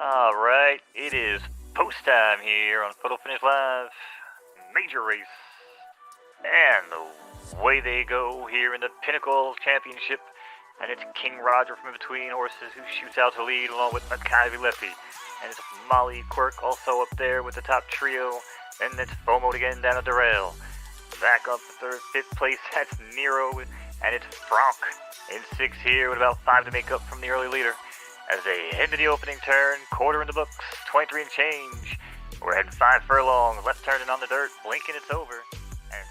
Alright, it is post time here on Photo Finish Live. Major race. And away they go here in the Pinnacle Championship. And it's King Roger from in between horses who shoots out to lead along with Maccabi Lefty. And it's Molly Quirk also up there with the top trio. And it's FOMO again down at the rail. Back up to third, fifth place, that's Nero. And it's Franck in sixth here with about 5 to make up from the early leader. As they head to the opening turn, quarter in the books, 23 and change. We're heading 5 furlongs, left turning on the dirt, blinking it's over. And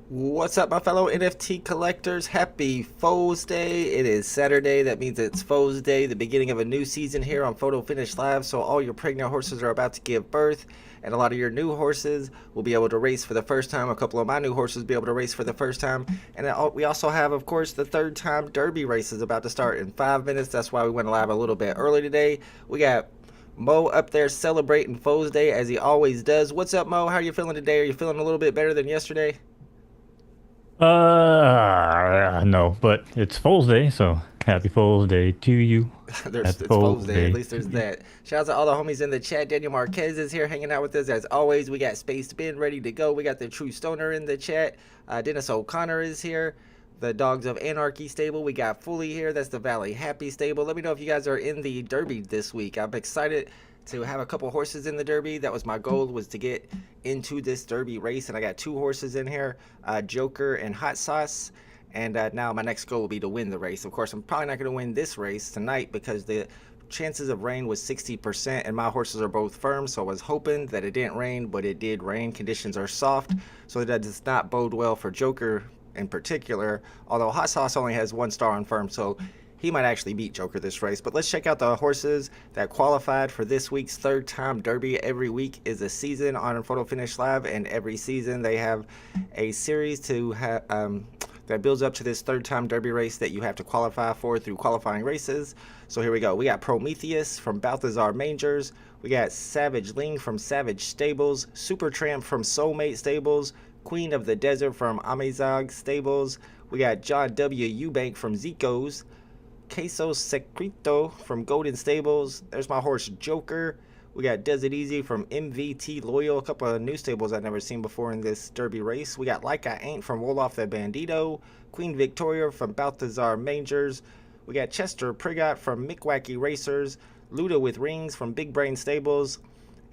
What's up, my fellow NFT collectors? Happy Foes Day. It is Saturday. That means it's Foes Day, the beginning of a new season here on Photo Finish Live. So all your pregnant horses are about to give birth, and a lot of your new horses will be able to race for the first time. A couple of my new horses will be able to race for the first time. And we also have, of course, the third time Derby race is about to start in 5 minutes. That's why we went live a little bit early today. We got Mo up there celebrating Foes Day as he always does. What's up, Mo? How are you feeling today? Are you feeling a little bit better than yesterday? No, but it's Fool's Day, so happy Fool's Day to you. It's Fool's Day. At least there's that. Shout out to all the homies in the chat. Daniel Marquez is here hanging out with us as always. We got Space Spin ready to go. We got the True Stoner in the chat. Dennis O'Connor is here. The Dogs of Anarchy stable. We got Fully here. That's the Valley Happy stable. Let me know if you guys are in the Derby this week. I'm excited to have a couple horses in the Derby. That was my goal, was to get into this Derby race, and I got 2 horses in here, Joker and Hot Sauce. And now my next goal will be to win the race. Of course, I'm probably not going to win this race tonight because the chances of rain was 60%, and my horses are both firm, so I was hoping that it didn't rain, but it did rain. Conditions are soft, so that does not bode well for Joker in particular, although Hot Sauce only has 1 star on firm, so he might actually beat Joker this race. But let's check out the horses that qualified for this week's third time Derby. Every week is a season on Photo Finish Live, and every season they have a series to have that builds up to this third time Derby race that you have to qualify for through qualifying races. So here we go. We got Prometheus from Balthazar Mangers. We got Savage Ling from Savage Stables. Super Tramp from Soulmate Stables. Queen of the Desert from Amazog Stables. We got John W. Eubank from Zico's. Queso Secreto from Golden Stables. There's my horse Joker. We got Does It Easy from MVT Loyal. A couple of new stables I've never seen before in this Derby race. We got Like I Ain't from Wolof the Bandito. Queen Victoria from Balthazar Mangers. We got Chester Prigot from Mickwacky Racers. Luda with Rings from Big Brain Stables.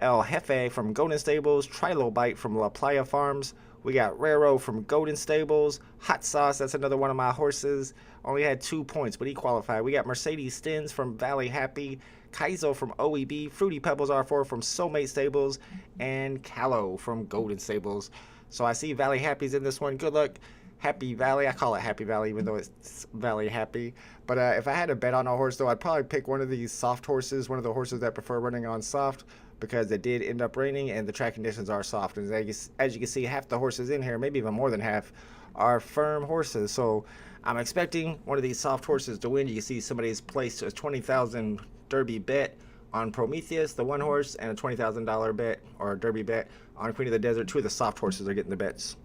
El Jefe from Golden Stables. Trilobite from La Playa Farms. We got Raro from Golden Stables. Hot Sauce, that's another one of my horses. Only had 2 points, but he qualified. We got Mercedes Stins from Valley Happy. Kaizo from OEB. Fruity Pebbles R4 from Soulmate Stables. And Callow from Golden Stables. So I see Valley Happy's in this one. Good luck, Happy Valley. I call it Happy Valley even though it's Valley Happy. But if I had to bet on a horse, though, I'd probably pick one of these soft horses, one of the horses that prefer running on soft, because it did end up raining and the track conditions are soft. And as you can see, half the horses in here, maybe even more than half, are firm horses. So I'm expecting one of these soft horses to win. You can see somebody's placed a $20,000 Derby bet on Prometheus, the one horse, and a $20,000 bet or Derby bet on Queen of the Desert. 2 of the soft horses are getting the bets.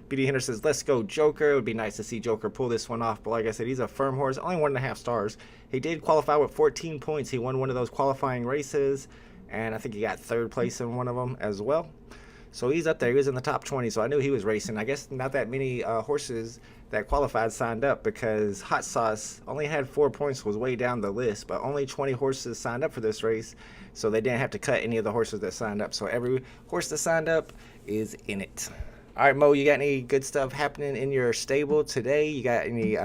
BD Hinter says, let's go Joker. It would be nice to see Joker pull this one off, but like I said, he's a firm horse, only 1.5 stars. He did qualify with 14 points. He won one of those qualifying races, and I think he got 3rd place in one of them as well. So he's up there. He was in the top 20, so I knew he was racing. I guess not that many horses that qualified signed up, because Hot Sauce only had 4 points, was way down the list, but only 20 horses signed up for this race, so they didn't have to cut any of the horses that signed up. So every horse that signed up is in it. All right, Mo, you got any good stuff happening in your stable today? You got any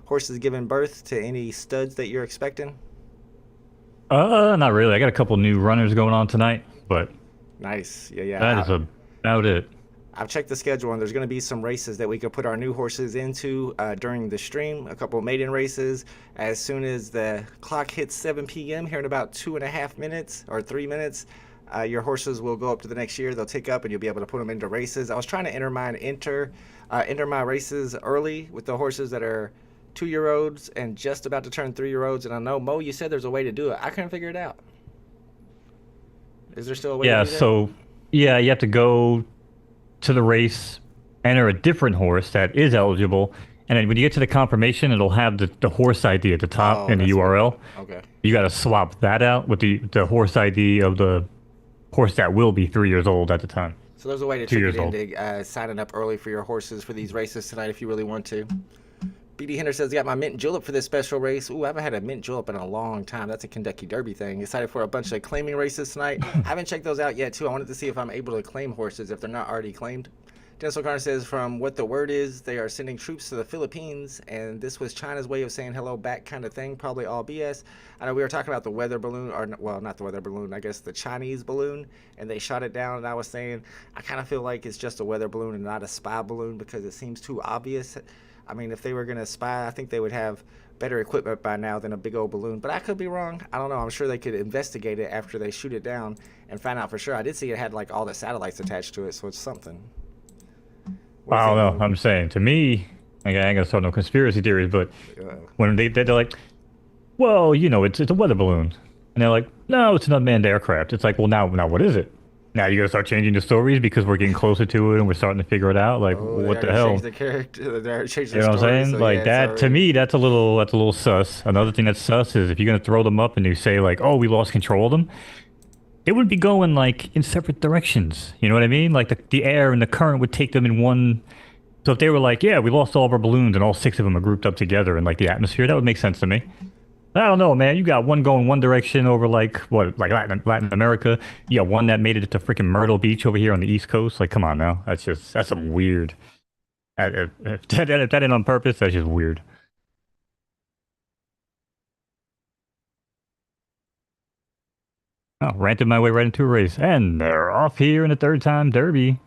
horses giving birth to any studs that you're expecting? Not really. I got a couple new runners going on tonight, but Nice. Yeah. that is about it. I've checked the schedule, and there's going to be some races that we could put our new horses into during the stream. A couple of maiden races as soon as the clock hits 7 p.m. here in about 2.5 minutes or 3 minutes. Your horses will go up to the next year. They'll take up, and you'll be able to put them into races. I was trying to enter my races early with the horses that are 2-year-olds and just about to turn 3-year-olds. And I know, Mo, you said there's a way to do it. I couldn't figure it out. Is there still a way to Yeah, do that? so yeah, you have to go to the race, enter a different horse that is eligible, and then when you get to the confirmation, it'll have the horse ID at the top in the That's URL. Okay. You got to swap that out with the horse ID of the horse that will be 3 years old at the time. So there's a way to 2 trick years it into signing up early for your horses for these races tonight if you really want to. BD Hinder says, got my mint julep for this special race. Ooh, I haven't had a mint julep in a long time. That's a Kentucky Derby thing. Excited for a bunch of claiming races tonight. I haven't checked those out yet, too. I wanted to see if I'm able to claim horses if they're not already claimed. Dennis O'Connor says, from what the word is, they are sending troops to the Philippines, and this was China's way of saying hello back kind of thing, probably all BS. I know we were talking about the weather balloon, or, well, not the weather balloon, I guess the Chinese balloon, and they shot it down, and I was saying, I kind of feel like it's just a weather balloon and not a spy balloon because it seems too obvious. I mean, if they were going to spy, I think they would have better equipment by now than a big old balloon, but I could be wrong. I don't know. I'm sure they could investigate it after they shoot it down and find out for sure. I did see it had like all the satellites attached to it, so it's something. I don't know. I'm saying, to me, like, I ain't gonna start no conspiracy theories, but when they're like, well, you know, it's a weather balloon, and they're like, no, it's an unmanned aircraft. It's like, well, now what is it? Now you gotta start changing the stories because we're getting closer to it and we're starting to figure it out. Like, what the hell? Change the character. They're changing You know the what I'm story, saying? so Like yeah, that, to me, that's a little sus. Another thing that's sus is if you're gonna throw them up and you say like, oh, we lost control of them, they would be going like in separate directions. You know what I mean? Like the air and the current would take them in one. So if they were like, yeah, we lost all of our balloons and all 6 of them are grouped up together in like the atmosphere, that would make sense to me. I don't know, man. You got one going one direction over like what, like Latin America. You got one that made it to freaking Myrtle Beach over here on the East Coast. Like, come on now. That's some weird. If that ain't on purpose, that's just weird. Oh, ranted my way right into a race, and they're off here in the third time Derby.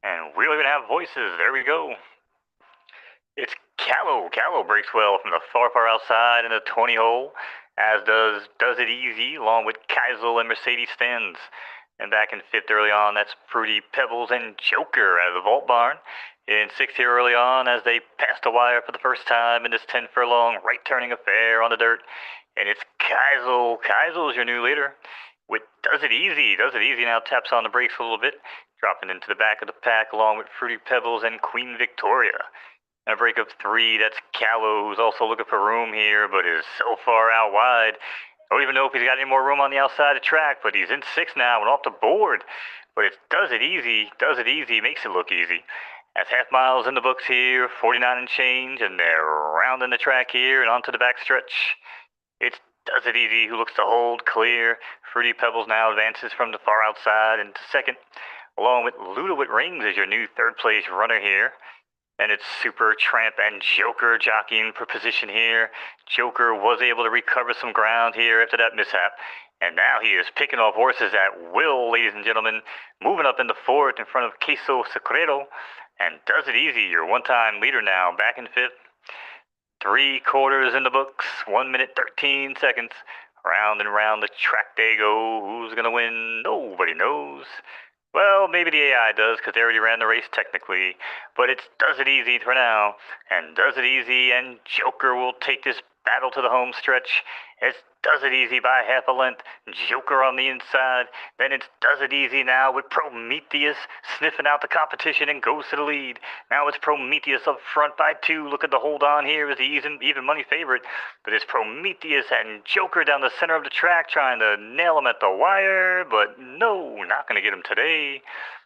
And we don't even have voices. There we go. It's Callow. Callow breaks well from the far outside in the 20 hole, as does It Easy, along with Keisel and Mercedes Stenz. And back in 5th early on, that's Fruity Pebbles and Joker out of the Vault Barn. In 6th here early on, as they passed the wire for the first time in this 10 furlong right-turning affair on the dirt. And it's Keisel. Keisel's your new leader. With Does It Easy. Does It Easy now taps on the brakes a little bit, dropping into the back of the pack along with Fruity Pebbles and Queen Victoria. A break of 3, that's Callow, who's also looking for room here, but is so far out wide. I don't even know if he's got any more room on the outside of the track, but he's in 6th now and off the board. But it's Does It Easy. Does It Easy makes it look easy. That's half miles in the books here, 49 and change, and they're rounding the track here and onto the back stretch. It's Does It Easy who looks to hold clear. Fruity Pebbles now advances from the far outside into 2nd, along with Ludowit Rings as your new 3rd place runner here. And it's Super Tramp and Joker jockeying for position here. Joker was able to recover some ground here after that mishap. And now he is picking off horses at will, ladies and gentlemen. Moving up into 4th in front of Queso Secreto. And Does It Easy, your one-time leader now, back in 5th. 3 quarters in the books, 1 minute 13 seconds. Round and round the track they go. Who's going to win? Nobody knows. Well, maybe the AI does, because they already ran the race technically. But it's Does It Easy for now. And Does It Easy and Joker will take this battle to the home stretch. It's Does It Easy by half a length. Joker on the inside. Then it's Does It Easy now with Prometheus sniffing out the competition and goes to the lead. Now it's Prometheus up front by 2. Look at the hold on here as the even money favorite. But it's Prometheus and Joker down the center of the track trying to nail him at the wire. But no, not going to get him today.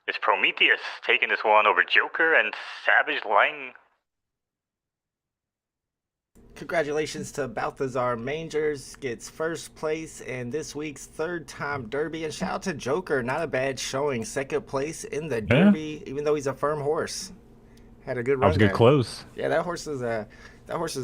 It's Prometheus taking this one over Joker and Savage Lang. Congratulations to Balthazar Mangers, gets 1st place in this week's 3rd time Derby, and shout out to Joker, not a bad showing, 2nd place in the Derby, even though he's a firm horse. Had a good run. That was a good close. Yeah, that horse is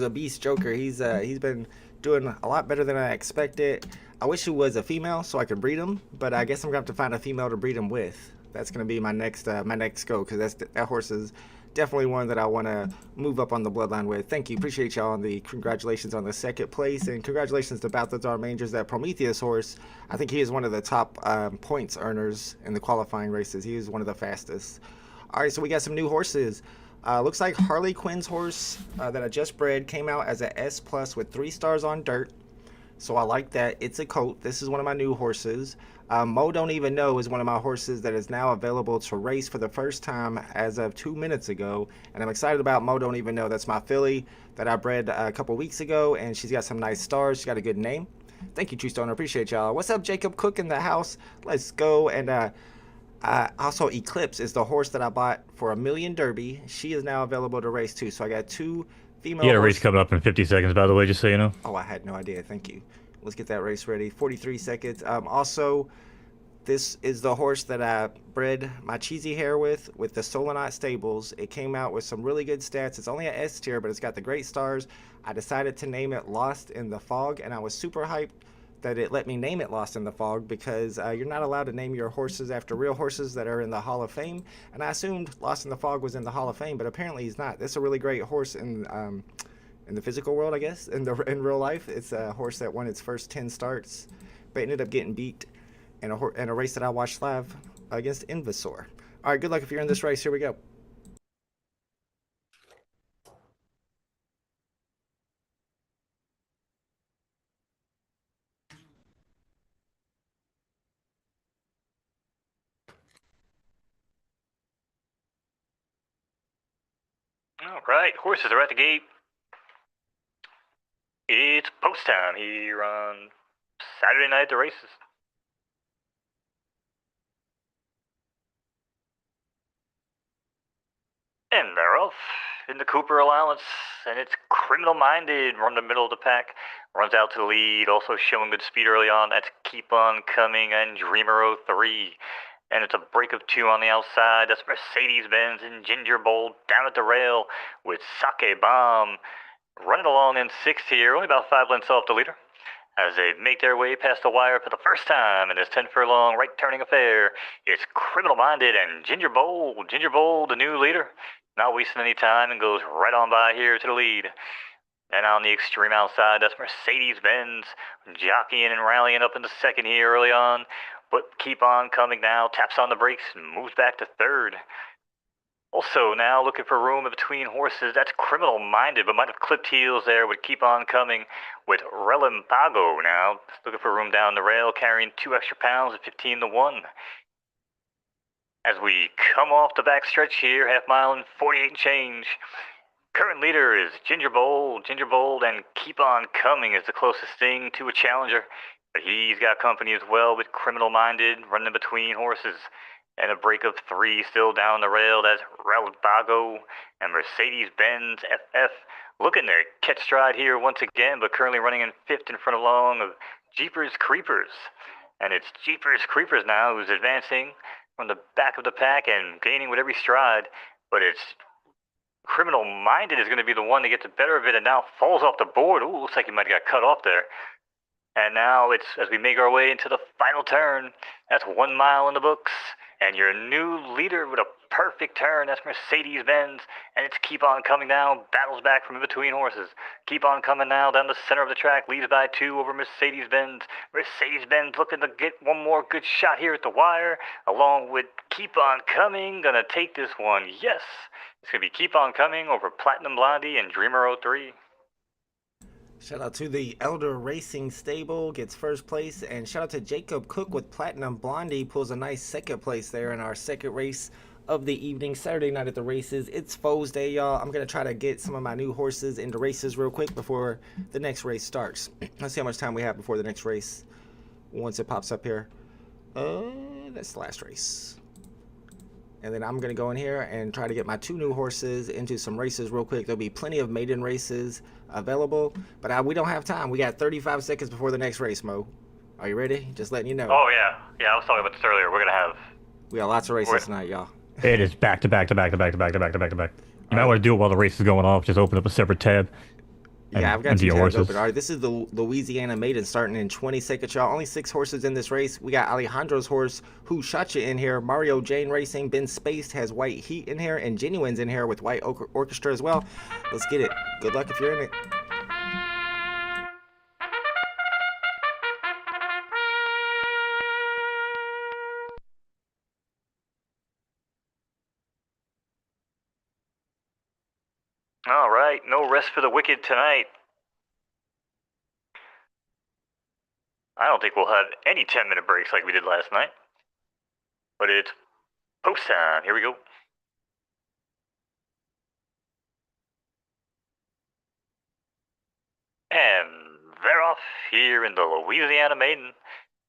a beast, Joker. He's been doing a lot better than I expected. I wish he was a female so I could breed him, but I guess I'm gonna have to find a female to breed him with. That's gonna be my next go, because that horse is definitely one that I want to move up on the bloodline with. Thank you. Appreciate y'all on the congratulations on the 2nd place. And congratulations to Balthazar Mangers, that Prometheus horse. I think he is one of the top points earners in the qualifying races. He is one of the fastest. All right, so we got some new horses. Looks like Harley Quinn's horse that I just bred came out as a S plus with 3 stars on dirt. So I like that. It's a colt. This is one of my new horses. Mo Don't Even Know is one of my horses that is now available to race for the first time as of 2 minutes ago. And I'm excited about Mo Don't Even Know. That's my filly that I bred a couple weeks ago, and she's got some nice stars. She's got a good name. Thank you, True Stoner. Appreciate y'all. What's up, Jacob Cook in the house? Let's go. And also, Eclipse is the horse that I bought for a million Derby. She is now available to race too. So I got two female You got a race horses. coming up in 50 seconds, by the way, just so you know. Oh, I had no idea. Thank you. Let's get that race ready. 43 seconds. Also, this is the horse that I bred my cheesy hair with the Solonite Stables. It came out with some really good stats. It's only an S tier, but it's got the great stars. I decided to name it Lost in the Fog, and I was super hyped that it let me name it Lost in the Fog because you're not allowed to name your horses after real horses that are in the Hall of Fame. And I assumed Lost in the Fog was in the Hall of Fame, but apparently he's not. This is a really great horse in the physical world, I guess. In real life, it's a horse that won its first 10 starts, but ended up getting beat in a race that I watched live against Invisor. All right, good luck if you're in this race. Here we go. All right, horses are at the gate. It's post time here on Saturday night at the races. And they're off in the Cooper allowance, and it's Criminal Minded run the middle of the pack, runs out to the lead, also showing good speed early on. That's Keep On Coming and Dreamer 03. And it's a break of 2 on the outside. That's Mercedes-Benz and Ginger Bowl down at the rail with Sake Bomb running along in 6th here, only about 5 lengths off the leader. As they make their way past the wire for the first time in this 10 furlong right turning affair, it's Criminal Minded and Ginger Bowl. Ginger Bowl, the new leader, not wasting any time and goes right on by here to the lead. And on the extreme outside, that's Mercedes-Benz jockeying and rallying up into 2nd here early on. But Keep On Coming now, taps on the brakes and moves back to 3rd. Also now looking for room in between horses, that's Criminal Minded, but might have clipped heels there with Keep On Coming with Relampago now. Looking for room down the rail, carrying 2 extra pounds at 15-1. As we come off the back stretch here, half mile and 48 and change. Current leader is Ginger Bold, and Keep On Coming is the closest thing to a challenger. But he's got company as well with Criminal Minded running between horses. And a break of 3 still down the rail. That's Relampago and Mercedes-Benz FF. Looking to catch stride here once again, but currently running in 5th in front of long of Jeepers Creepers. And it's Jeepers Creepers now who's advancing from the back of the pack and gaining with every stride. But it's Criminal Minded is going to be the one to get the better of it and now falls off the board. Ooh, looks like he might have got cut off there. And now it's, as we make our way into the final turn, that's 1 mile in the books. And your new leader with a perfect turn, that's Mercedes-Benz. And it's Keep On Coming now, battles back from in between horses. Keep On Coming now down the center of the track, leads by 2 over Mercedes-Benz. Mercedes-Benz looking to get one more good shot here at the wire, along with Keep On Coming, gonna take this one, yes. It's gonna be Keep On Coming over Platinum Blondie and Dreamer 03. Shout out to the Elder Racing Stable, gets 1st place, and shout out to Jacob Cook with Platinum Blondie, pulls a nice 2nd place there in our 2nd race of the evening, Saturday night at the races. It's Foes Day, y'all. I'm going to try to get some of my new horses into races real quick before the next race starts. Let's see how much time we have before the next race once it pops up here. That's the last race. And then I'm going to go in here and try to get my 2 new horses into some races real quick. There'll be plenty of maiden races available, but we don't have time. We got 35 seconds before the next race, Mo. Are you ready? Just letting you know. Oh, yeah. Yeah, I was talking about this earlier. We got lots of races tonight, y'all. It is back to back to back to back to back to back to back to back. You might want to do it while the race is going off. Just open up a separate tab. Yeah, I've got 2 tabs open. All right, this is the Louisiana Maiden starting in 20 seconds, y'all. Only 6 horses in this race. We got Alejandro's horse, Who Shot You, in here. Mario Jane Racing. Ben Spaced has White Heat in here. And Genuine's in here with White Orchestra as well. Let's get it. Good luck if you're in it. All right, no rest for the wicked tonight. I don't think we'll have any 10-minute breaks like we did last night. But it's post time. Here we go. And they're off here in the Louisiana Maiden.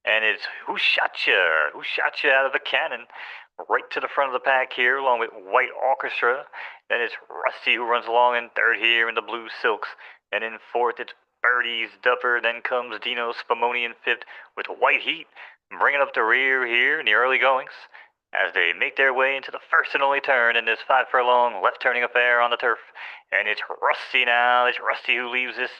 And it's Who Shot Ya? Who Shot Ya out of the cannon? Right to the front of the pack here, along with White Orchestra. Then it's Rusty who runs along in third here in the Blue Silks. And in fourth, it's Birdie's Dupper. Then comes Dino Spumoni in fifth with White Heat, bringing up the rear here in the early goings as they make their way into the first and only turn in this 5 furlong left turning affair on the turf. And it's Rusty now. It's Rusty who leaves this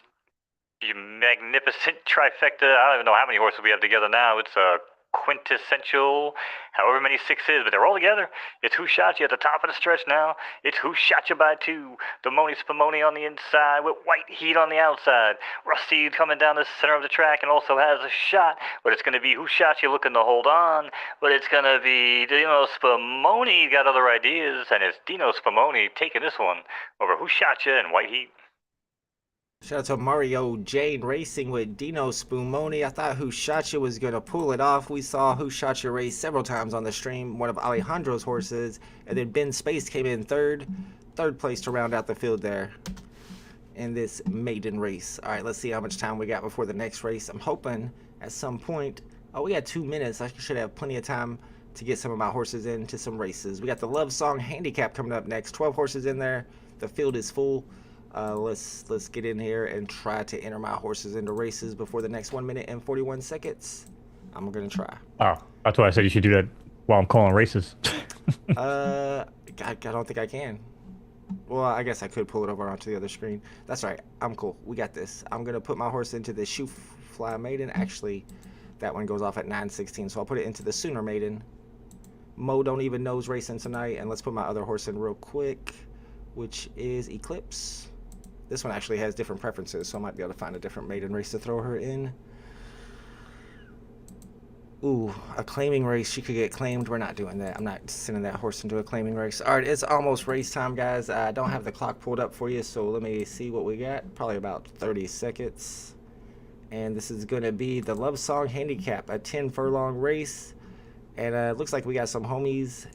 magnificent trifecta. I don't even know how many horses we have together now. It's a quintessential, however many 6 is, but they're all together. It's Who Shot You at the top of the stretch now. It's Who Shot You by 2. Demoni Spumoni on the inside with White Heat on the outside. Rusty coming down the center of the track and also has a shot, but it's going to be Who Shot You looking to hold on, but it's going to be Dino Spumoni got other ideas, and it's Dino Spumoni taking this one over Who Shot You and White Heat. Shout out to Mario Jane Racing with Dino Spumoni. I thought Who Shot You was going to pull it off. We saw Who Shot You race several times on the stream, one of Alejandro's horses. And then Ben Space came in third place to round out the field there in this maiden race. All right, let's see how much time we got before the next race. I'm hoping at some point, we got 2 minutes. I should have plenty of time to get some of my horses into some races. We got the Love Song Handicap coming up next. 12 horses in there. The field is full. Let's get in here and try to enter my horses into races before the next 1 minute and 41 seconds. I'm gonna try. Oh, that's why I said you should do that while I'm calling races. I don't think I can. Well, I guess I could pull it over onto the other screen. That's right. I'm cool. We got this. I'm gonna put my horse into the Shoe Fly Maiden. Actually, that one goes off at 9:16, so I'll put it into the Sooner Maiden. Mo don't even know's racing tonight, and let's put my other horse in real quick, which is Eclipse. This one actually has different preferences, so I might be able to find a different maiden race to throw her in. Ooh, a claiming race. She could get claimed. We're not doing that. I'm not sending that horse into a claiming race. All right, it's almost race time, guys. I don't have the clock pulled up for you, so let me see what we got. Probably about 30 seconds. And this is going to be the Love Song Handicap, a 10 furlong race. And it looks like we got some homies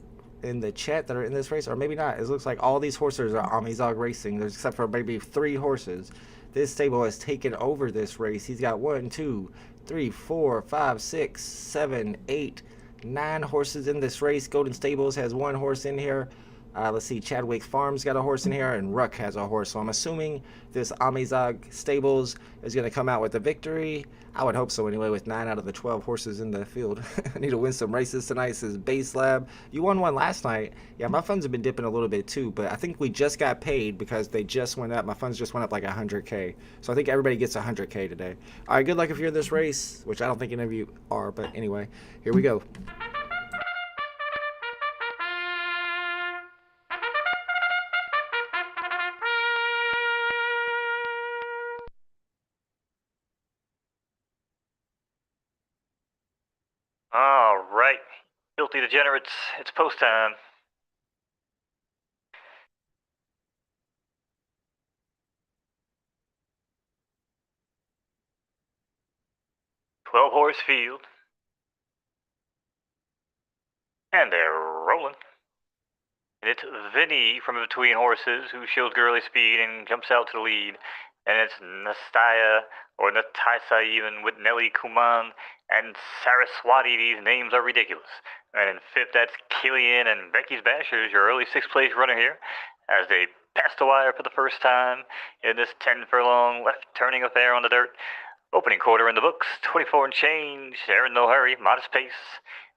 in the chat that are in this race, or maybe not. It looks like all these horses are Amizog Racing. There's except for maybe 3 horses. This stable has taken over this race. He's got 1, 2, 3, 4, 5, 6, 7, 8, 9 horses in this race. Golden Stables has 1 horse in here. Let's see, Chadwick Farms got a horse in here, and Ruck has a horse. So I'm assuming this Amizog Stables is going to come out with a victory. I would hope so anyway, with 9 out of the 12 horses in the field. I need to win some races tonight, says Base Lab. You won one last night. Yeah, my funds have been dipping a little bit too, but I think we just got paid because they just went up. My funds just went up like 100K. So I think everybody gets 100K today. All right, good luck if you're in this race, which I don't think any of you are, but anyway, here we go. All right, filthy degenerates, it's post time. Horse field. And they're rolling. And it's Vinny from between horses who shows girly speed and jumps out to the lead. And it's Nastaya, or Nataisa even, with Nelly Kuman and Saraswati. These names are ridiculous. And in fifth, that's Killian and Becky's Bashers, your early 6th place runner here, as they pass the wire for the first time in this 10 furlong left turning affair on the dirt. Opening quarter in the books, 24 and change. They're in no hurry, modest pace.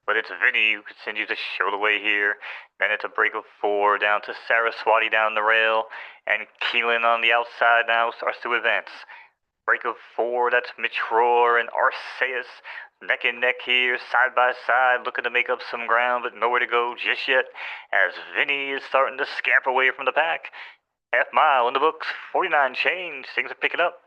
But it's Vinny who continues to show the way here. Then it's a break of 4 down to Saraswati down the rail. And Keelan on the outside now starts to advance. Break of 4, that's Mitch Rohr and Arceus. Neck and neck here, side by side, looking to make up some ground, but nowhere to go just yet. As Vinny is starting to scamper away from the pack. Half mile in the books, 49 change. Things are picking up.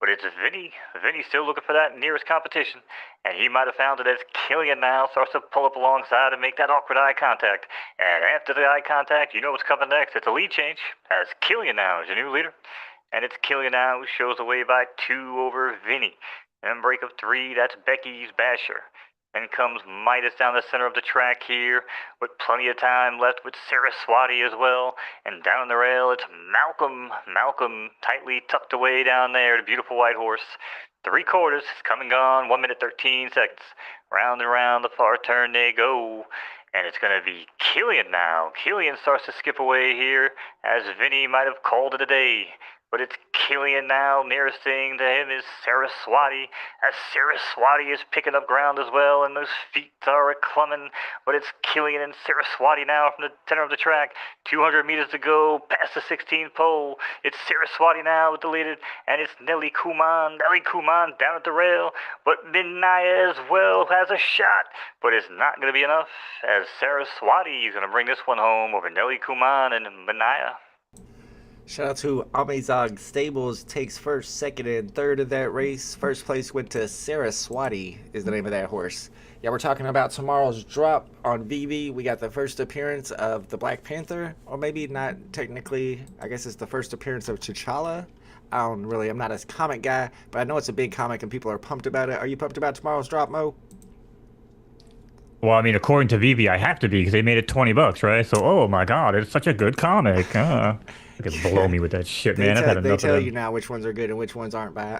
But it's Vinny. Vinny's still looking for that nearest competition, and he might have found it as Killian now starts to pull up alongside and make that awkward eye contact. And after the eye contact, you know what's coming next. It's a lead change, as Killian now is your new leader. And it's Killian now who shows away by 2 over Vinny. And break of 3, that's Becky's Basher. Then comes Midas down the center of the track here, with plenty of time left with Saraswati as well. And down the rail, it's Malcolm. Malcolm tightly tucked away down there, the beautiful white horse. 3/4, it's come and gone, 1 minute 13 seconds. Round and round the far turn they go. And it's going to be Killian now. Killian starts to skip away here, as Vinny might have called it a day. But it's Killian now. Nearest thing to him is Saraswati, as Saraswati is picking up ground as well, and those feet are a-clumbing. But it's Killian and Saraswati now from the center of the track. 200 meters to go, past the 16th pole. It's Saraswati now with the lead, and it's Nelly Kuman. Nelly Kuman down at the rail, but Minaya as well has a shot. But it's not going to be enough, as Saraswati is going to bring this one home over Nelly Kuman and Minaya. Shout out to Amazog Stables, takes first, second, and third of that race. First place went to Saraswati, is the name of that horse. Yeah, we're talking about tomorrow's drop on VV. We got the first appearance of the Black Panther, or maybe not technically, I guess it's the first appearance of T'Challa. I'm not a comic guy, but I know it's a big comic and people are pumped about it. Are you pumped about tomorrow's drop, Mo? Well, I mean, according to Vivi, I have to be because they made it $20, right? So, oh my God, it's such a good comic. They could blow me with that shit, man. I've had enough of They tell them. you now which ones are good and which ones aren't by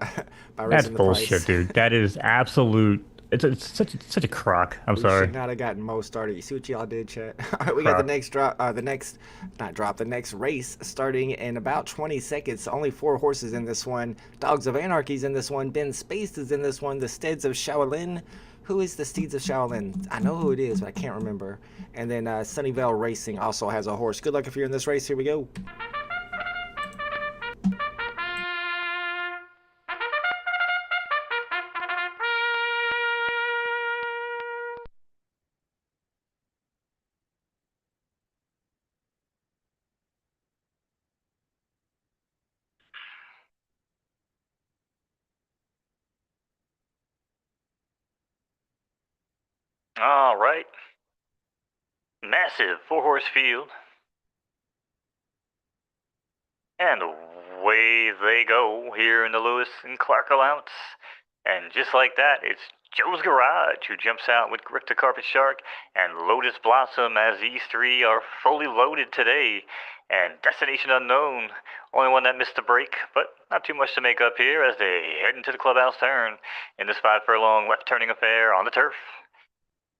That's raising the bullshit, price. dude. That is absolute. It's such a crock. I'm We sorry. should not have gotten Mo started. You see what y'all did, chat? All right, we got the next drop, the next race starting in about 20 seconds. Only 4 horses in this one. Dogs of Anarchy's in this one. Ben Spaced is in this one. The Steeds of Shaolin. Who is the Steeds of Shaolin? I know who it is, but I can't remember. And then Sunnyvale Racing also has a horse. Good luck if you're in this race. Here we go. All right. Massive 4-horse field. And away they go here in the Lewis and Clark allowance. And just like that, it's Joe's Garage who jumps out with Grip the Carpet Shark and Lotus Blossom, as these 3 are fully loaded today. And Destination Unknown, only one that missed a break, but not too much to make up here as they head into the clubhouse turn in this 5-furlong left turning affair on the turf.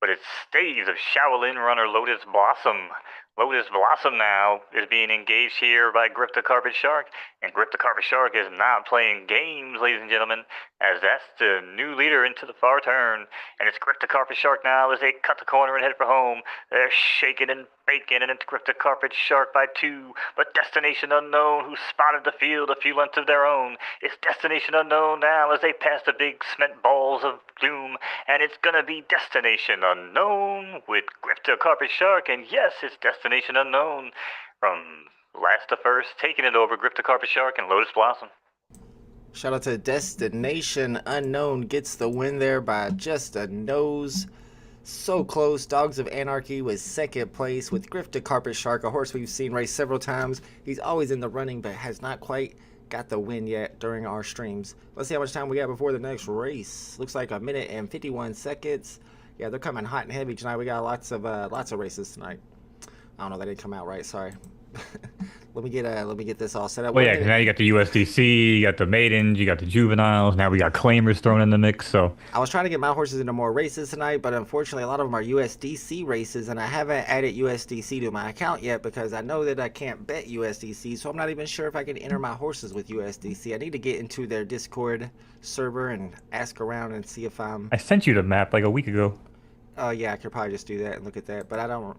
But it's Steeds of Shaolin runner Lotus Blossom. Lotus Blossom now is being engaged here by Grip the Carpet Shark, and Grip the Carpet Shark is not playing games, ladies and gentlemen, as that's the new leader into the far turn. And it's Grip the Carpet Shark now as they cut the corner and head for home. They're shaking and baking, and it's Grip the Carpet Shark by 2, but Destination Unknown, who spotted the field a few lengths of their own. It's Destination Unknown now as they pass the big cement balls of doom, and it's gonna be Destination Unknown with Grip the Carpet Shark, and yes, it's Destination Unknown from last to first, taking it over Grip the Carpet Shark and Lotus Blossom. Shout out to Destination Unknown, gets the win there by just a nose. So close. Dogs of Anarchy was second place with Grip the Carpet Shark, a horse we've seen race several times. He's always in the running, but has not quite got the win yet during our streams. Let's see how much time we got before the next race. Looks like 1 minute and 51 seconds. Yeah, they're coming hot and heavy tonight. We got lots of races tonight. I don't know, that didn't come out right. Sorry. Let me get this all set up. Well, yeah, 'cause now you got the USDC, you got the maidens, you got the juveniles. Now we got claimers thrown in the mix. So I was trying to get my horses into more races tonight, but unfortunately a lot of them are USDC races, and I haven't added USDC to my account yet because I know that I can't bet USDC, so I'm not even sure if I can enter my horses with USDC. I need to get into their Discord server and ask around and see if I'm... I sent you the map like a week ago. Oh yeah, I could probably just do that and look at that, but I don't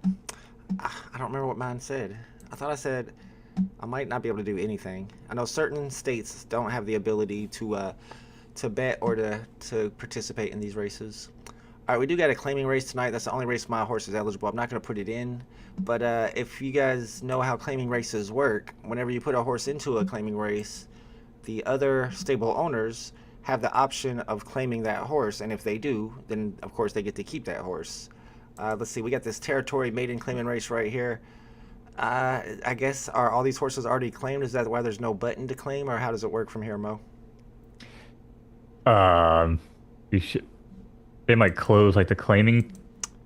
remember what mine said. I thought I said I might not be able to do anything. I know certain states don't have the ability to bet or to participate in these races. All right, we do got a claiming race tonight. That's the only race my horse is eligible. I'm not going to put it in, but if you guys know how claiming races work, whenever you put a horse into a claiming race, the other stable owners have the option of claiming that horse, and if they do, then of course they get to keep that horse. Let's see, we got this territory maiden claiming race right here. I guess, are all these horses already claimed? Is that why there's no button to claim, or how does it work from here, Mo? Um, you should. They might close like the claiming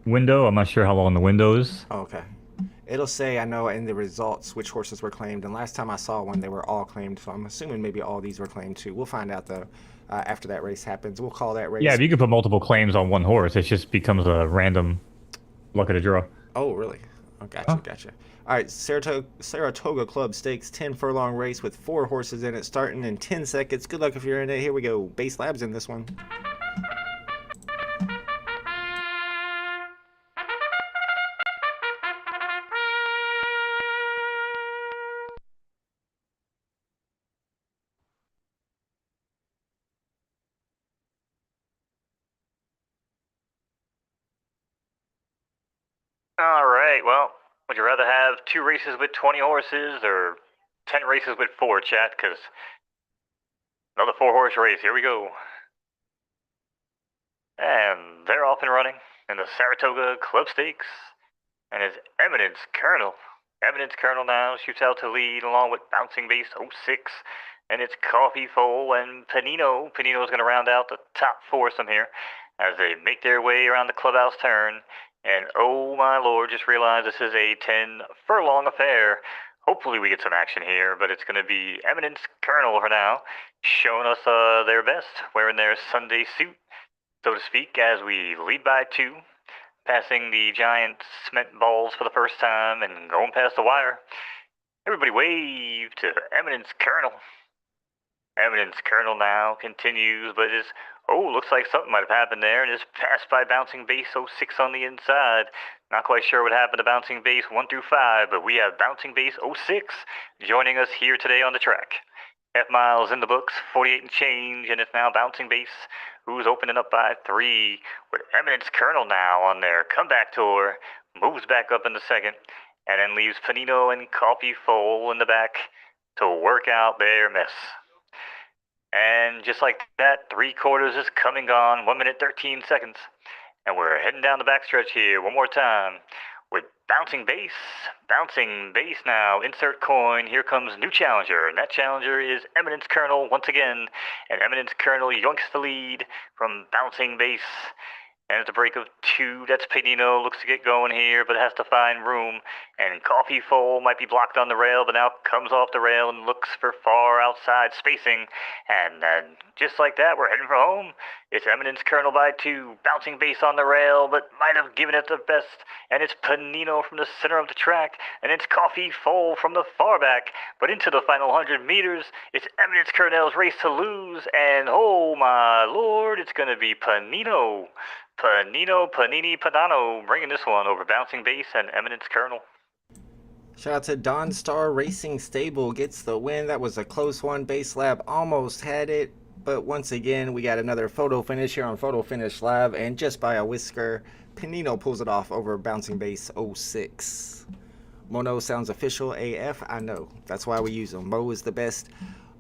window. I'm not sure how long the window is. Oh, okay. It'll say, I know, in the results which horses were claimed, and last time I saw one, they were all claimed, so I'm assuming maybe all these were claimed too. We'll find out, though, after that race happens. We'll call that race. Yeah, if you could put multiple claims on one horse, it just becomes a random luck of the draw. Oh, really? Oh, gotcha, gotcha. All right, Saratoga Club Stakes, 10 furlong race with 4 horses in it, starting in 10 seconds. Good luck if you're in it. Here we go. Base Labs in this one. Alright, well, would you rather have 2 races with 20 horses or 10 races with 4, chat? Because another 4-horse race, here we go. And they're off and running in the Saratoga Club Stakes. And his Eminence Colonel. Eminence Colonel now shoots out to lead along with Bouncing Base 06. And it's Coffee Foal and Panino. Panino's going to round out the top foursome here as they make their way around the clubhouse turn. And oh my lord, just realized this is a 10 furlong affair. Hopefully we get some action here, but it's going to be Eminence Colonel for now, showing us their best, wearing their Sunday suit, so to speak, as we lead by 2, passing the giant cement balls for the first time and going past the wire. Everybody wave to Eminence Colonel. Eminence Colonel now continues, but is, looks like something might have happened there, and is passed by Bouncing Base 06 on the inside. Not quite sure what happened to Bouncing Base 1 through 5, but we have Bouncing Base 06 joining us here today on the track. Half miles in the books, 48 and change, and it's now Bouncing Base who's opening up by 3, with Eminence Colonel now on their comeback tour, moves back up in the second, and then leaves Panino and Coffee Foal in the back to work out their mess. And just like that, 3/4 is come and gone, 1 minute 13 seconds. And we're heading down the backstretch here one more time with Bouncing Base. Bouncing Base now, insert coin, here comes new challenger. And that challenger is Eminence Colonel once again. And Eminence Colonel yoinks the lead from Bouncing Base. And it's a break of 2. That's Panino. Looks to get going here, but has to find room. And Coffee Foal might be blocked on the rail, but now comes off the rail and looks for far outside spacing. And just like that, we're heading for home. It's Eminence Colonel by 2. Bouncing Base on the rail, but might have given it the best. And it's Panino from the center of the track. And it's Coffee Foal from the far back. But into the final 100 meters, it's Eminence Colonel's race to lose. And oh my lord, it's going to be Panino. Panini, Padano, bringing this one over Bouncing Base and Eminence Colonel. Shout out to Dawn Star Racing Stable, gets the win. That was a close one. Base Lab almost had it, but once again, we got another photo finish here on Photo Finish Live, and just by a whisker, Panino pulls it off over Bouncing Base 06. Mono sounds official AF, I know. That's why we use them. Mo is the best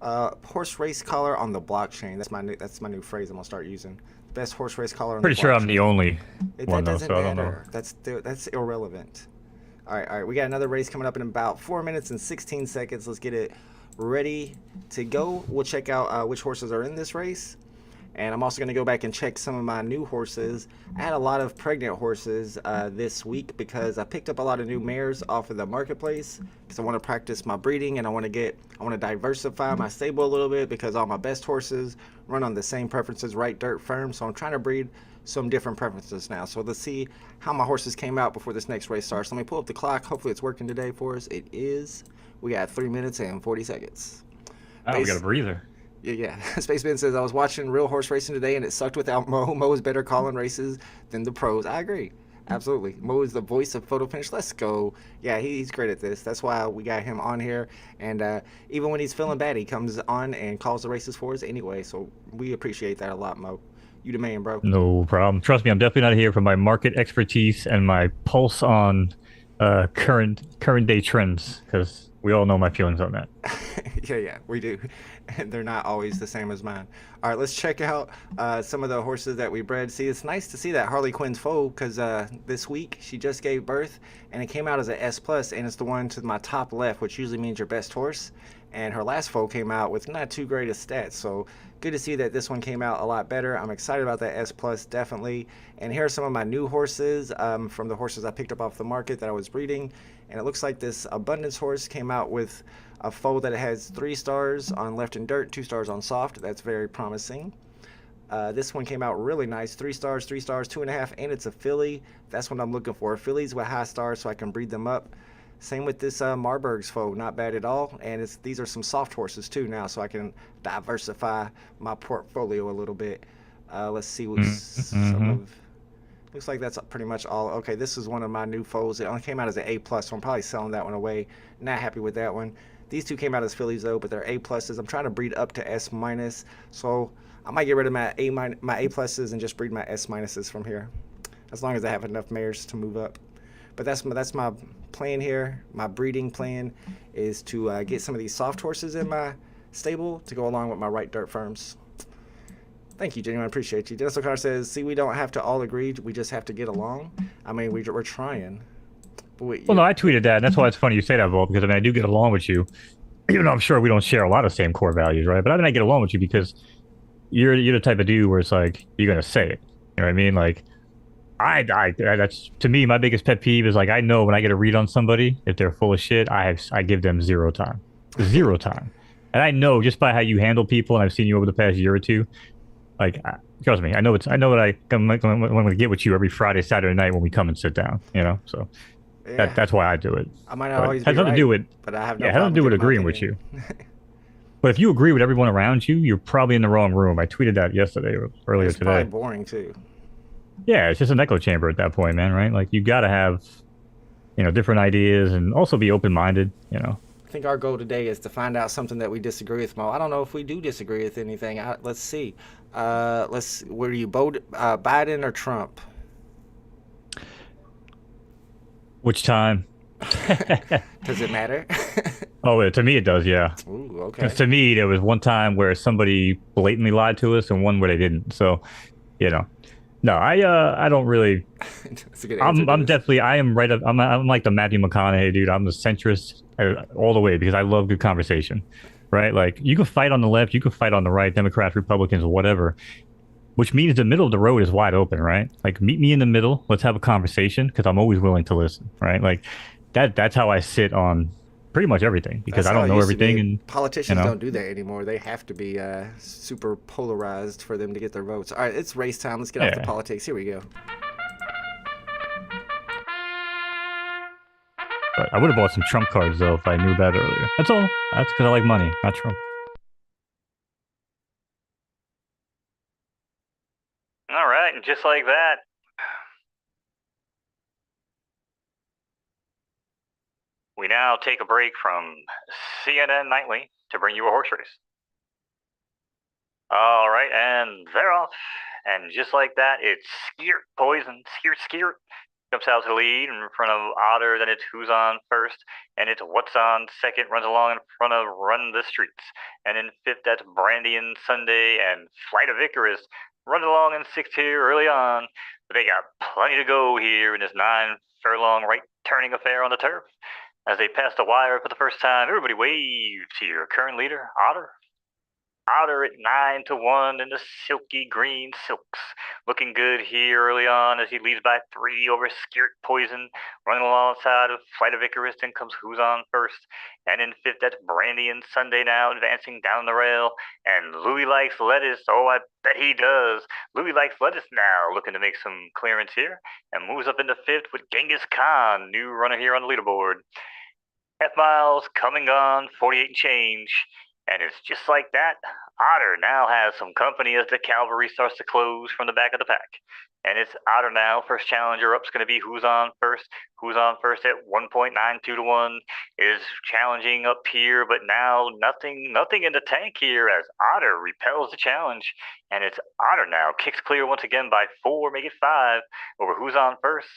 horse race caller on the blockchain. That's my new phrase I'm gonna start using. Best horse race caller on the blockchain. Pretty sure I'm the only one, that though, doesn't so I don't know. matter. That's irrelevant. All right. We got another race coming up in about 4 minutes and 16 seconds. Let's get it ready to go. We'll check out which horses are in this race. And I'm also going to go back and check some of my new horses. I had a lot of pregnant horses this week because I picked up a lot of new mares off of the marketplace because I want to practice my breeding and I want to diversify my stable a little bit because all my best horses run on the same preferences, right dirt firm. So I'm trying to breed some different preferences now. So let's see how my horses came out before this next race starts. Let me pull up the clock. Hopefully it's working today for us. It is. We got 3 minutes and 40 seconds. Oh, we got a breather. Yeah. Spaceman says, I was watching real horse racing today and it sucked without Mo. Mo is better calling races than the pros. I agree. Absolutely. Mo is the voice of Photo Finish. Let's go. Yeah, he's great at this. That's why we got him on here. And even when he's feeling bad, he comes on and calls the races for us anyway. So we appreciate that a lot, Mo. You the man, bro. No problem. Trust me, I'm definitely not here for my market expertise and my pulse on current day trends, because we all know my feelings on that. Yeah, we do. And they're not always the same as mine. All right, let's check out some of the horses that we bred. See, it's nice to see that Harley Quinn's foal because this week she just gave birth and it came out as an S plus, and it's the one to my top left, which usually means your best horse. And her last foal came out with not too great of stats, so good to see that this one came out a lot better. I'm excited about that S plus, definitely. And here are some of my new horses from the horses I picked up off the market that I was breeding. And it looks like this Abundance horse came out with a foal that has 3 stars on left and dirt, 2 stars on soft. That's very promising. This one came out really nice, 3 stars, 3 stars, 2.5, and it's a filly. That's what I'm looking for. Fillies with high stars so I can breed them up. Same with this Marburg's foal, not bad at all. And these are some soft horses too now, so I can diversify my portfolio a little bit. Let's see what's some of. Looks like that's pretty much all. Okay, this is one of my new foals. It only came out as an A plus, so I'm probably selling that one away. Not happy with that one. These two came out as fillies though, but they're A pluses. I'm trying to breed up to S minus, so I might get rid of my A pluses and just breed my S minuses from here, as long as I have enough mares to move up. But that's my plan here. My breeding plan is to get some of these soft horses in my stable to go along with my right dirt firms. Thank you, Genuine. I appreciate you. Dennis O'Connor says, see, we don't have to all agree. We just have to get along. I mean, we're trying. Well, no, I tweeted that. And that's why it's funny you say that, Vol, because I mean, I do get along with you. Even though I'm sure we don't share a lot of same core values, right? But I mean, I get along with you because you're the type of dude where it's like, you're going to say it. You know what I mean? Like, that's to me my biggest pet peeve is like I know when I get a read on somebody if they're full of shit I give them zero time, and I know just by how you handle people, and I've seen you over the past year or two. Like trust me, I know what I'm going to get with you every Friday, Saturday night when we come and sit down. You know, so Yeah. that's why I do it. I might not always be has nothing right, to do with but I have no yeah, it has nothing to do with problem agreeing giving with my you. But if you agree with everyone around you, you're probably in the wrong room. I tweeted that yesterday or earlier It's today. probably boring too. Yeah, it's just an echo chamber at that point, man, right? Like you got to have, different ideas and also be open-minded, I think our goal today is to find out something that we disagree with, Mo. I don't know if we do disagree with anything. Let's see. Were you Biden or Trump? Which time? Does it matter? Oh, to me it does, yeah. Ooh, okay. Because to me there was one time where somebody blatantly lied to us and one where they didn't. So, no, I don't really. That's a good answer. I'm definitely I am right up. I'm like the Matthew McConaughey dude. I'm the centrist all the way because I love good conversation, right? Like you can fight on the left, you can fight on the right, Democrats, Republicans, whatever. Which means the middle of the road is wide open, right? Like meet me in the middle. Let's have a conversation because I'm always willing to listen, right? Like that's how I sit on pretty much everything because I don't know everything. And politicians don't do that anymore. They have to be super polarized for them to get their votes. All right, it's race time. Let's get off the politics. Here we go. But I would have bought some Trump cards though if I knew that earlier. That's all. That's because I like money, not Trump. All right, and just like that, we now take a break from CNN Nightly to bring you a horse race. All right, and they're off. And just like that, it's Skirt Poison. Skirt jumps out to the lead in front of Otter. Then it's Who's On First. And it's What's On Second. Runs along in front of Run the Streets. And in fifth, that's Brandy and Sunday. And Flight of Icarus runs along in sixth here early on. But they got plenty to go here in this 9-furlong right turning affair on the turf. As they pass the wire for the first time, everybody waves to your current leader, Otter. Otter at 9-1 in the silky green silks. Looking good here early on as he leads by 3 over Skirt Poison. Running alongside of Flight of Icarus, then comes Who's On First. And in fifth, that's Brandy and Sunday now advancing down the rail. And Louis Likes Lettuce, oh, I bet he does. Louis Likes Lettuce now looking to make some clearance here. And moves up into fifth with Genghis Khan, new runner here on the leaderboard. Half miles come and gone, 48 and change. And it's just like that. Otter now has some company as the cavalry starts to close from the back of the pack. And it's Otter now. First challenger up is going to be Who's On First. Who's On First at 1.92 to 1 is challenging up here, but now nothing in the tank here as Otter repels the challenge. And it's Otter now kicks clear once again by 4, make it 5 over Who's On First.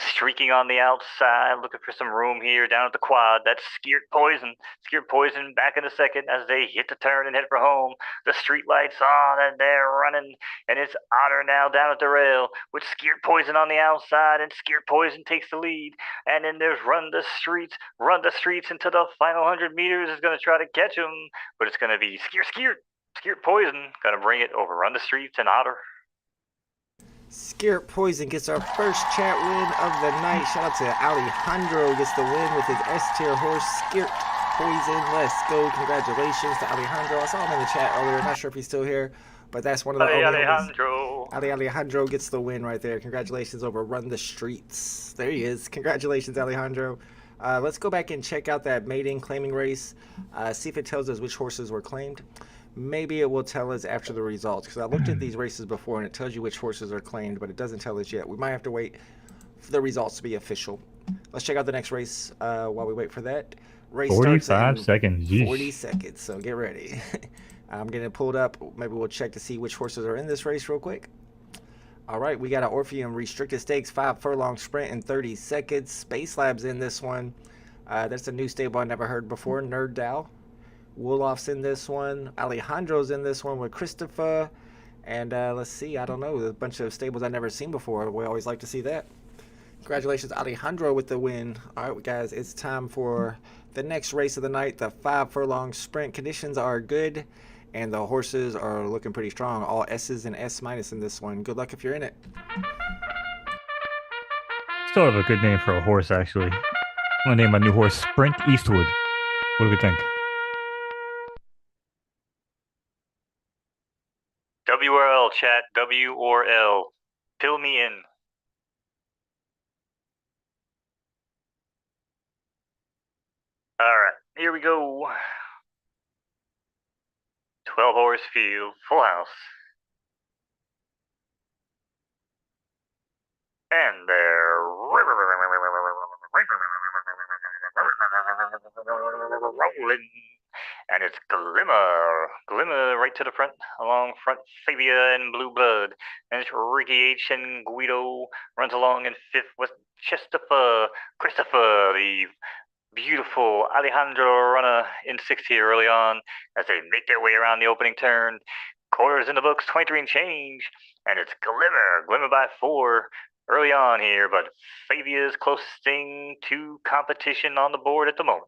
streaking on the outside, looking for some room here down at the quad. That's Scared Poison. Scared Poison back in a second as they hit the turn and head for home. The street lights on and they're running, and it's Otter now down at the rail with Scared Poison on the outside, and Scared Poison takes the lead. And then there's Run the Streets into the final 100 meters is going to try to catch him, but it's going to be Scared Poison going to bring it over Run the Streets and Otter. Scared Poison gets our first chat win of the night. Shout out to Alejandro, gets the win with his S-tier horse, Scared Poison. Let's go. Congratulations to Alejandro. I saw him in the chat earlier. Not sure if he's still here, but that's one of the Alejandro. Alejandro gets the win right there. Congratulations over Run the Streets. There he is. Congratulations, Alejandro. Let's go back and check out that mating claiming race. See if it tells us which horses were claimed. Maybe it will tell us after the results, because I looked at these races before and it tells you which horses are claimed, but it doesn't tell us yet. We might have to wait for the results to be official. Let's check out the next race while we wait for that. Race 45 seconds. 40 seconds, so get ready. I'm getting it pulled up. Maybe we'll check to see which horses are in this race real quick. All right, we got an Orpheum Restricted Stakes 5 furlong sprint in 30 seconds. Space Lab's in this one. That's a new stable I never heard before, Nerd Dow. Wolof's in this one. Alejandro's in this one with Christopher. And let's see, I don't know, a bunch of stables I've never seen before. We always like to see that. Congratulations, Alejandro, with the win. All right, guys, it's time for the next race of the night, the 5 furlong sprint. Conditions are good, and the horses are looking pretty strong. All S's and S minus in this one. Good luck if you're in it. Sort of a good name for a horse, actually. I'm gonna name my new horse Sprint Eastwood. What do we think? W or L, chat. W or L. Fill me in. Alright, here we go. 12 horse field, full house. And they're rolling. And it's Glimmer right to the front, along front Fabia and Blue Blood. And it's Ricky H and Guido runs along in 5th with Christopher, the beautiful Alejandro runner in 6th here early on as they make their way around the opening turn. Quarters in the books, 23 and change. And it's Glimmer by 4 early on here, but Fabia's closest thing to competition on the board at the moment.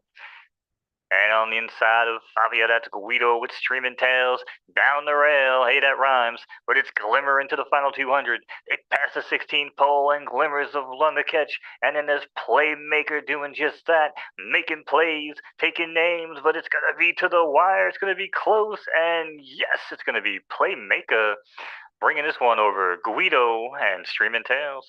And on the inside of Fabia, that's Guido with Streaming Tails down the rail. Hey, that rhymes. But it's Glimmer into the final 200. They pass the 16 pole, and Glimmers of London catch. And then there's Playmaker doing just that, making plays, taking names. But it's going to be to the wire. It's going to be close. And yes, it's going to be Playmaker bringing this one over Guido and Streaming Tails.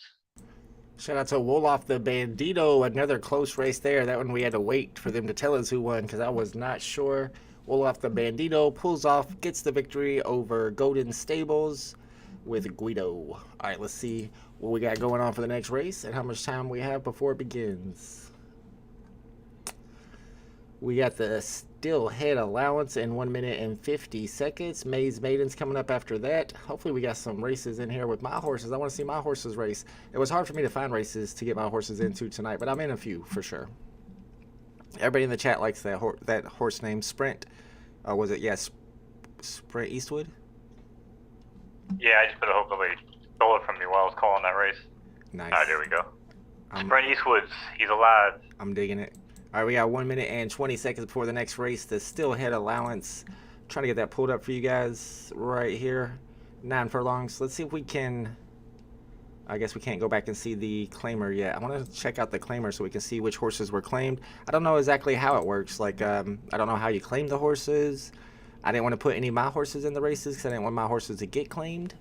Shout out to Wolof the Bandito, another close race there. That one we had to wait for them to tell us who won because I was not sure. Wolof the Bandito pulls off, gets the victory over Golden Stables with Guido. All right, let's see what we got going on for the next race and how much time we have before it begins. We got the Still Head Allowance in 1 minute and 50 seconds. Maze Maidens coming up after that. Hopefully we got some races in here with my horses. I want to see my horses race. It was hard for me to find races to get my horses into tonight, but I'm in a few for sure. Everybody in the chat likes that horse name, Sprint. Was it? Yes, Sprint Eastwood? Yeah, I just put a hope nobody stole it from me while I was calling that race. Nice. All right, there we go. Sprint Eastwoods, he's alive. I'm digging it. All right, we got 1 minute and 20 seconds before the next race. The Still Head Allowance. I'm trying to get that pulled up for you guys right here. 9 furlongs. Let's see if we can. I guess we can't go back and see the claimer yet. I want to check out the claimer so we can see which horses were claimed. I don't know exactly how it works. Like, I don't know how you claim the horses. I didn't want to put any of my horses in the races because I didn't want my horses to get claimed.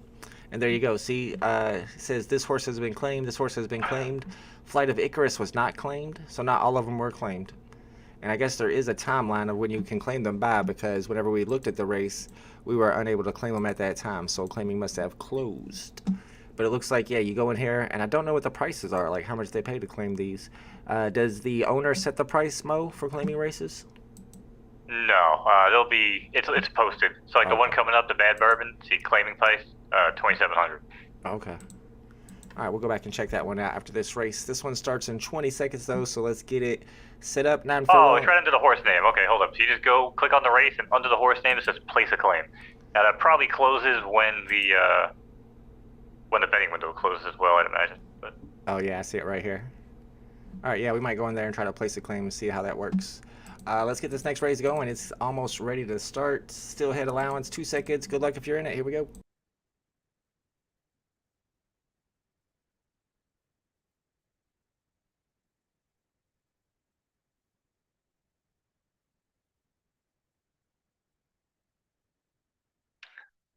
And there you go. See, it says this horse has been claimed. This horse has been claimed. Flight of Icarus was not claimed, so not all of them were claimed. And I guess there is a timeline of when you can claim them by, because whenever we looked at the race, we were unable to claim them at that time, so claiming must have closed. But it looks like, yeah, you go in here, and I don't know what the prices are, like how much they pay to claim these. Does the owner set the price, Mo, for claiming races? No, they'll be, it's posted. So like the one coming up, the Bad Bourbon, see claiming price, $2,700. Okay. All right, we'll go back and check that one out after this race. This one starts in 20 seconds though, so let's get it set up. 9 Oh, it's furlong. right under the horse name. Okay, hold up. So you just go click on the race, and under the horse name it says place a claim. Now that probably closes when the betting window closes as well, I'd imagine. But Oh yeah, I see it right here. All right, yeah, we might go in there and try to place a claim and see how that works. Let's get this next race going. It's almost ready to start. Still head allowance, 2 seconds. Good luck if you're in it. Here we go.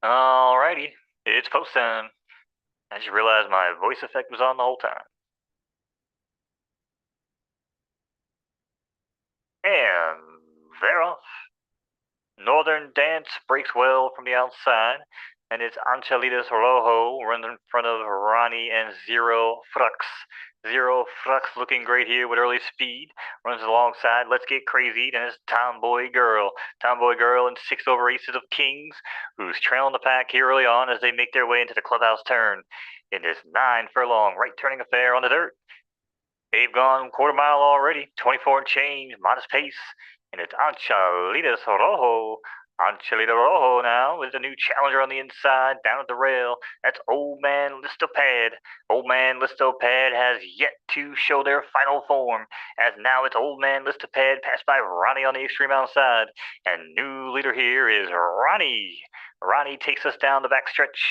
alrighty, it's post time. I just realized my voice effect was on the whole time. And they're off. Northern Dance breaks well from the outside, and it's Anchelitas Rojo runs in front of Ronnie and Zero Frux. Zero Frux looking great here with early speed, runs alongside Let's Get Crazy, and it's Tomboy Girl. Tomboy Girl and 6 over Aces of Kings, who's trailing the pack here early on as they make their way into the clubhouse turn. In this 9 furlong right turning affair on the dirt. They've gone quarter mile already, 24 and change, modest pace, and it's Anchelitas Rojo. Anchelita Rojo now with a new challenger on the inside, down at the rail. That's Old Man Listopad. Old Man Listopad has yet to show their final form, as now it's Old Man Listopad passed by Ronnie on the extreme outside. And new leader here is Ronnie. Ronnie takes us down the backstretch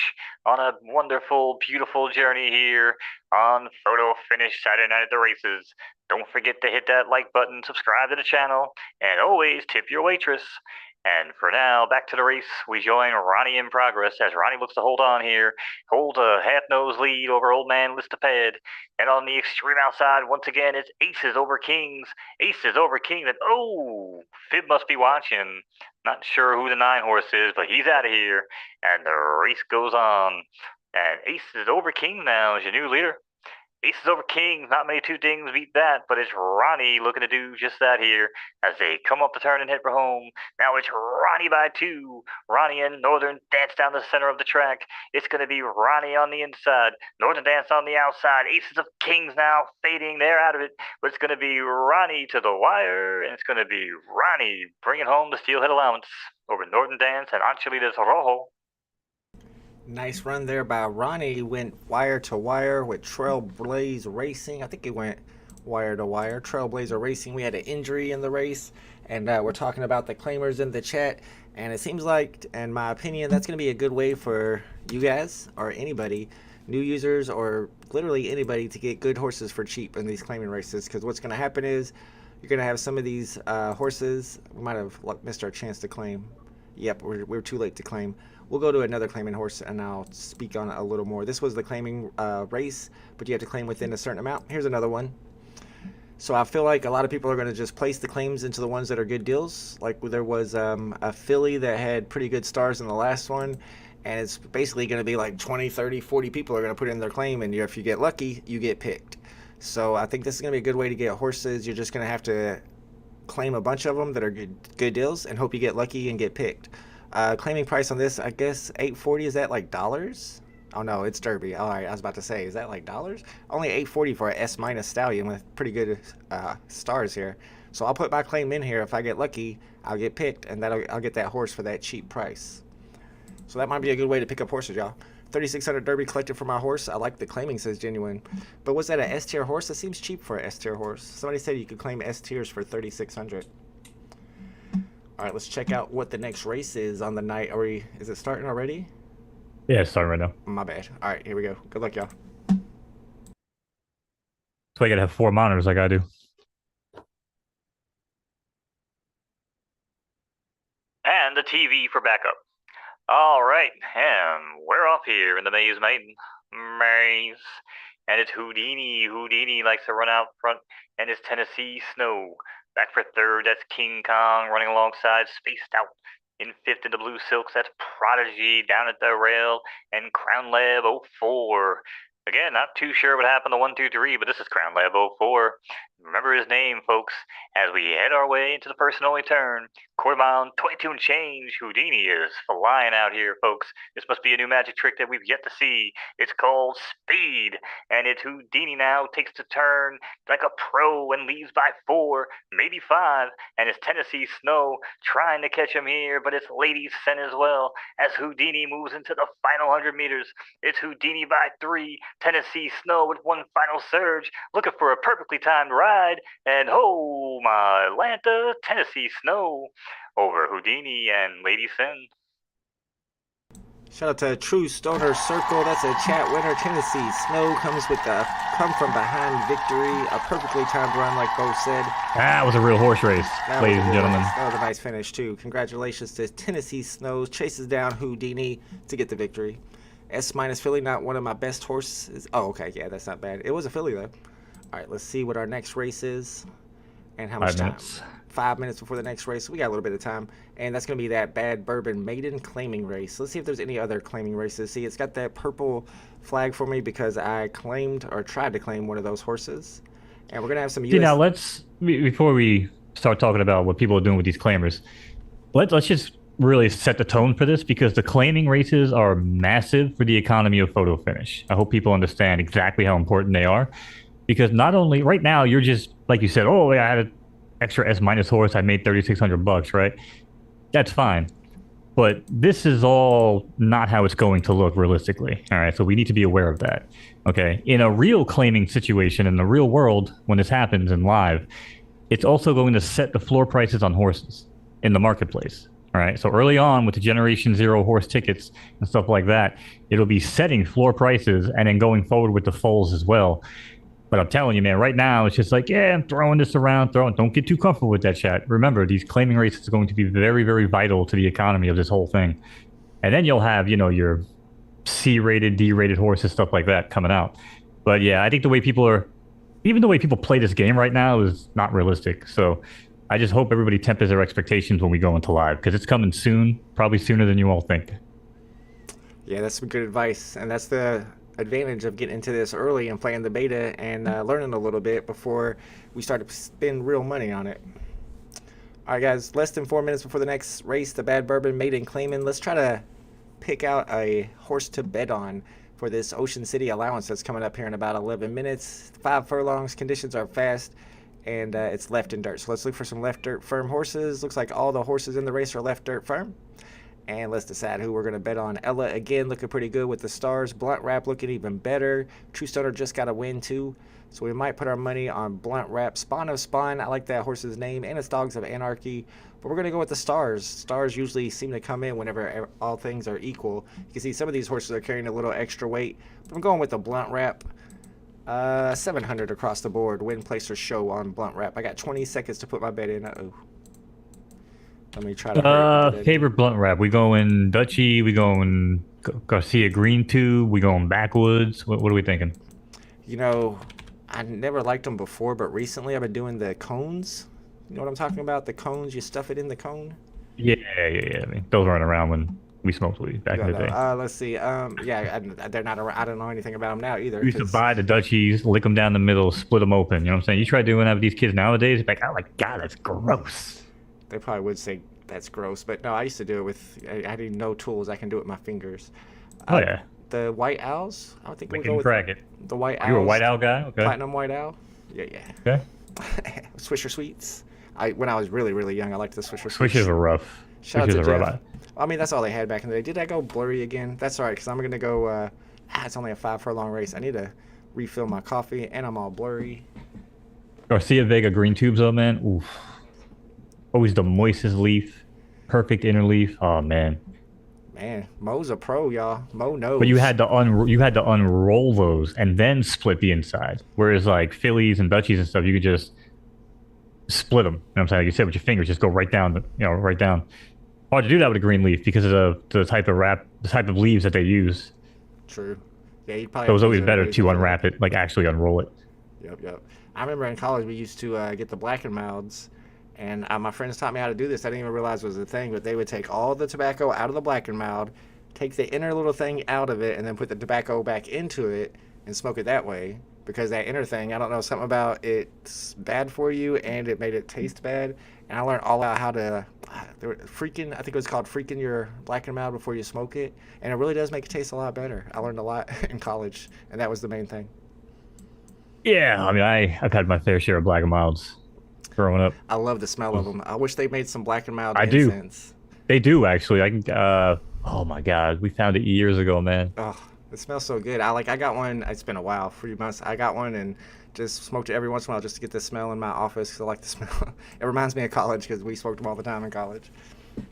on a wonderful, beautiful journey here on Photo Finish Saturday Night at the Races. Don't forget to hit that like button, subscribe to the channel, and always tip your waitress. And for now, back to the race. We join Ronnie in progress as Ronnie looks to hold on here, holds a half-nose lead over Old Man Listopad. And on the extreme outside, once again, it's Aces over Kings. Aces over Kings. And oh, Fib must be watching. Not sure who the 9 horse is, but he's out of here. And the race goes on. And Aces over King now is your new leader. Aces over Kings, not many two things beat that, but it's Ronnie looking to do just that here as they come up the turn and head for home. Now it's Ronnie by 2. Ronnie and Northern Dance down the center of the track. It's going to be Ronnie on the inside, Northern Dance on the outside. Aces of Kings now fading, they're out of it, but it's going to be Ronnie to the wire, and it's going to be Ronnie bringing home the steelhead allowance over Northern Dance and Anchelitas Rojo. Nice run there by Ronnie. He went wire to wire with Trailblaze Racing. I think he went wire to wire. Trailblazer Racing. We had an injury in the race, and we're talking about the claimers in the chat. And it seems like, in my opinion, that's going to be a good way for you guys or anybody, new users or literally anybody, to get good horses for cheap in these claiming races. Because what's going to happen is you're going to have some of these horses. We might have missed our chance to claim. Yep, we're too late to claim. We'll go to another claiming horse and I'll speak on it a little more. This was the claiming race, but you have to claim within a certain amount. Here's another one. So I feel like a lot of people are going to just place the claims into the ones that are good deals. Like there was a filly that had pretty good stars in the last one, and it's basically going to be like 20, 30, 40 people are going to put in their claim, and if you get lucky, you get picked. So I think this is going to be a good way to get horses. You're just going to have to claim a bunch of them that are good deals and hope you get lucky and get picked. Claiming price on this, I guess $8.40. Is that like dollars? Oh no, it's Derby. All right, I was about to say, is that like dollars? Only $8.40 for a S minus stallion with pretty good stars here. So I'll put my claim in here. If I get lucky, I'll get picked, and I'll get that horse for that cheap price. So that might be a good way to pick up horses, y'all. 3,600 Derby collected for my horse. I like the claiming, says Genuine. But was that an S tier horse? That seems cheap for an S tier horse. Somebody said you could claim S tiers for 3,600. All right, let's check out what the next race is on the night. Is it starting already? Yeah, it's starting right now. My bad. All right, here we go. Good luck, y'all. So I gotta have 4 monitors like I do. And the TV for backup. All right, and we're off here in the Maze Maiden. Maze. And it's Houdini. Houdini likes to run out front, and it's Tennessee Snow. Back for third, that's King Kong running alongside Spaced Out. In fifth in the Blue Silks, that's Prodigy down at the rail, and Crown Lab 04. Again, not too sure what happened to 123, but this is Crown Lab 04. Remember his name, folks, as we head our way into the person-only turn. Quarter mile and 22 and change. Houdini is flying out here, folks. This must be a new magic trick that we've yet to see. It's called Speed, and it's Houdini now takes the turn like a pro and leaves by 4, maybe 5, and it's Tennessee Snow trying to catch him here, but it's Lady Sen as well as Houdini moves into the final 100 meters. It's Houdini by 3, Tennessee Snow with one final surge, looking for a perfectly timed ride, and oh my Atlanta, Tennessee Snow over Houdini and Lady Sen. Shout out to True Stoner Circle. That's a chat winner. Tennessee Snow comes with the come from behind victory. A perfectly timed run, like both said. That was a real horse race, ladies and gentlemen. That was a nice finish, too. Congratulations to Tennessee Snow. Chases down Houdini to get the victory. S- Philly, not one of my best horses. Oh, okay. Yeah, that's not bad. It was a filly, though. All right, let's see what our next race is and how much 5 time. minutes. 5 minutes before the next race. So we got a little bit of time. And that's going to be that Bad Bourbon Maiden claiming race. Let's see if there's any other claiming races. See, it's got that purple flag for me because I claimed or tried to claim one of those horses. And we're going to have some See, now before we start talking about what people are doing with these claimers, let's just really set the tone for this, because the claiming races are massive for the economy of photo finish. I hope people understand exactly how important they are, because not only right now you're just, like you said, oh, I had an extra S- horse, I made $3,600, right? That's fine. But this is all not how it's going to look realistically. All right. So we need to be aware of that. Okay. In a real claiming situation in the real world, when this happens in live, it's also going to set the floor prices on horses in the marketplace. All right. So early on with the Generation Zero horse tickets and stuff like that, it'll be setting floor prices, and then going forward with the foals as well. But I'm telling you, man, right now, it's just like, yeah, I'm throwing this around. Don't get too comfortable with that, chat. Remember, these claiming races are going to be very, very vital to the economy of this whole thing. And then you'll have, your C-rated, D-rated horses, stuff like that coming out. But yeah, I think the way people play this game right now is not realistic. So I just hope everybody tempers their expectations when we go into live, because it's coming soon, probably sooner than you all think. Yeah, that's some good advice. And that's the advantage of getting into this early and playing the beta and learning a little bit before we start to spend real money on it. All right, guys, less than 4 minutes before the next race, the Bad Bourbon Maiden claiming. Let's try to pick out a horse to bet on for this Ocean City allowance that's coming up here in about 11 minutes. 5 furlongs, conditions are fast, and it's left in dirt. So let's look for some left dirt firm horses. Looks like all the horses in the race are left dirt firm. And let's decide who we're going to bet on. Ella, again, looking pretty good with the stars. Blunt Wrap looking even better. True Stoner just got a win, too. So we might put our money on Blunt Wrap. Spawn of Spawn, I like that horse's name. And it's Dogs of Anarchy. But we're going to go with the stars. Stars usually seem to come in whenever all things are equal. You can see some of these horses are carrying a little extra weight. But I'm going with the Blunt Wrap. 700 across the board. Win, place, or show on Blunt Wrap. I got 20 seconds to put my bet in. Uh-oh. Let me try to favorite Blunt Wrap. We going Dutchy, we going Garcia Green Tube, we going Backwoods. What are we thinking? I never liked them before, but recently I've been doing the cones. You know what I'm talking about? The cones, you stuff it in the cone. Yeah. I mean, those weren't around when we smoked weed back in the day. Let's see. They're not around. I don't know anything about them now either. We used to buy the Dutchies, lick them down the middle, split them open. You know what I'm saying? You try doing that with these kids nowadays, it's like, oh my God, that's gross. They probably would say that's gross, but no, I used to do it with. I had no tools. I can do it with my fingers. Oh yeah. The white owls. I think we we'll can go with crack it. The white owls. You're a white owl guy. Okay. Platinum white owl. Yeah. Okay. Swisher Sweets. When I was really, really young, I liked the Swisher Sweets. Swishers are rough. Shout out to Jeff. I mean, that's all they had back in the day. Did I go blurry again? That's all right, because I'm going to go. It's only a 5 furlong race. I need to refill my coffee, and I'm all blurry. Garcia Vega green tubes, though, man. Oof. Always the moistest leaf. Perfect inner leaf. Oh, man. Man, Mo's a pro, y'all. Mo knows. But you had to unroll those and then split the inside. Whereas like Phillies and Dutchies and stuff, you could just split them. You know what I'm saying? Like you said, with your fingers, just go right down. Right down. Hard to do that with a green leaf because of the type of leaves that they use. True. Yeah, you probably. So it was always better to unwrap it, like actually unroll it. Yep. I remember in college we used to get the black and milds. And my friends taught me how to do this. I didn't even realize it was a thing, but they would take all the tobacco out of the black and mild, take the inner little thing out of it, and then put the tobacco back into it, and smoke it that way because that inner thing, I don't know, something about it's bad for you and it made it taste bad. And I learned all out how to freaking, I think it was called freaking your black and mild before you smoke it. And it really does make it taste a lot better. I learned a lot in college, and that was the main thing. Yeah, I mean, I've had my fair share of black and milds growing up. I love the smell of them. I wish they made some black and mild I do. incense. They do actually. I can. Oh my God, we found it years ago, man. Oh, it smells so good. I got one. It's been a while, 3 months. I got one and just smoked it every once in a while just to get the smell in my office because I like the smell. It reminds me of college because we smoked them all the time in college.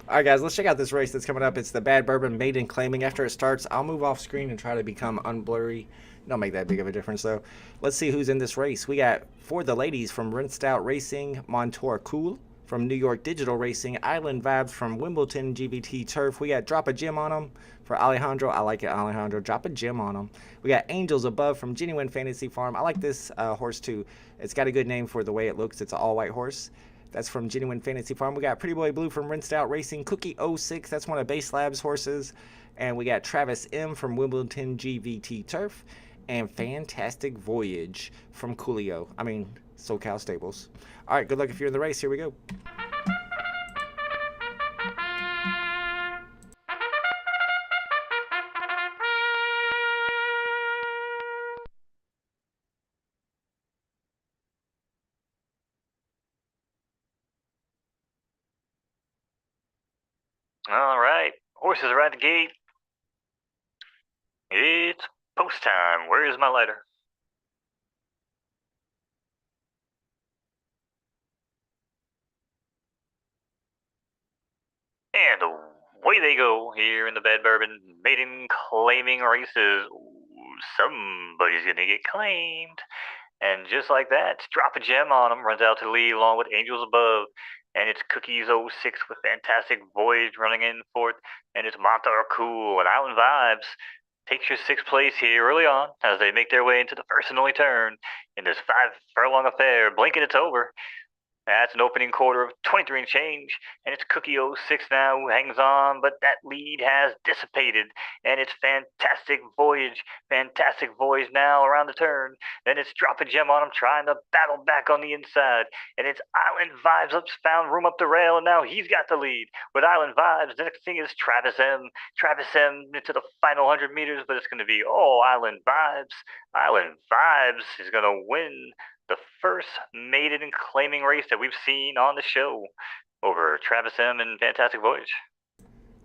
All right, guys, let's check out this race that's coming up. It's the Bad Bourbon Maiden Claiming. After it starts, I'll move off screen and try to become unblurry. Don't make that big of a difference, though. Let's see who's in this race. We got, for the ladies, from Rinsed Out Racing, Montour Cool. From New York Digital Racing, Island Vibes from Wimbledon GVT Turf. We got Drop a Gem on them for Alejandro. I like it, Alejandro. Drop a gem on them. We got Angels Above from Genuine Fantasy Farm. I like this horse, too. It's got a good name for the way it looks. It's an all-white horse. That's from Genuine Fantasy Farm. We got Pretty Boy Blue from Rinsed Out Racing. Cookie 06, that's one of Base Labs' horses. And we got Travis M from Wimbledon GVT Turf. And Fantastic Voyage from Coolio. I mean, SoCal Stables. All right, good luck if you're in the race. Here we go. All right, horses are at the gate. It's post time. Where is my lighter? And away they go here in the Bad Bourbon Maiden Claiming Races. Ooh, somebody's gonna get claimed. And just like that, Drop a Gem on him, runs out to the lead along with Angels Above. And it's Cookies 06 with Fantastic Voyage running in fourth. And it's Montauk Cool and Island Vibes takes your sixth place here early on as they make their way into the first and only turn in this 5 furlong affair. Blinking, it's over. That's an opening quarter of 23 and change, and it's Cookie 06 now who hangs on, but that lead has dissipated, and it's Fantastic Voyage now around the turn. Then it's Drop a Gem on him, trying to battle back on the inside, and it's Island Vibes up, found room up the rail, and now he's got the lead. With Island Vibes, the next thing is Travis M into the final 100 meters, but it's going to be Island Vibes. Island Vibes is going to win the first maiden and claiming race that we've seen on the show over Travis M and Fantastic Voyage.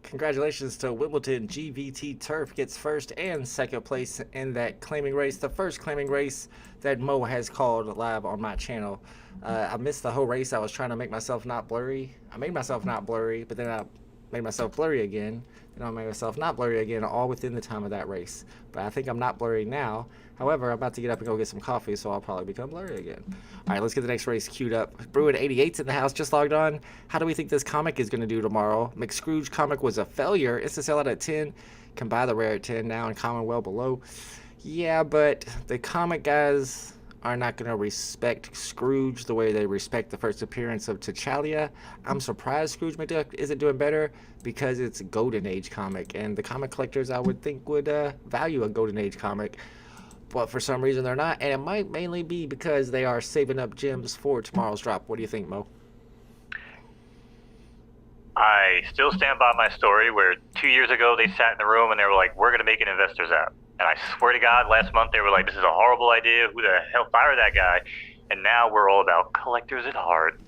Congratulations to Wimbledon GVT Turf, gets first and second place in that claiming race, the first claiming race that Mo has called live on my channel. I missed the whole race. I was trying to make myself not blurry. I made myself not blurry, but then I made myself blurry again. Then I made myself not blurry again, all within the time of that race. But I think I'm not blurry now. However, I'm about to get up and go get some coffee, so I'll probably become blurry again. All right, let's get the next race queued up. Bruin 88's in the house, just logged on. How do we think this comic is going to do tomorrow? McScrooge comic was a failure. It's to sell out at 10. Can buy the rare at 10 now and common well below. Yeah, but the comic guys are not going to respect Scrooge the way they respect the first appearance of T'Challa. I'm surprised Scrooge McDuck isn't doing better because it's a Golden Age comic, and the comic collectors I would think would value a Golden Age comic. But for some reason they're not, and it might mainly be because they are saving up gems for tomorrow's drop. What do you think, Mo? I still stand by my story where 2 years ago they sat in the room and they were like, we're going to make an investors app. And I swear to God, last month they were like, this is a horrible idea. Who the hell fired that guy? And now we're all about collectors at heart.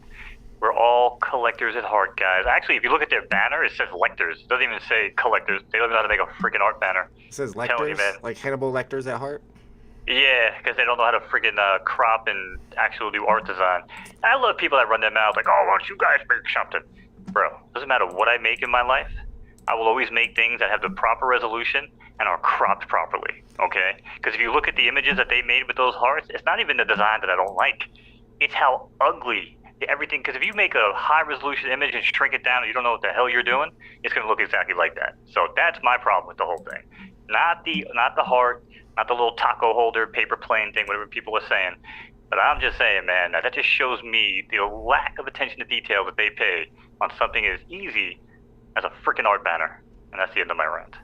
We're all collectors at heart, guys. Actually, if you look at their banner, it says Lectors. It doesn't even say collectors. They don't know how to make a freaking art banner. It says Lectors? Like Hannibal Lectors at heart? Yeah, because they don't know how to freaking crop and actually do art design. And I love people that run their mouths like, oh, why don't you guys make something? Bro, doesn't matter what I make in my life. I will always make things that have the proper resolution and are cropped properly, okay? Because if you look at the images that they made with those hearts, it's not even the design that I don't like. It's how ugly everything, because if you make a high resolution image and shrink it down and you don't know what the hell you're doing, it's going to look exactly like that. So that's my problem with the whole thing. Not the heart, not the little taco holder, paper plane thing, whatever people are saying. But I'm just saying, man, that just shows me the lack of attention to detail that they pay on something as easy as a freaking art banner. And that's the end of my rant.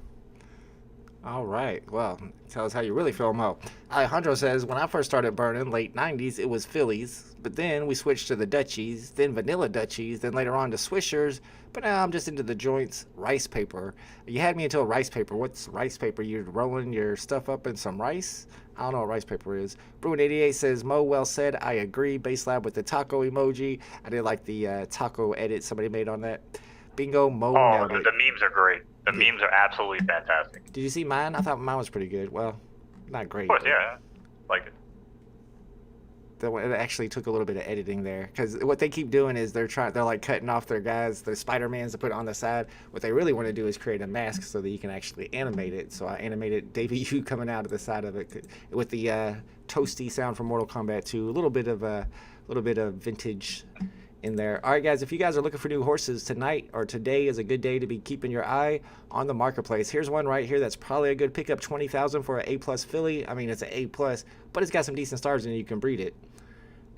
All right. Well, tell us how you really feel, Mo. Alejandro says, when I first started burning, late 90s, it was Phillies. But then we switched to the Dutchies, then vanilla Dutchies, then later on to Swishers. But now I'm just into the joints, rice paper. You had me until rice paper. What's rice paper? You're rolling your stuff up in some rice? I don't know what rice paper is. Bruin88 says, Mo, well said. I agree. Base Lab with the taco emoji. I did like the taco edit somebody made on that. Bingo, Mo Oh, nailed it. the memes are great. The Yeah. memes are absolutely fantastic. Did you see mine? I thought mine was pretty good. Well, not great. Of course, but yeah. Like it. It actually took a little bit of editing there because what they keep doing is they're like cutting off their guys, their Spider-Mans to put on the side. What they really want to do is create a mask so that you can actually animate it. So I animated Davey Yu coming out of the side of it with the toasty sound from Mortal Kombat 2. A little bit of vintage in there. All right, guys, if you guys are looking for new horses, tonight or today is a good day to be keeping your eye on the marketplace. Here's one right here that's probably a good pickup, 20,000 for an A+ filly. I mean, it's an A+, but it's got some decent stars and you can breed it.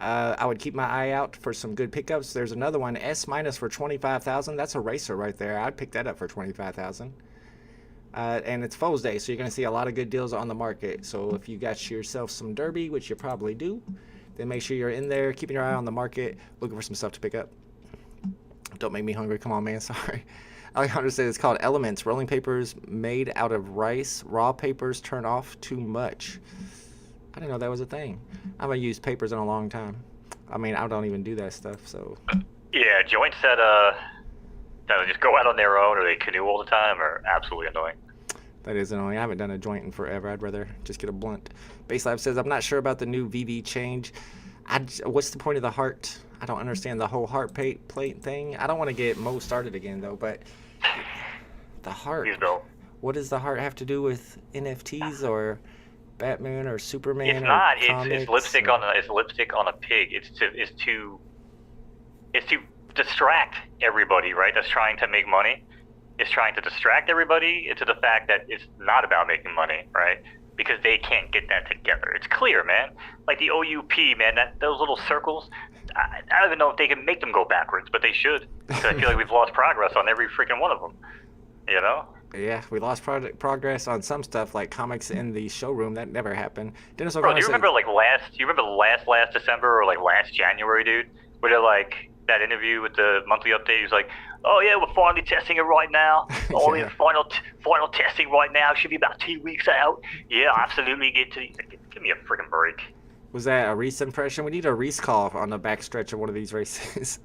I would keep my eye out for some good pickups. There's another one, S- for 25,000. That's a racer right there. I'd pick that up for 25,000. And it's Foes Day, so you're going to see a lot of good deals on the market. So if you got yourself some Derby, which you probably do, then make sure you're in there, keeping your eye on the market, looking for some stuff to pick up. Don't make me hungry. Come on, man. Sorry. Alejandro says it's called Elements. Rolling papers made out of rice. Raw papers turn off too much. I didn't know that was a thing. I haven't used papers in a long time. I mean, I don't even do that stuff, so. Yeah, joints that just go out on their own or they canoe all the time are absolutely annoying. That is annoying. I haven't done a joint in forever. I'd rather just get a blunt. Base Lab says, I'm not sure about the new VV change. What's the point of the heart? I don't understand the whole heart plate thing. I don't want to get Mo started again, though, but the heart. He's built. What does the heart have to do with NFTs or Batman or Superman? It's or not. comics It's lipstick or... on a pig. It's to distract everybody, right? That's trying to make money. It's trying to distract everybody into the fact that it's not about making money, right? Because they can't get that together. It's clear, man. Like the OUP, man. Those little circles. I don't even know if they can make them go backwards, but they should. Because I feel like we've lost progress on every freaking one of them. You know? Yeah, we lost progress on some stuff like comics in the showroom. That never happened. Dennis Bro, O'Connor do you remember last December or like last January, dude? Where they're like that interview with the monthly update. He's like, "Oh yeah, we're finally testing it right now. Oh yeah, final testing right now. Should be about 2 weeks out. Yeah, absolutely. Give me a freaking break." Was that a Reese impression? We need a Reese call on the backstretch of one of these races.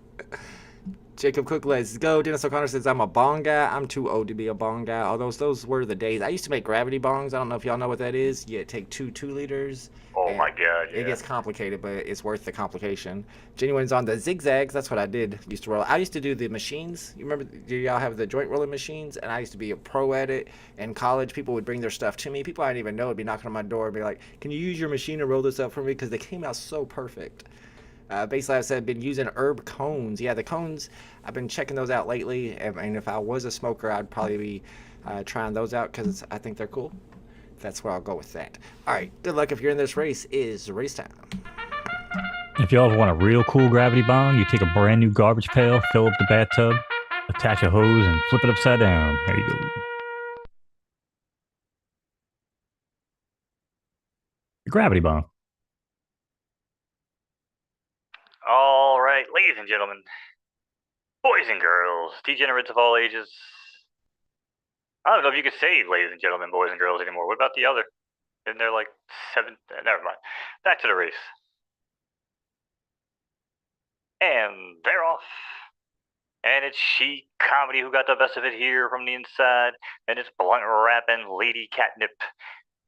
Jacob Cook, let's go. Dennis O'Connor says, I'm a bong guy. I'm too old to be a bong guy. Although those were the days. I used to make gravity bongs. I don't know if y'all know what that is. You take two 2-liters. Oh my god, yeah. It gets complicated, but it's worth the complication. Genuine's on the zigzags. That's what I did. Used to roll. I used to do the machines. You remember, do y'all have the joint rolling machines? And I used to be a pro at it. In college, people would bring their stuff to me. People I didn't even know would be knocking on my door and be like, can you use your machine to roll this up for me? Because they came out so perfect. Base Lab said, been using herb cones. Yeah, the cones, I've been checking those out lately. And if I was a smoker, I'd probably be trying those out because I think they're cool. That's where I'll go with that. All right, good luck if you're in this race. Is race time. If y'all ever want a real cool gravity bong, you take a brand new garbage pail, fill up the bathtub, attach a hose, and flip it upside down. There you go. The gravity bong. All right, ladies and gentlemen, boys and girls, degenerates of all ages. I don't know if you could say ladies and gentlemen, boys and girls anymore. What about the other? Isn't there like 7? Never mind. Back to the race. And they're off. And it's Chic Comedy who got the best of it here from the inside. And it's blunt rapping Lady Catnip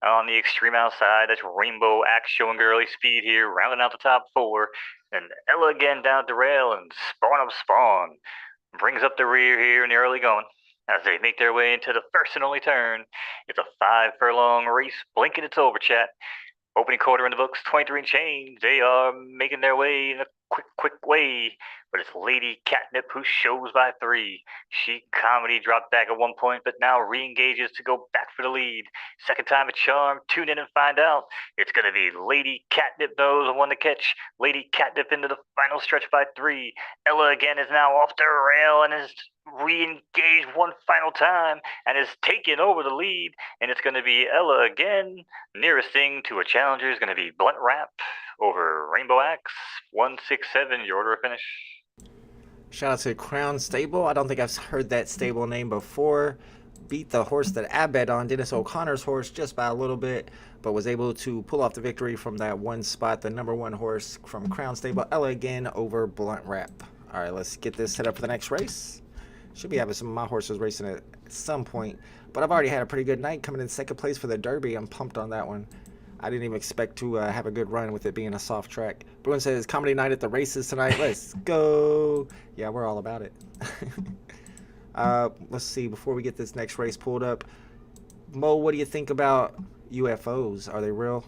on the extreme outside. That's Rainbow Axe showing girly speed here, rounding out the top 4. And Ella again down at the rail, and Spawn of Spawn brings up the rear here in the early going as they make their way into the first and only turn. It's a 5-furlong race. Blinking, it's over, chat. Opening quarter in the books, 23 and change. They are making their way in the quick way. But it's Lady Catnip who shows by 3. She comedy dropped back at one point, but now re-engages to go back for the lead. Second time a charm. Tune in and find out. It's going to be Lady Catnip, though, the one to catch. Lady Catnip into the final stretch by 3. Ella again is now off the rail and is re-engaged one final time and is taking over the lead. And it's going to be Ella again. Nearest thing to a challenger is going to be Blunt Wrap over Rainbow Axe. 167, your order of finish. Shout out to Crown Stable. I don't think I've heard that stable name before. Beat the horse that I bet on, Dennis O'Connor's horse, just by a little bit, but was able to pull off the victory from that one spot. The number 1 horse from Crown Stable, Ella again over Blunt Wrap. All right, let's get this set up for the next race. Should be having some of my horses racing at some point, but I've already had a pretty good night coming in second place for the Derby. I'm pumped on that one. I didn't even expect to have a good run with it being a soft track. Bruin says, comedy night at the races tonight. Let's go. Yeah, we're all about it. Let's see, before we get this next race pulled up, Mo, what do you think about UFOs? Are they real?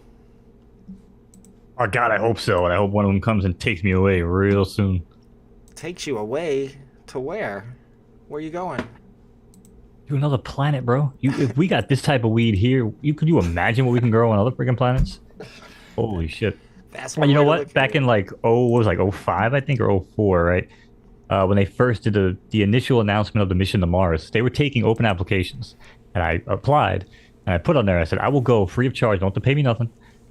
Oh, God, I hope so. And I hope one of them comes and takes me away real soon. Takes you away? To where? Where are you going? To another planet, bro. If we got this type of weed here, could you imagine what we can grow on other freaking planets? Holy shit. That's you know what? Back in like, what was like 05, I think, or 04, right? When they first did the initial announcement of the mission to Mars, they were taking open applications. And I applied, and I put on there, I said, I will go free of charge. Don't have to pay me nothing.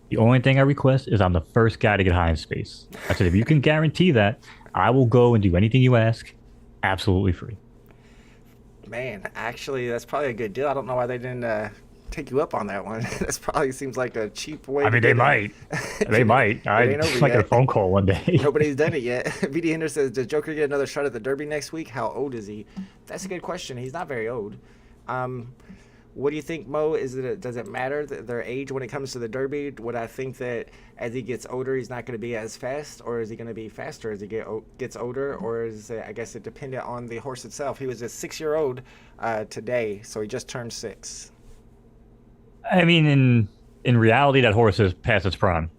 The only thing I request is I'm the first guy to get high in space. I said, if you can guarantee that, I will go and do anything you ask, absolutely free. Man, actually, that's probably a good deal. I don't know why they didn't take you up on that one. This probably seems like a cheap way. I mean, they might. They might. I might get a phone call one day. Nobody's done it yet. BD Hinder says, does Joker get another shot at the Derby next week? How old is he? That's a good question. He's not very old. What do you think, Mo? Does it matter their age when it comes to the Derby? Would I think that as he gets older, he's not going to be as fast, or is he going to be faster as he gets older, or is it, I guess it depended on the horse itself? He was a 6-year-old today, so he just turned 6. I mean, in reality, that horse is past its prime.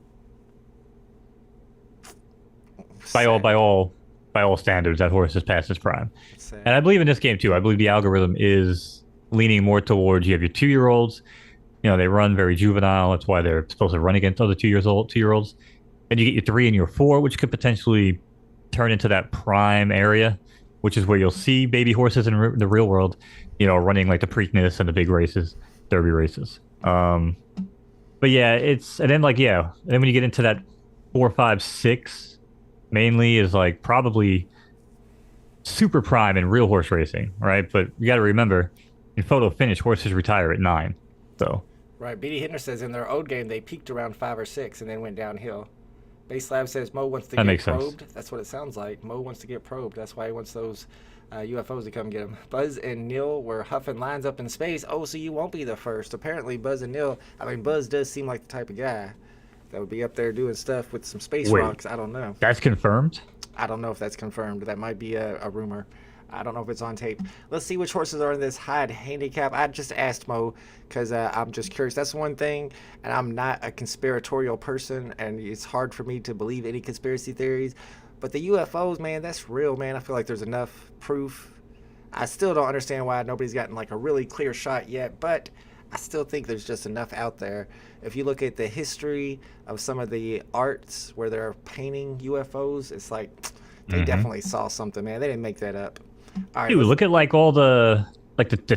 By all standards, that horse is past its prime. And I believe in this game too. I believe the algorithm is leaning more towards, you have your 2-year-olds, they run very juvenile. That's why they're supposed to run against other 2-year-olds. Then you get your 3 and your 4, which could potentially turn into that prime area, which is where you'll see baby horses in the real world, running like the Preakness and the big races, Derby races. But yeah, and then when you get into that 4, 5, 6, mainly is like probably super prime in real horse racing, right? But you got to remember, in photo finish, horses retire at 9. So right. BD Hinder says in their old game they peaked around 5 or 6 and then went downhill. Base Lab says Mo wants to get probed. Sense. That's what it sounds like. Mo wants to get probed. That's why he wants those UFOs to come get him. Buzz and Neil were huffing lines up in space. Oh, so you won't be the first. Apparently, Buzz and Neil. I mean, Buzz does seem like the type of guy that would be up there doing stuff with some space rocks. I don't know. That's confirmed? I don't know if that's confirmed. That might be a rumor. I don't know if it's on tape. Let's see which horses are in this Hyde handicap. I just asked Mo because I'm just curious. That's one thing, and I'm not a conspiratorial person, and it's hard for me to believe any conspiracy theories. But the UFOs, man, that's real, man. I feel like there's enough proof. I still don't understand why nobody's gotten like a really clear shot yet, but I still think there's just enough out there. If you look at the history of some of the arts where they're painting UFOs, it's like they definitely saw something, man. They didn't make that up. All right, dude, look at like all the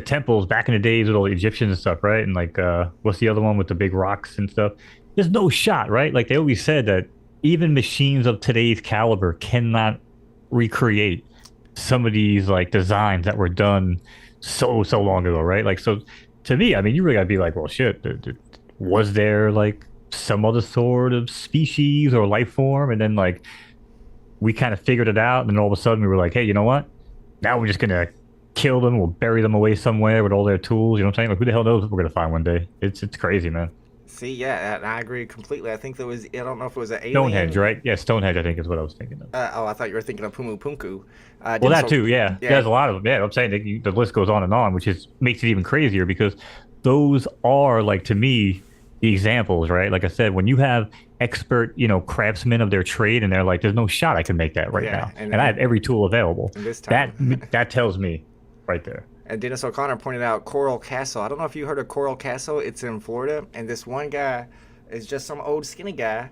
temples back in the days with all the Egyptians and stuff, right? And like what's the other one with the big rocks and stuff? There's no shot, right? Like they always said that even machines of today's caliber cannot recreate some of these like designs that were done so long ago, right? Like, so to me, I mean, you really gotta be like, well, shit, was there like some other sort of species or life form, and then like we kind of figured it out, and then all of a sudden we were like, hey, you know what? Now we're just gonna kill them. We'll bury them away somewhere with all their tools. You know what I'm saying? Like, who the hell knows what we're gonna find one day? It's crazy, man. See, yeah, and I agree completely. I think there was, I don't know if it was an alien. Stonehenge, right? Yeah, Stonehenge, I think is what I was thinking of. I thought you were thinking of Pumu Punku. Well, that too, yeah. There's a lot of them. Yeah, I'm saying the list goes on and on, which makes it even crazier because those are, like, to me, the examples, right? Like I said, when you have expert, craftsmen of their trade, and they're like, "There's no shot I can make that right Yeah, now," and I have every tool available. and this time. That tells me right there. And Dennis O'Connor pointed out Coral Castle. I don't know if you heard of Coral Castle. It's in Florida, and this one guy is just some old skinny guy.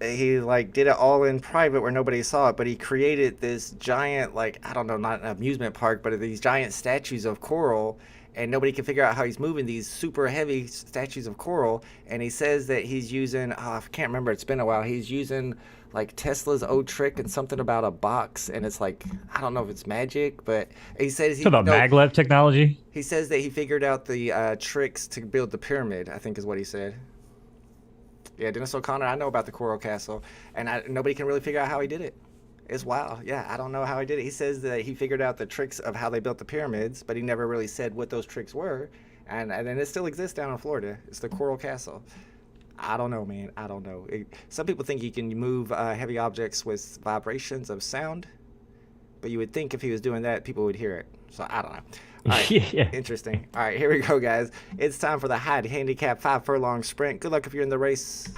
He like did it all in private where nobody saw it, but he created this giant, like, I don't know, not an amusement park, but these giant statues of coral, and nobody can figure out how he's moving these super heavy statues of coral. And he says that he's using, I can't remember, it's been a while, he's using like Tesla's old trick and something about a box, and it's like, I don't know if it's magic, but he says It's about maglev technology. he says that he figured out the tricks to build the pyramid, I think is what he said. Yeah, Dennis O'Connor, I know about the Coral Castle, and nobody can really figure out how he did it. It's wild. Yeah, I don't know how he did it. He says that he figured out the tricks of how they built the pyramids, but he never really said what those tricks were. And it still exists down in Florida. It's the Coral Castle. I don't know, man. I don't know. Some people think you can move heavy objects with vibrations of sound, but you would think if he was doing that, people would hear it. So I don't know. All right. Yeah. Interesting. All right, here we go, guys. It's time for the high handicap 5 furlong sprint. Good luck if you're in the race.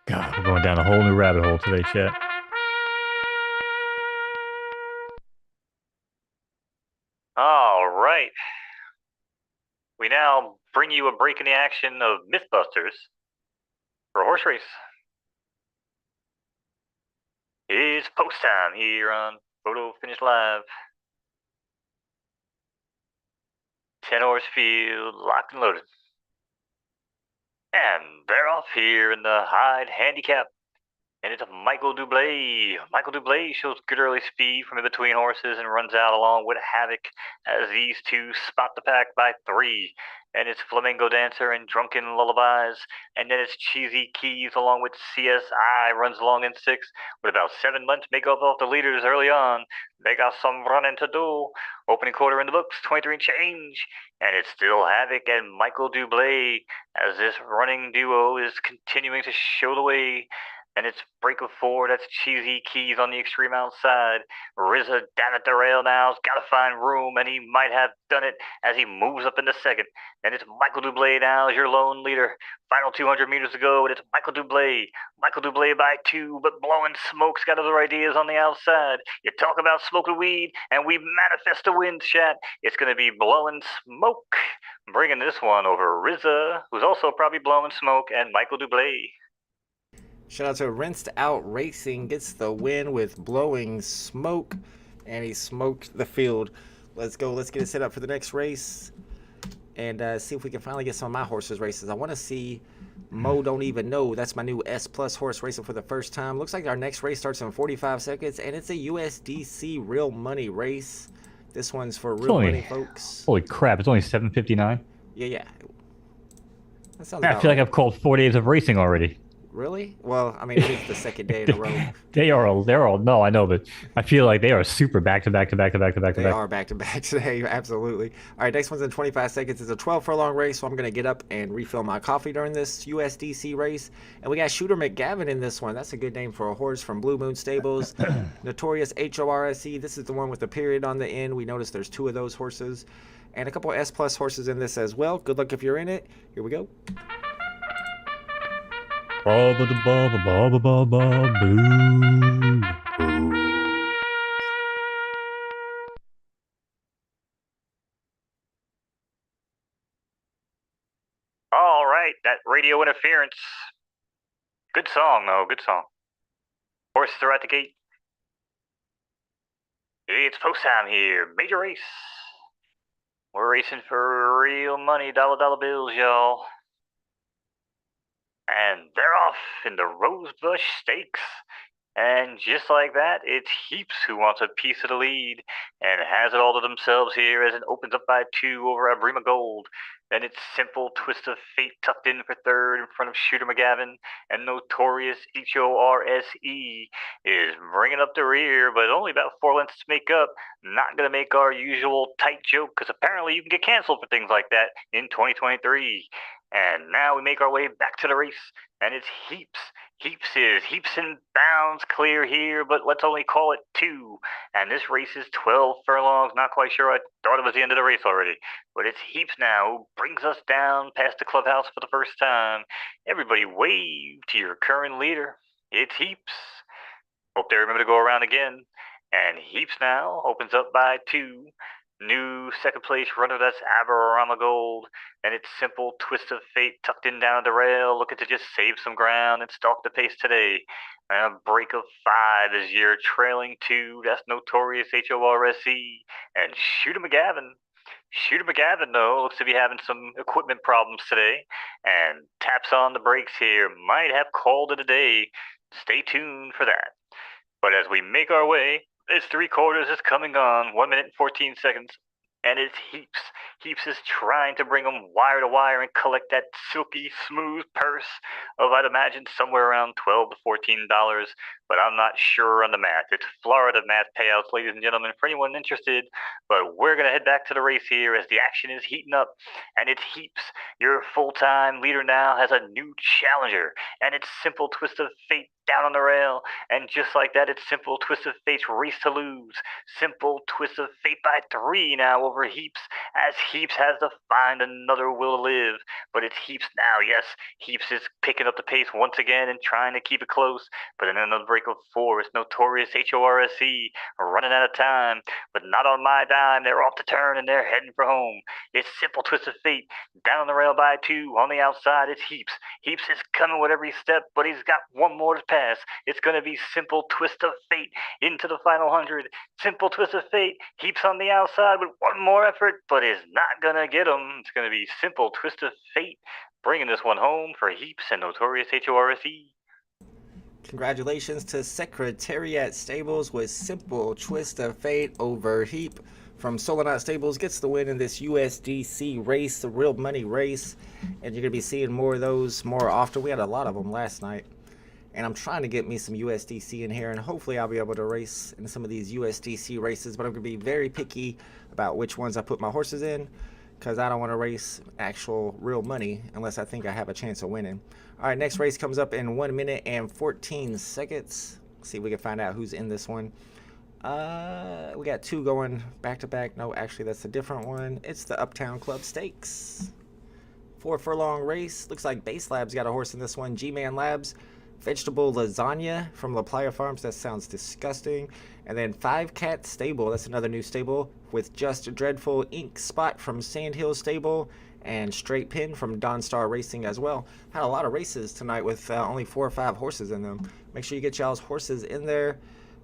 God, we're going down a whole new rabbit hole today, chat. All right. We now bring you a break in the action of Mythbusters for a horse race. It's post time here on Photo Finish Live. 10-horse field, locked and loaded. And they're off here in the Hyde Handicap. And it's Michael Dublé. Michael Dublé shows good early speed from in between horses and runs out along with Havoc as these two spot the pack by 3. And it's Flamingo Dancer and Drunken Lullabies. And then it's Cheesy Keys along with CSI runs along in 6 with about 7 months make up off the leaders early on. They got some running to do. Opening quarter in the books, 23 and change. And it's still Havoc and Michael Dublé as this running duo is continuing to show the way. And it's break of 4, that's Cheesy Keys on the extreme outside. RZA down at the rail now, has got to find room, and he might have done it as he moves up into second. And it's Michael Dublé now as your lone leader. Final 200 meters to go, and it's Michael Dublé. Michael Dublé by 2, but Blowing Smoke's got other ideas on the outside. You talk about smoking weed, and we manifest a win, chat. It's going to be Blowing Smoke, bringing this one over RZA, who's also probably blowing smoke, and Michael Dublé. Shout out to Rinsed Out Racing, gets the win with Blowing Smoke, and he smoked the field. Let's go. Let's get it set up for the next race, and see if we can finally get some of my horses races. I want to see Mo Don't Even Know. That's my new S Plus horse racing for the first time. Looks like our next race starts in 45 seconds, and it's a USDC real money race. This one's for real money, folks. Holy crap! It's only 7:59. Yeah. That sounds. I feel like I've called 4 days of racing already. Really? Well, I mean, it's the second day in a row. They're all. No, I know, but I feel like they are super back to back to back to back to back to back. They are back to back today, absolutely. All right, next one's in 25 seconds. It's a 12 furlong race, so I'm gonna get up and refill my coffee during this USDC race. And we got Shooter McGavin in this one. That's a good name for a horse from Blue Moon Stables. Notorious HORSE. This is the one with the period on the end. We noticed there's 2 of those horses, and a couple S Plus horses in this as well. Good luck if you're in it. Here we go. Ba ba ba ba ba ba ba boo. All right, that radio interference. Good song, though. Good song. Horses are at the gate. It's post time here. Major race. We're racing for real money, dollar bills, y'all. And they're off in the Rosebush Stakes. And just like that, it's Heaps who wants a piece of the lead and has it all to themselves here as it opens up by 2 over Abrima Gold. Then it's Simple Twist of Fate tucked in for 3rd in front of Shooter McGavin, and Notorious HORSE is bringing up the rear, but only about 4 lengths to make up. Not going to make our usual tight joke, because apparently you can get canceled for things like that in 2023. And now we make our way back to the race, and it's Heaps. Heaps is heaps and bounds clear here, but let's only call it 2. And this race is 12 furlongs. Not quite sure. I thought it was the end of the race already. But it's Heaps now who brings us down past the clubhouse for the first time. Everybody wave to your current leader. It's Heaps. Hope they remember to go around again. And Heaps now opens up by 2. New second place runner, that's Aberrama Gold. And it's Simple Twist of Fate tucked in down the rail, looking to just save some ground and stalk the pace today. And a break of 5 as you're trailing 2. That's Notorious HORSE. And Shooter McGavin. Shooter McGavin, though, looks to be having some equipment problems today. And taps on the brakes here. Might have called it a day. Stay tuned for that. But as we make our way, this 3/4 is coming on, 1 minute and 14 seconds, and it's Heaps. Heaps is trying to bring them wire to wire and collect that silky smooth purse of, I'd imagine, somewhere around $12 to $14, but I'm not sure on the math. It's Florida math payouts, ladies and gentlemen, for anyone interested, but we're going to head back to the race here as the action is heating up, and it's Heaps. Your full-time leader now has a new challenger, and it's Simple Twist of Fate down on the rail, and just like that, it's Simple Twist of Fate's race to lose. Simple Twist of Fate by 3 now over Heaps, as Heaps has to find another will to live. But it's Heaps now, yes. Heaps is picking up the pace once again and trying to keep it close. But then another break of 4, it's Notorious HORSE running out of time. But not on my dime, they're off the turn and they're heading for home. It's Simple Twist of Fate down on the rail by 2. On the outside, it's Heaps. Heaps is coming with every step, but he's got one more to pass. It's going to be Simple Twist of Fate into the final 100. Simple Twist of Fate, Heaps on the outside with one more effort, but is not going to get him. It's going to be Simple Twist of Fate bringing this one home for Heaps and Notorious HORSE. Congratulations to Secretariat Stables with Simple Twist of Fate over Heap from Solonot Stables. Gets the win in this USDC race, the real money race. And you're going to be seeing more of those more often. We had a lot of them last night. And I'm trying to get me some USDC in here, and hopefully I'll be able to race in some of these USDC races, but I'm going to be very picky about which ones I put my horses in, because I don't want to race actual real money unless I think I have a chance of winning. All right, next race comes up in 1 minute and 14 seconds. Let's see if we can find out who's in this one. We got 2 going back to back. No, actually that's a different one. It's the Uptown Club Stakes. 4 furlong race. Looks like Base Labs got a horse in this one. G-Man Labs. Vegetable Lasagna from La Playa Farms. That sounds disgusting. And then 5 Cat Stable. That's another new stable with Just Dreadful Ink Spot from Sandhill Stable and Straight Pin from Dawnstar Racing as well. Had a lot of races tonight with only 4 or 5 horses in them. Make sure you get y'all's horses in there.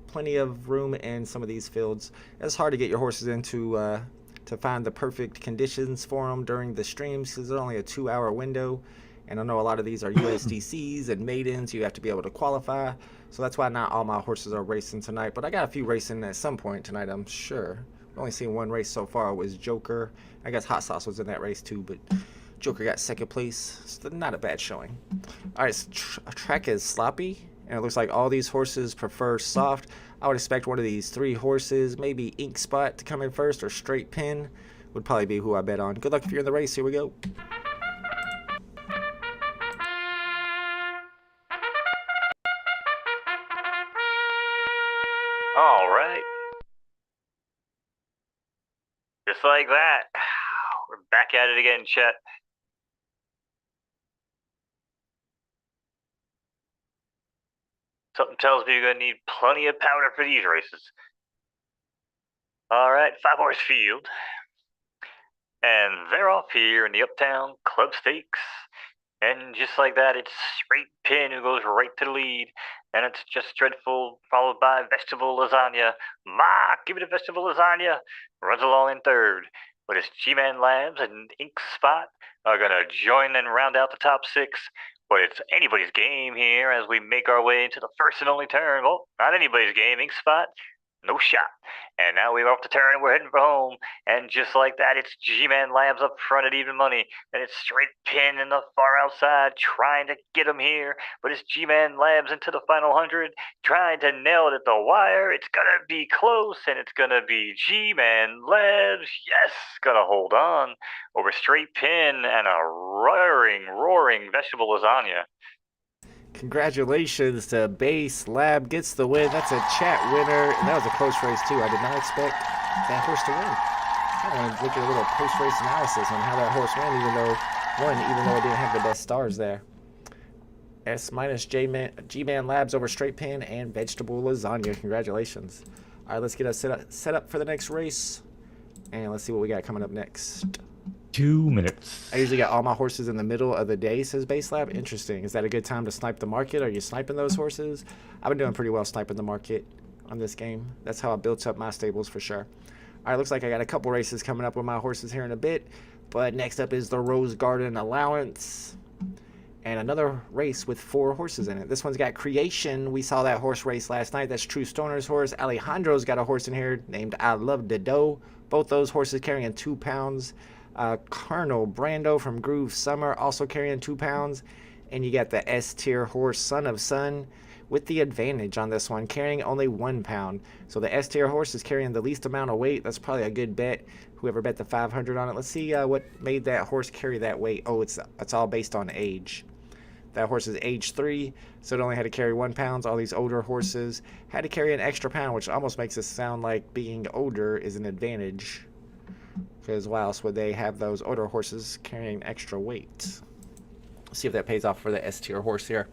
Plenty of room in some of these fields. It's hard to get your horses into to find the perfect conditions for them during the streams because there's only a 2-hour window. And I know a lot of these are USDCs and maidens. You have to be able to qualify. So that's why not all my horses are racing tonight. But I got a few racing at some point tonight, I'm sure. I've only seen 1 race so far. It was Joker. I guess Hot Sauce was in that race too. But Joker got 2nd place. So not a bad showing. All right, so track is sloppy. And it looks like all these horses prefer soft. I would expect one of these 3 horses, maybe Ink Spot to come in first or Straight Pin would probably be who I bet on. Good luck if you're in the race. Here we go. All right. Just like that. We're back at it again, chat. Something tells me you're going to need plenty of powder for these races. All right, 5-horse field. And they're off here in the Uptown Club Stakes. And just like that, it's Straight Pin who goes right to the lead. And it's Just Dreadful, followed by Vegetable Lasagna. Ma, give me the Vegetable Lasagna. Runs along in 3rd. But it's G-Man Labs and Ink Spot are going to join and round out the top 6. But it's anybody's game here as we make our way into the first and only turn. Well, not anybody's game. Ink Spot, no shot. And now we're off the turn and we're heading for home. And just like that, it's G-Man Labs up front at even money. And it's Straight Pin in the far outside trying to get him here. But it's G-Man Labs into the final 100 trying to nail it at the wire. It's going to be close and it's going to be G-Man Labs. Yes, going to hold on over Straight Pin and a roaring Vegetable Lasagna. Congratulations to Base Lab gets the win. That's a chat winner, and that was a close race too. I did not expect that horse to win. I want to look at a little post-race analysis on how that horse won, even though it didn't have the best stars there. S minus G-Man Labs over Straight Pin and Vegetable Lasagna. Congratulations. All right, let's get us set up for the next race, and let's see what we got coming up next. 2 minutes. I usually got all my horses in the middle of the day, says Base Lab. Interesting. Is that a good time to snipe the market? Are you sniping those horses? I've been doing pretty well sniping the market on this game. That's how I built up my stables for sure. All right, looks like I got a couple races coming up with my horses here in a bit. But next up is the Rose Garden Allowance. And another race with 4 horses in it. This one's got Creation. We saw that horse race last night. That's True Stoner's horse. Alejandro's got a horse in here named I Love the Doe. Both those horses carrying 2 pounds. Colonel Brando from Groove Summer also carrying 2 pounds. And you got the S-tier horse Son of Sun with the advantage on this one, carrying only 1 pound. So the S-tier horse is carrying the least amount of weight. That's probably a good bet. Whoever bet the 500 on it. Let's see what made that horse carry that weight. Oh, it's all based on age. That horse is age 3, so it only had to carry 1 pound. All these older horses had to carry an extra pound, which almost makes it sound like being older is an advantage. Because why else would they have those older horses carrying extra weight? Let's see if that pays off for the S-tier horse here.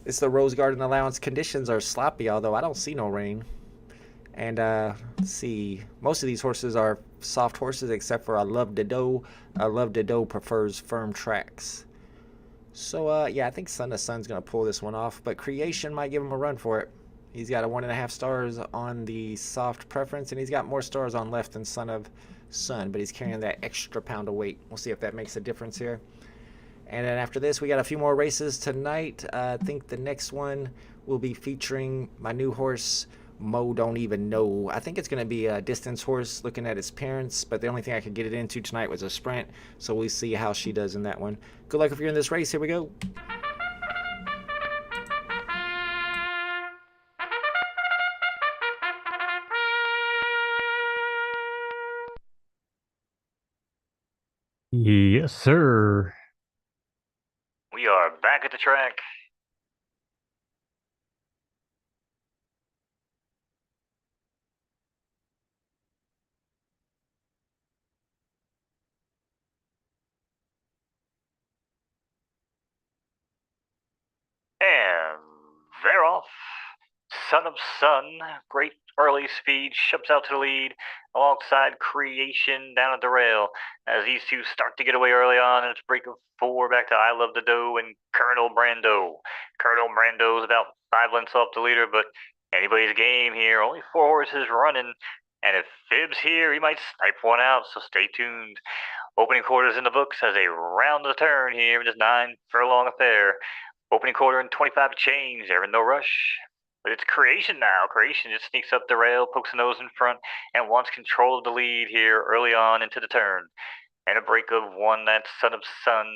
It's the Rose Garden Allowance. Conditions are sloppy, although I don't see no rain. And let's see, most of these horses are soft horses except for I Love the Doe. I Love the Doe prefers firm tracks. So yeah, I think Son of Sun's going to pull this one off, but Creation might give him a run for it. He's got a 1.5 stars on the soft preference, and he's got more stars on left than Son of Sun, but he's carrying that extra pound of weight. We'll see if that makes a difference here. And then after this, we got a few more races tonight. I think the next one will be featuring my new horse, Mo Don't Even Know. I think it's going to be a distance horse looking at its parents, but the only thing I could get it into tonight was a sprint, so we'll see how she does in that one. Good luck if you're in this race. Here we go. Yes, sir. We are back at the track. And they're off. Son of Sun, great early speed, ships out to the lead alongside Creation down at the rail as these two start to get away early on. And it's a break of 4 back to I Love the Doe and Colonel Brando. Colonel Brando's about 5 lengths off the leader, but anybody's game here. Only 4 horses running. And if Phibbs here, he might snipe one out, so stay tuned. Opening quarters in the books as they round the turn here in this 9 furlong affair. Opening quarter and 25 to change. They're in no rush. But it's Creation now. Creation just sneaks up the rail, pokes the nose in front, and wants control of the lead here early on into the turn. And a break of 1, that's Son of Sun.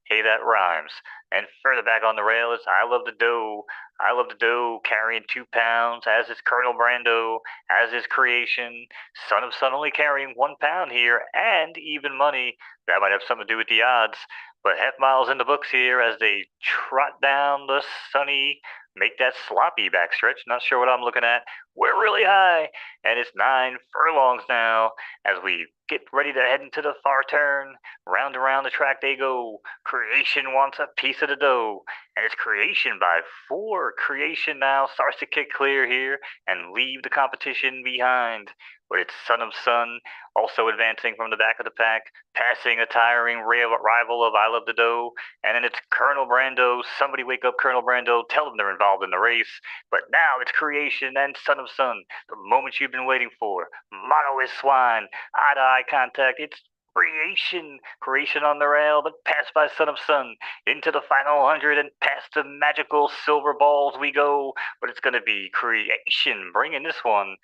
Hey, that rhymes. And further back on the rail is I Love the Doe. I Love the Doe carrying 2 pounds, as is Colonel Brando, as is Creation. Son of Sun only carrying 1 pound here, and even money. That might have something to do with the odds. But half miles in the books here as they trot down the sunny, make that sloppy backstretch. Not sure what I'm looking at. We're really high, and it's 9 furlongs now as we get ready to head into the far turn. Round and round the track they go. Creation wants a piece of the dough, and it's Creation by 4. Creation now starts to kick clear here and leave the competition behind. But it's Son of Sun also advancing from the back of the pack, passing a tiring rival of I Love the Doe. And then it's Colonel Brando. Somebody wake up Colonel Brando, tell them they're involved in the race. But now it's Creation and Son of Sun, the moment you've been waiting for. Mono is swine, eye-to-eye contact. It's Creation on the rail, but passed by Son of Sun. Into the final 100 and past the magical silver balls we go. But it's going to be Creation bringing this one.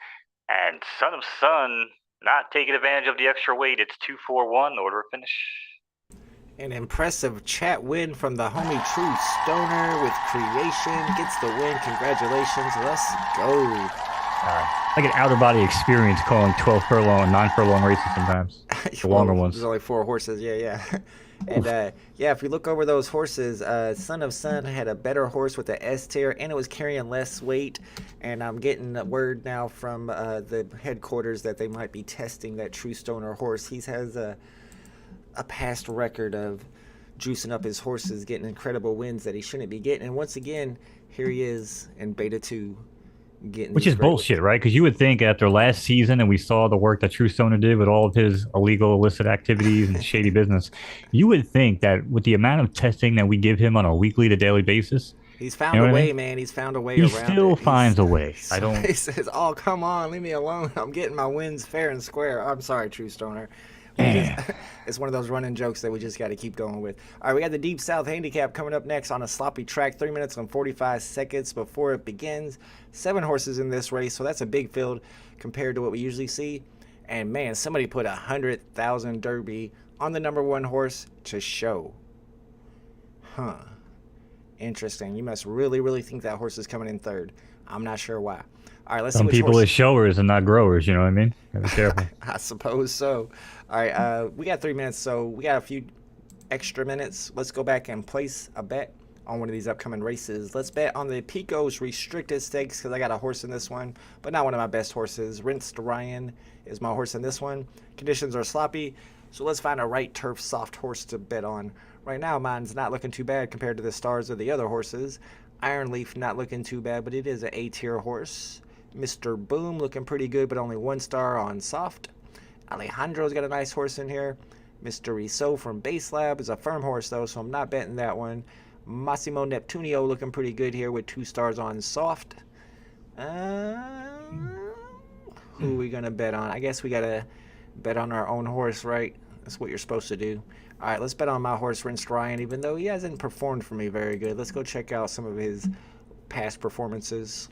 And Son of Sun not taking advantage of the extra weight. It's 2-4-1, order of finish. An impressive chat win from the homie True Stoner with Creation. Gets the win. Congratulations. Let's go. like an outer body experience calling 12 furlong and 9 furlong races sometimes. The longer ones. There's only 4 horses. Yeah. And yeah, if you look over those horses, Son of Sun had a better horse with the S tier, and it was carrying less weight. And I'm getting a word now from the headquarters that they might be testing that True Stoner horse. He has a past record of juicing up his horses, getting incredible wins that he shouldn't be getting. And once again, here he is in Beta 2. Which is bullshit, right? Because you would think after last season and we saw the work that True Stoner did with all of his illegal, illicit activities and shady business, you would think that with the amount of testing that we give him on a weekly to daily basis, he's found a way, man. He's found a way around it. He still finds a way. He says, "Oh, come on, leave me alone. I'm getting my wins fair and square." I'm sorry, True Stoner. It's one of those running jokes that we just got to keep going with. All right, we got the Deep South Handicap coming up next on a sloppy track. 3 minutes and 45 seconds before it begins. 7 horses in this race, so that's a big field compared to what we usually see. And man, somebody put 100,000 Derby on the number 1 horse to show. Interesting. You must really, really think that horse is coming in third. I'm not sure why. All right, let's see. Some people are showers and not growers, you know what I mean? Be careful. I suppose so. All right, we got 3 minutes, so we got a few extra minutes. Let's go back and place a bet on one of these upcoming races. Let's bet on the Pecos Restricted Stakes because I got a horse in this one, but not one of my best horses. Rinsed Ryan is my horse in this one. Conditions are sloppy, so let's find a right turf soft horse to bet on. Right now, mine's not looking too bad compared to the stars of the other horses. Iron Leaf not looking too bad, but it is an A-tier horse. Mr. Boom looking pretty good, but only 1 star on soft. Alejandro's got a nice horse in here. Mr. Riso from Base Lab is a firm horse, though, so I'm not betting that one. Massimo Neptunio looking pretty good here with 2 stars on soft. Who are we going to bet on? I guess we got to bet on our own horse, right? That's what you're supposed to do. All right, let's bet on my horse, Rinsed Ryan, even though he hasn't performed for me very good. Let's go check out some of his past performances.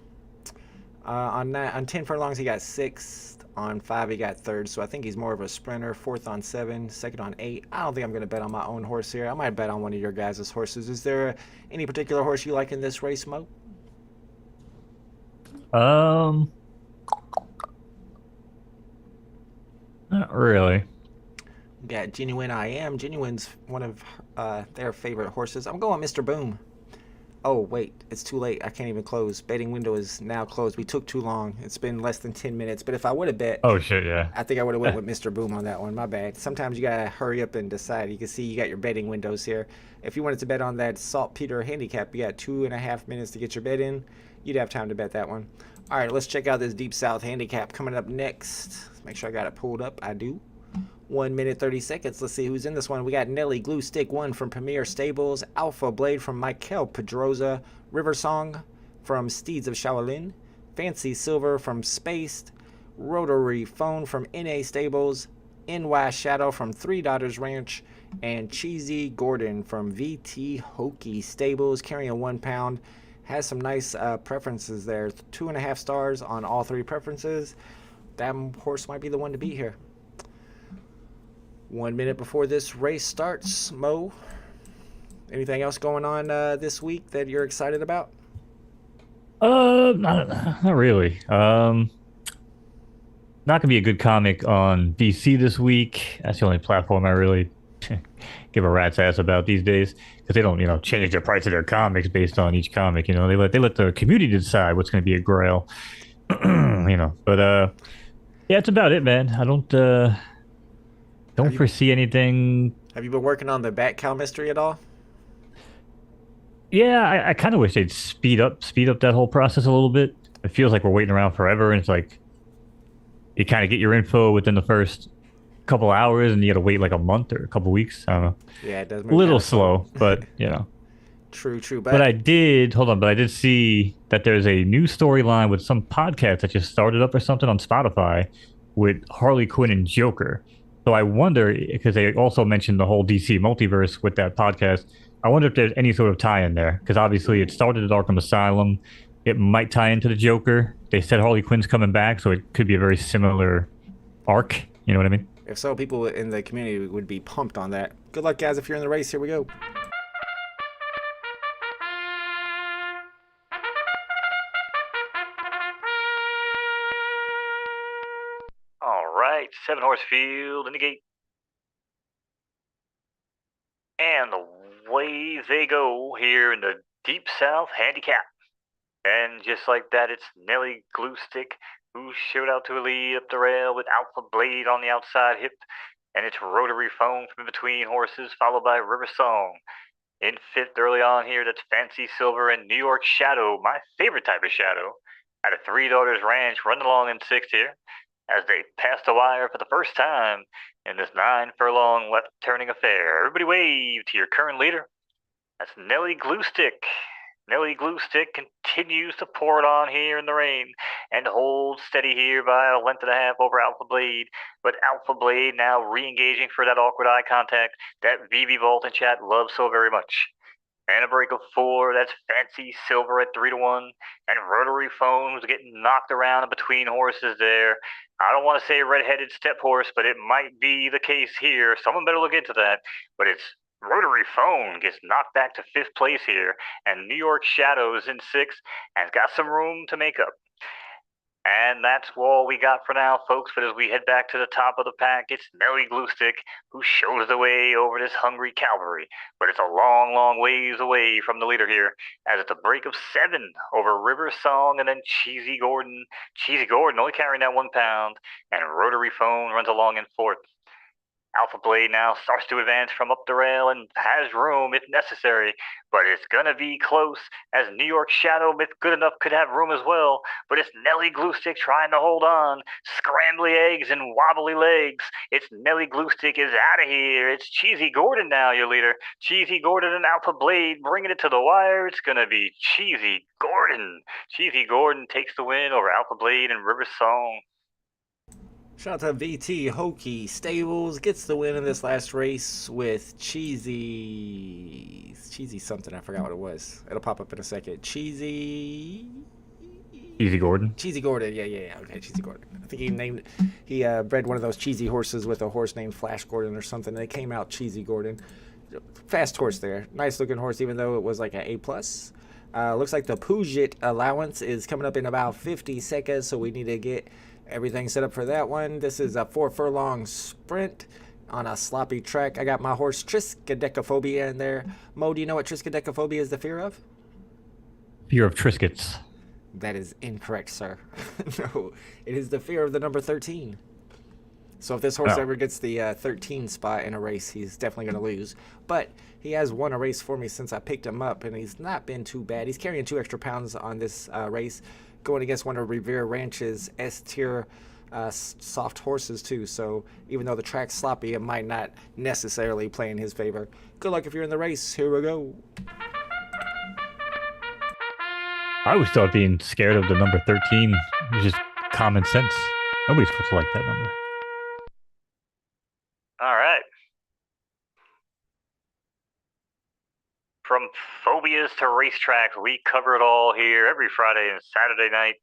On 10 furlongs, he got 6th. On 5, he got 3rd. So I think he's more of a sprinter. 4th on 7. 2nd on 8. I don't think I'm going to bet on my own horse here. I might bet on one of your guys' horses. Is there any particular horse you like in this race, Mo? Not really. We got Genuine I Am. Genuine's one of their favorite horses. I'm going Mr. Boom. Oh, wait, it's too late. I can't even close. Betting window is now closed. We took too long. It's been less than 10 minutes. But if I would have bet... Oh, shit, yeah. I think I would have went with Mr. Boom on that one. My bad. Sometimes you got to hurry up and decide. You can see you got your betting windows here. If you wanted to bet on that Saltpeter Handicap, you got 2.5 minutes to get your bet in. You'd have time to bet that one. All right, let's check out this Deep South Handicap coming up next. Let's make sure I got it pulled up. I do. 1 minute, 30 seconds. Let's see who's in this one. We got Nelly Glue Stick 1 from Premier Stables, Alpha Blade from Michael Pedroza, River Song from Steeds of Shaolin, Fancy Silver from Spaced, Rotary Phone from NA Stables, NY Shadow from Three Daughters Ranch, and Cheesy Gordon from VT Hokey Stables, carrying 1 pound. Has some nice preferences there. 2.5 stars on all 3 preferences. That horse might be the one to beat here. 1 minute before this race starts, Mo. Anything else going on this week that you're excited about? Not really. Not gonna be a good comic on DC this week. That's the only platform I really give a rat's ass about these days because they don't, change the price of their comics based on each comic. They let the community decide what's going to be a grail. But yeah, it's about it, man. I don't foresee anything. Have you been working on the Bat Cow mystery at all? Yeah, I kind of wish they'd speed up that whole process a little bit. It feels like we're waiting around forever, and it's like you kind of get your info within the first couple hours, and you got to wait like a month or a couple weeks. I don't know. Yeah, it does. Move a little slow, but True. But I did see that there's a new storyline with some podcast that just started up or something on Spotify with Harley Quinn and Joker. So I wonder, because they also mentioned the whole DC multiverse with that podcast, I wonder if there's any sort of tie-in there. Because obviously it started at Arkham Asylum. It might tie into the Joker. They said Harley Quinn's coming back, so it could be a very similar arc. You know what I mean? If so, people in the community would be pumped on that. Good luck, guys, if you're in the race. Here we go. right, 7-horse field in the gate. And away they go here in the Deep South Handicap. And just like that, it's Nelly Gluestick who showed out to a lead up the rail with Alpha Blade on the outside hip. And it's Rotary Phone from between horses, followed by River Song. In fifth early on here, that's Fancy Silver and New York Shadow, my favorite type of shadow, at a Three Daughters Ranch, running along in sixth here, as they pass the wire for the first time in this 9-furlong left-turning affair. Everybody wave to your current leader. That's Nelly Gluestick. Nelly Gluestick continues to pour it on here in the rain and holds steady here by a length and a half over Alpha Blade. But Alpha Blade now re-engaging for that awkward eye contact that VV Vault and chat loves so very much. And a break of 4, that's Fancy Silver at 3-1, and Rotary Phone was getting knocked around in between horses there. I don't want to say red-headed step horse, but it might be the case here. Someone better look into that. But it's Rotary Phone gets knocked back to 5th place here, and New York Shadows in 6th, and has got some room to make up. And that's all we got for now, folks. But as we head back to the top of the pack, it's Nelly Gluestick who shows the way over this hungry cavalry. But it's a long, long ways away from the leader here, as it's a break of 7 over River Song and then Cheesy Gordon. Cheesy Gordon only carrying that 1 pound, and Rotary Phone runs along in 4th. Alpha Blade now starts to advance from up the rail and has room if necessary, but it's gonna be close, as New York Shadow, if good enough, could have room as well. But it's Nelly Gluestick trying to hold on. Scrambly eggs and wobbly legs. It's Nelly Gluestick is out of here. It's Cheesy Gordon now, your leader. Cheesy Gordon and Alpha Blade bringing it to the wire. It's gonna be Cheesy Gordon. Cheesy Gordon takes the win over Alpha Blade and River Song. Shout out to VT Hokey Stables, gets the win in this last race with Cheesy something. I forgot what it was. It'll pop up in a second. Cheesy Gordon. Cheesy Gordon. Yeah. Okay, Cheesy Gordon. I think he bred one of those cheesy horses with a horse named Flash Gordon or something. They came out Cheesy Gordon. Fast horse there. Nice looking horse, even though it was like an A+. Looks like the Puget allowance is coming up in about 50 seconds, so we need to get everything set up for that one. This is a 4-furlong sprint on a sloppy track. I got my horse Triskaidekaphobia in there. Mo, do you know what Triskaidekaphobia is the fear of? Fear of Triscuits. That is incorrect, sir. No, it is the fear of the number 13. So if this horse ever gets the 13 spot in a race, he's definitely going to lose. But he has won a race for me since I picked him up, and he's not been too bad. He's carrying 2 extra pounds on this race, going against one of Revere Ranch's S-tier soft horses too. So even though the track's sloppy, it might not necessarily play in his favor. Good luck if you're in the race. Here we go. I always thought being scared of the number 13 was just common sense. Nobody's supposed to like that number. All right. From phobias to racetracks, we cover it all here every Friday and Saturday night.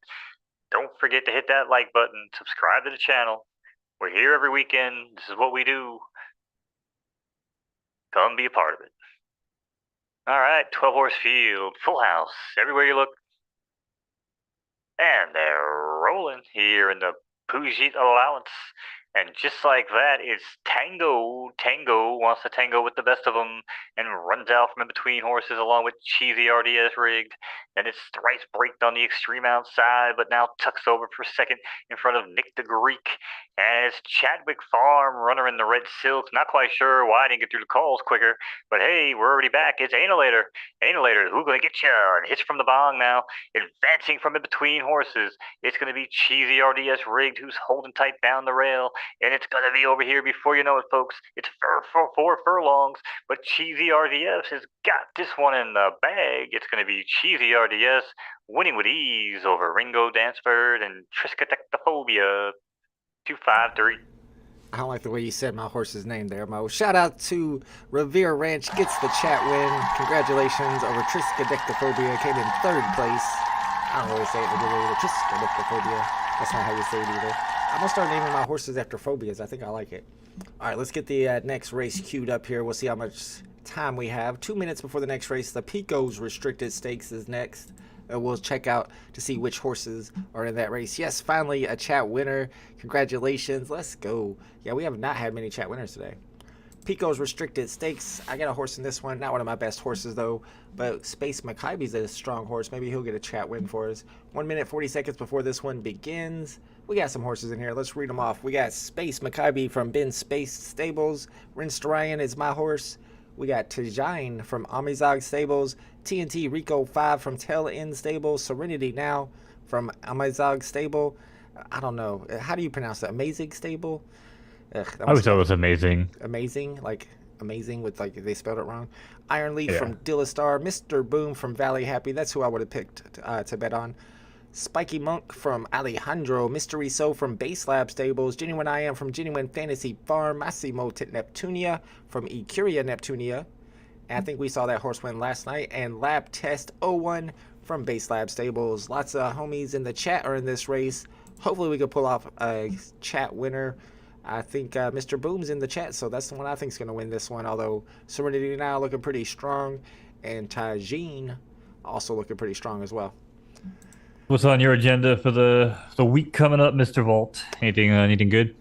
Don't forget to hit that like button, subscribe to the channel. We're here every weekend. This is what we do. Come be a part of it. All right, 12-horse field, full house, everywhere you look. And they're rolling here in the Puget allowance. And just like that, it's Tango. Tango wants to tango with the best of them and runs out from in between horses along with Cheesy RDS rigged. Then it's thrice braked on the extreme outside, but now tucks over for second in front of Nick the Greek. And it's Chadwick Farm, runner in the red silk. Not quite sure why I didn't get through the calls quicker, but hey, we're already back. It's Annihilator. Annihilator, who's going to get you? And hits from the bong now, advancing from in between horses. It's going to be Cheesy RDS rigged, who's holding tight down the rail. And it's going to be over here before you know it, folks. It's 4 furlongs, but Cheesy RDS has got this one in the bag. It's going to be Cheesy RDS winning with ease over Ringo Dancebird and Triskaidekaphobia. 253. I don't like the way you said my horse's name there, Mo. Shout out to Revere Ranch, gets the chat win. Congratulations over Triskaidekaphobia, came in 3rd place. I don't really say it the good way, Triskaidekaphobia. That's not how you say it either. I'm going to start naming my horses after phobias. I think I like it. All right, let's get the next race queued up here. We'll see how much time we have. 2 minutes before the next race, the Picos Restricted Stakes is next. and we'll check out to see which horses are in that race. Yes, finally a chat winner. Congratulations. Let's go. Yeah, we have not had many chat winners today. Pico's Restricted Stakes. I got a horse in this one. Not one of my best horses, though. But Space Mackaybe's a strong horse. Maybe he'll get a chat win for us. 1 minute, 40 seconds before this one begins. We got some horses in here. Let's read them off. We got Space Mackaybe from Ben Space Stables. Rince Ryan is my horse. We got Tajine from Amizog Stables. TNT Rico 5 from Tail End Stables. Serenity Now from Amizog Stable. I don't know. How do you pronounce that? Amazing Stable? Ugh, I always thought it was amazing. Amazing, like amazing with like they spelled it wrong. Iron Leaf from Dillastar, Mr. Boom from Valley Happy. That's who I would have picked to bet on. Spiky Monk from Alejandro, Mystery So from Base Lab Stables, Genuine I Am from Genuine Fantasy Farm, Massimo Neptunia from Ecuria Neptunia. And I think we saw that horse win last night. And Lab Test 01 from Base Lab Stables. Lots of homies in the chat are in this race. Hopefully we can pull off a chat winner. I think Mr. Boom's in the chat, so that's the one I think is going to win this one. Although Serenity Now looking pretty strong, and Tajine also looking pretty strong as well. What's on your agenda for the week coming up, Mr. Vault? Anything good?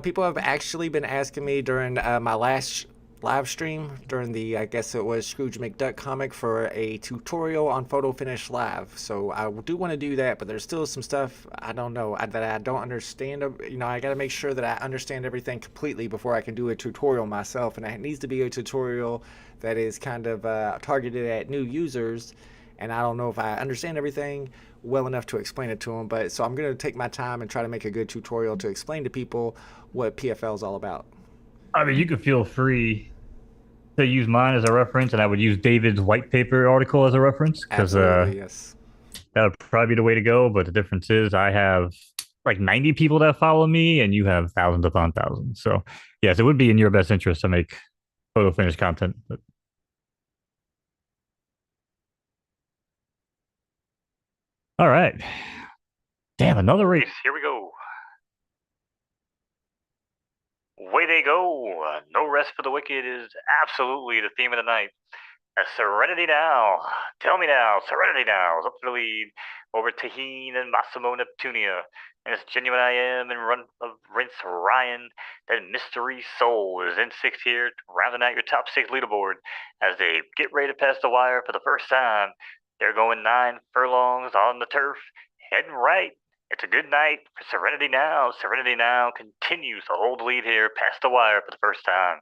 People have actually been asking me during my last live stream during the, I guess it was Scrooge McDuck comic, for a tutorial on Photo Finish Live. So I do want to do that, but there's still some stuff I don't know that I don't understand. I got to make sure that I understand everything completely before I can do a tutorial myself, and it needs to be a tutorial that is kind of targeted at new users. And I don't know if I understand everything well enough to explain it to them, but so I'm going to take my time and try to make a good tutorial to explain to people what PFL is all about. I mean, you could feel free to use mine as a reference, and I would use David's white paper article as a reference, because yes, that would probably be the way to go. But the difference is I have like 90 people that follow me, and you have thousands upon thousands. So yes, it would be in your best interest to make photo finish content. But... all right. Damn, another race. Here we go. Way they go. No rest for the wicked is absolutely the theme of the night. Serenity Now. Tell me now. Serenity Now is up to the lead over Tahine and Massimo Neptunia. And it's Genuine I Am and Run of Rince Ryan. Then Mystery Soul is in sixth here, rounding out your top six leaderboard as they get ready to pass the wire for the first time. They're going 9 furlongs on the turf, heading right. It's a good night for Serenity Now. Serenity Now continues to hold the lead here past the wire for the first time.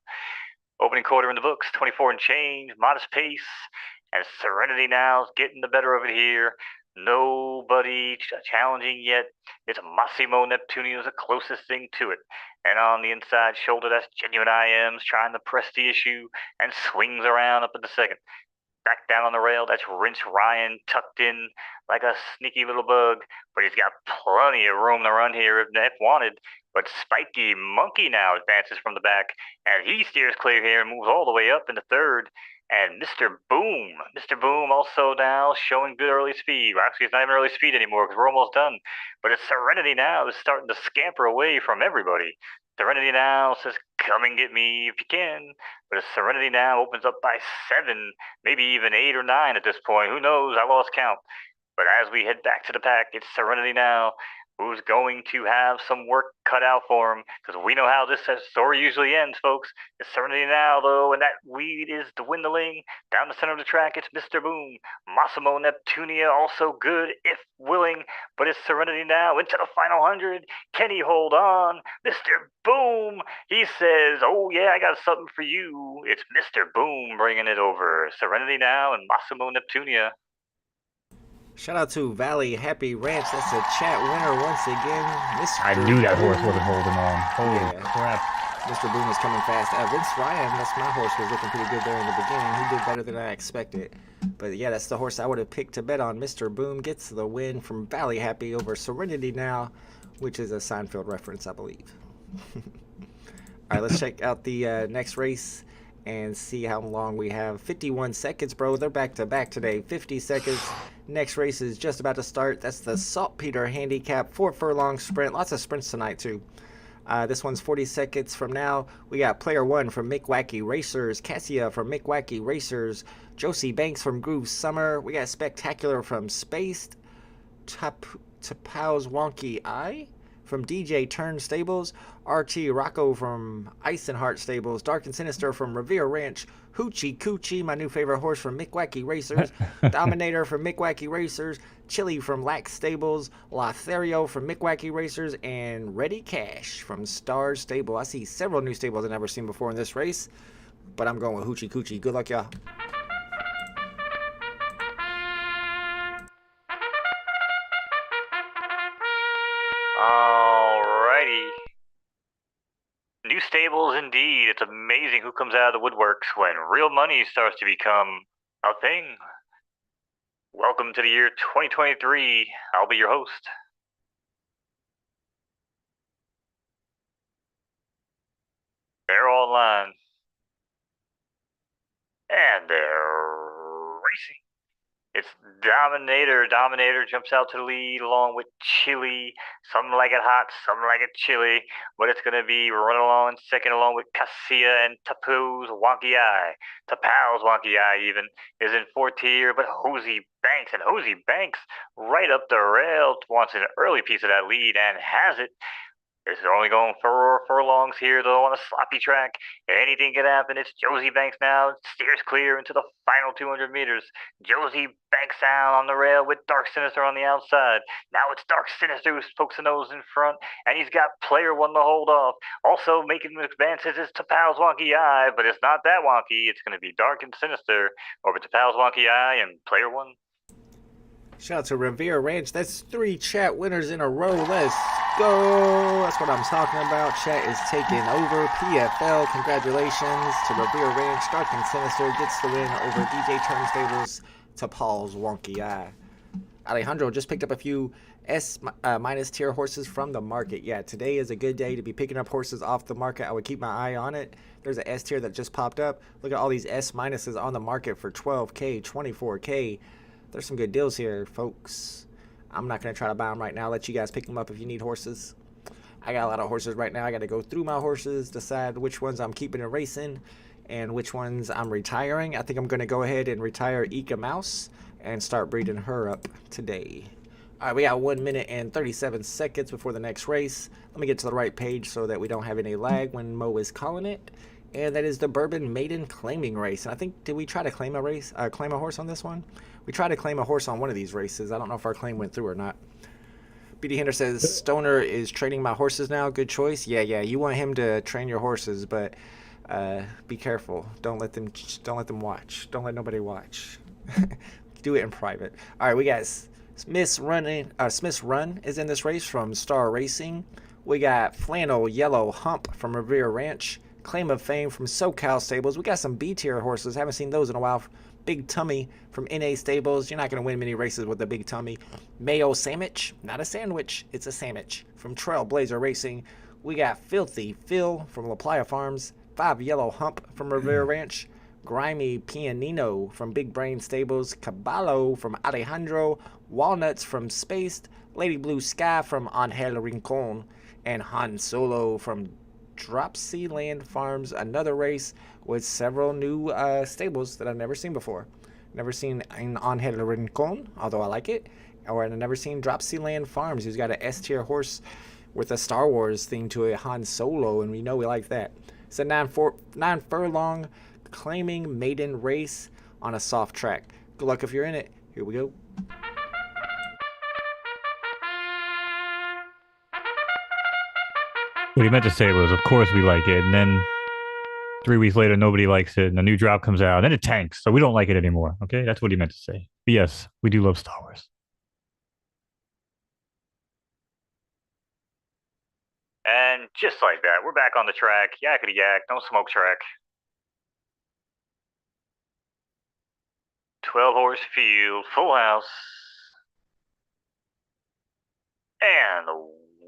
Opening quarter in the books, 24 and change, modest pace. And Serenity Now is getting the better of it here. Nobody challenging yet. It's Massimo Neptunia is the closest thing to it. And on the inside shoulder, that's Genuine I Am's trying to press the issue and swings around up in the second. Back down on the rail, that's Rince Ryan tucked in like a sneaky little bug, but he's got plenty of room to run here if wanted. But Spiky Monkey now advances from the back, and he steers clear here and moves all the way up into third. And Mr. Boom also now showing good early speed. Well, actually, it's not even early speed anymore because we're almost done. But it's Serenity Now is starting to scamper away from everybody. Serenity Now says, come and get me if you can. But Serenity Now opens up by 7, maybe even 8 or 9 at this point. Who knows? I lost count. But as we head back to the pack, it's Serenity Now who's going to have some work cut out for him, because we know how this story usually ends, folks. It's Serenity Now, though, and that lead is dwindling. Down the center of the track, it's Mr. Boom. Massimo Neptunia also good, if willing, but it's Serenity Now into the final 100. Can he hold on? Mr. Boom, he says, oh yeah, I got something for you. It's Mr. Boom bringing it over. Serenity Now and Massimo Neptunia. Shout out to Valley Happy Ranch. That's a chat winner once again. Mr. I knew that horse wasn't holding on. Holy crap. Mr. Boom is coming fast. Vince Ryan, that's my horse, was looking pretty good there in the beginning. He did better than I expected. But yeah, that's the horse I would have picked to bet on. Mr. Boom gets the win from Valley Happy over Serenity Now, which is a Seinfeld reference, I believe. All right, let's check out the next race and see how long we have. 51 seconds, bro. They're back to back today. 50 seconds. Next race is just about to start. That's the Saltpeter Handicap 4 furlong sprint. Lots of sprints tonight too. This one's 40 seconds from now. We got Player 1 from Mick Wacky Racers, Cassia from Mick Wacky Racers, Josie Banks from Groove Summer. We got Spectacular from Spaced, Tapow's Wonky Eye from DJ Turn Stables, RT Rocco from Ice and Heart Stables, Dark and Sinister from Revere Ranch, Hoochie Coochie, my new favorite horse from Mick Wacky Racers, Dominator from Mick Wacky Racers, Chili from Lax Stables, Lothario from Mick Wacky Racers, and Ready Cash from Stars Stable. I see several new stables I've never seen before in this race, but I'm going with Hoochie Coochie. Good luck, y'all. Alrighty. New stables indeed. It's amazing who comes out of the woodworks when real money starts to become a thing. Welcome to the year 2023. I'll be your host. They're online. And they're racing. It's Dominator. Dominator jumps out to the lead along with Chili. Some like it hot, some like it chilly. But it's going to be running along second along with Cassia and Tapow's Wonky Eye. Tapow's Wonky Eye even is in fourth here, but Hosey Banks. And Hosey Banks right up the rail wants an early piece of that lead and has it. It's only going 4 furlongs here, though, on a sloppy track. Anything can happen. It's Josie Banks now. Steers clear into the final 200 meters. Josie Banks down on the rail with Dark Sinister on the outside. Now it's Dark Sinister who's pokes the nose in front, and he's got Player 1 to hold off. Also making advances is Tapow's Wonky Eye, but it's not that wonky. It's going to be Dark and Sinister over Tapow's Wonky Eye and Player 1. Shout out to Revere Ranch. That's 3 chat winners in a row. Let's go. That's what I'm talking about. Chat is taking over. PFL, congratulations to Revere Ranch. Dark and Sinister gets the win over DJ Turnstables to Paul's Wonky Eye. Alejandro just picked up a few S minus tier horses from the market. Yeah, today is a good day to be picking up horses off the market. I would keep my eye on it. There's an S tier that just popped up. Look at all these S minuses on the market for 12K, 24K. There's some good deals here, folks. I'm not going to try to buy them right now. I'll let you guys pick them up if you need horses. I got a lot of horses right now. I got to go through my horses, decide which ones I'm keeping and racing and which ones I'm retiring. I think I'm going to go ahead and retire Ika Mouse and start breeding her up today. All right, we got 1 minute and 37 seconds before the next race. Let me get to the right page so that we don't have any lag when Mo is calling it. And that is the Bourbon Maiden Claiming Race. And I think, did we try to claim a horse on this one? We tried to claim a horse on one of these races. I don't know if our claim went through or not. BD Hinder says, Stoner is training my horses now. Good choice. Yeah, you want him to train your horses, but be careful. Don't let them watch. Don't let nobody watch. Do it in private. All right, we got Smith's Run is in this race from Star Racing. We got Flannel Yellow Hump from Revere Ranch. Claim of Fame from SoCal Stables. We got some B-tier horses. Haven't seen those in a while. Big Tummy from NA Stables. You're not going to win many races with a Big Tummy. Mayo Sandwich. Not a sandwich. It's a sandwich. From Trailblazer Racing. We got Filthy Phil from La Playa Farms. 5 Yellow Hump from Revere Ranch. Grimy Pianino from Big Brain Stables. Caballo from Alejandro. Walnuts from Spaced. Lady Blue Sky from Angel Rincon. And Han Solo from Dropsyland Farms, another race with several new stables that I've never seen before. Never seen an Angel Rincon, although I like it. Or I've never seen Dropsyland Farms, who's got an S-tier horse with a Star Wars theme to it, Han Solo, and we know we like that. It's a 9 furlong claiming maiden race on a soft track. Good luck if you're in it. Here we go. What he meant to say was, of course we like it, and then 3 weeks later, nobody likes it, and a new drop comes out, and then it tanks, so we don't like it anymore, okay? That's what he meant to say. But yes, we do love Star Wars. And just like that, we're back on the track. Yakety yak, no smoke track. 12-horse field, full house. And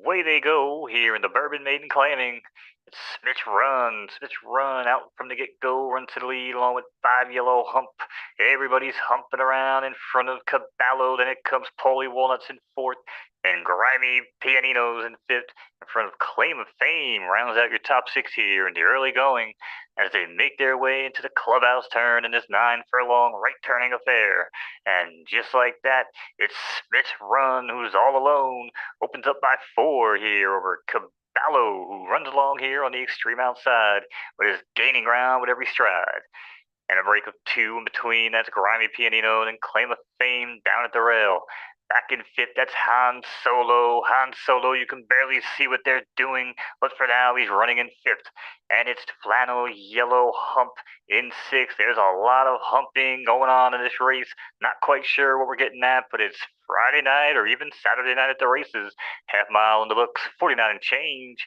away they go here in the Bourbon Maiden Claiming. It's Smith Run out from the get-go, runs to the lead along with 5 Yellow Hump. Everybody's humping around in front of Caballo. Then it comes Paulie Walnuts in fourth. And Grimy Pianinos in fifth, in front of Claim of Fame, rounds out your top six here in the early going as they make their way into the clubhouse turn in this 9 furlong right turning affair. And just like that, it's Smith's Run, who's all alone, opens up by 4 here over Caballo, who runs along here on the extreme outside, but is gaining ground with every stride. And a break of 2 in between, that's Grimy Pianino, and Claim of Fame down at the rail. Back in fifth, that's Han Solo. Han Solo, you can barely see what they're doing, but for now he's running in fifth. And it's Flannel Yellow Hump in sixth. There's a lot of humping going on in this race. Not quite sure what we're getting at, but it's Friday night or even Saturday night at the races. Half mile in the books, 49 and change.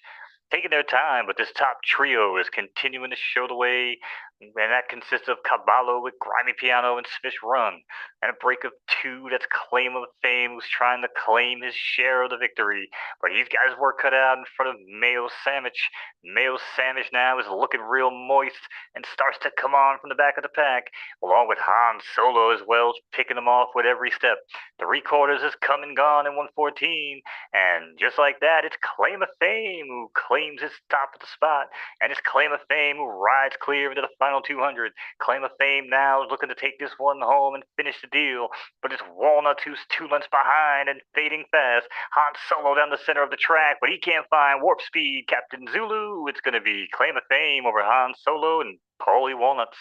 Taking their time, but this top trio is continuing to show the way, and that consists of Caballo with Grimy Piano and Smith's Run, and a break of 2, that's Claim of Fame, who's trying to claim his share of the victory, but he's got his work cut out in front of Mayo Sandwich. Mayo Sandwich now is looking real moist and starts to come on from the back of the pack, along with Han Solo as well, picking them off with every step. 3/4 has come and gone in 114, and just like that, it's Claim of Fame who claims his top of the spot, and it's Claim of Fame who rides clear into the final 200. Claim of Fame now is looking to take this one home and finish the deal, but it's Walnut who's 2 lengths behind and fading fast. Han Solo down the center of the track, but he can't find Warp Speed. Captain Zulu, it's going to be Claim of Fame over Han Solo and Paulie Walnuts.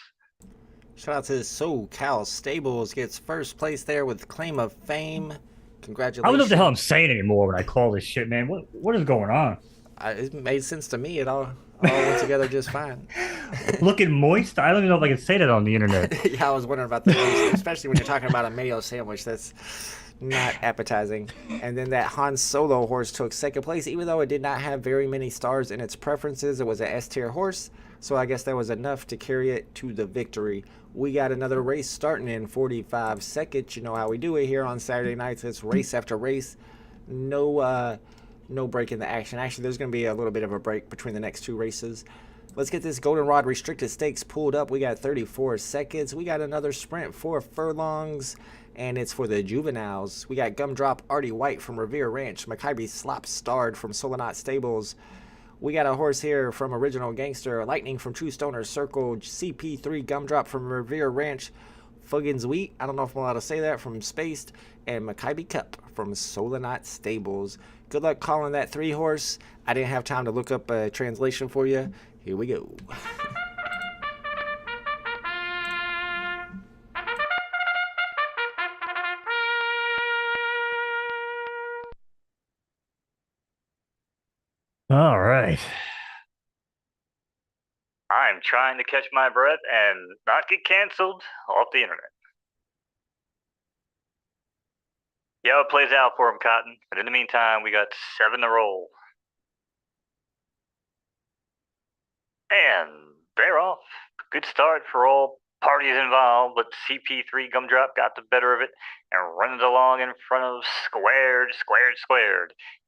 Shout out to SoCal Stables, gets first place there with Claim of Fame. Congratulations. I don't know what the hell I'm saying anymore when I call this shit, man. What is going on? It made sense to me. It all went together just fine. Looking moist? I don't even know if I can say that on the internet. Yeah, I was wondering about that, especially when you're talking about a mayo sandwich. That's not appetizing. And then that Han Solo horse took second place, even though it did not have very many stars in its preferences. It was an S-tier horse, so I guess that was enough to carry it to the victory. We got another race starting in 45 seconds. You know how we do it here on Saturday nights. It's race after race. No break in the action. Actually, there's going to be a little bit of a break between the next 2 races. Let's get this Goldenrod Restricted Stakes pulled up. We got 34 seconds. We got another sprint, 4 furlongs, and it's for the juveniles. We got Gumdrop Artie White from Revere Ranch, Maccabi Slop Starred from Solonat Stables. We got a horse here from Original Gangster, Lightning from True Stoner Circle, CP3 Gumdrop from Revere Ranch, Fuggins Wheat, I don't know if I'm allowed to say that, from Spaced, and Maccabi Cup from Solonat Stables. Good luck calling that 3 horse. I didn't have time to look up a translation for you. Here we go. All right. I'm trying to catch my breath and not get canceled off the internet. Yeah, it plays out for him, Cotton. But in the meantime, we got 7 to roll. And they're off. Good start for all parties involved, but CP3 Gumdrop got the better of it and runs along in front of Squared.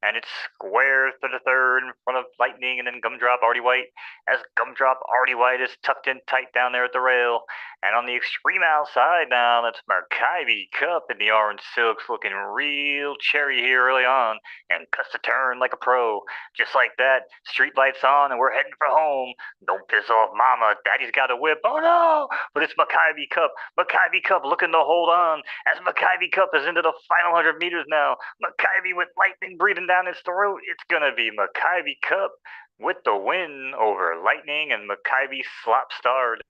And it's Square to the third in front of Lightning and then Gumdrop Artie White, as Gumdrop Artie White is tucked in tight down there at the rail. And on the extreme outside now, that's Maccabi Cup in the orange silks, looking real cherry here early on, and cuts the turn like a pro. Just like that, street lights on, and we're heading for home. Don't piss off Mama, Daddy's got a whip. Oh no! But it's Maccabi Cup. Maccabi Cup looking to hold on, as Maccabi Cup is into the final 100 meters now. Maccabi with Lightning breathing down his throat. It's gonna be Maccabi Cup with the win over Lightning and Maccabi Slop Starred.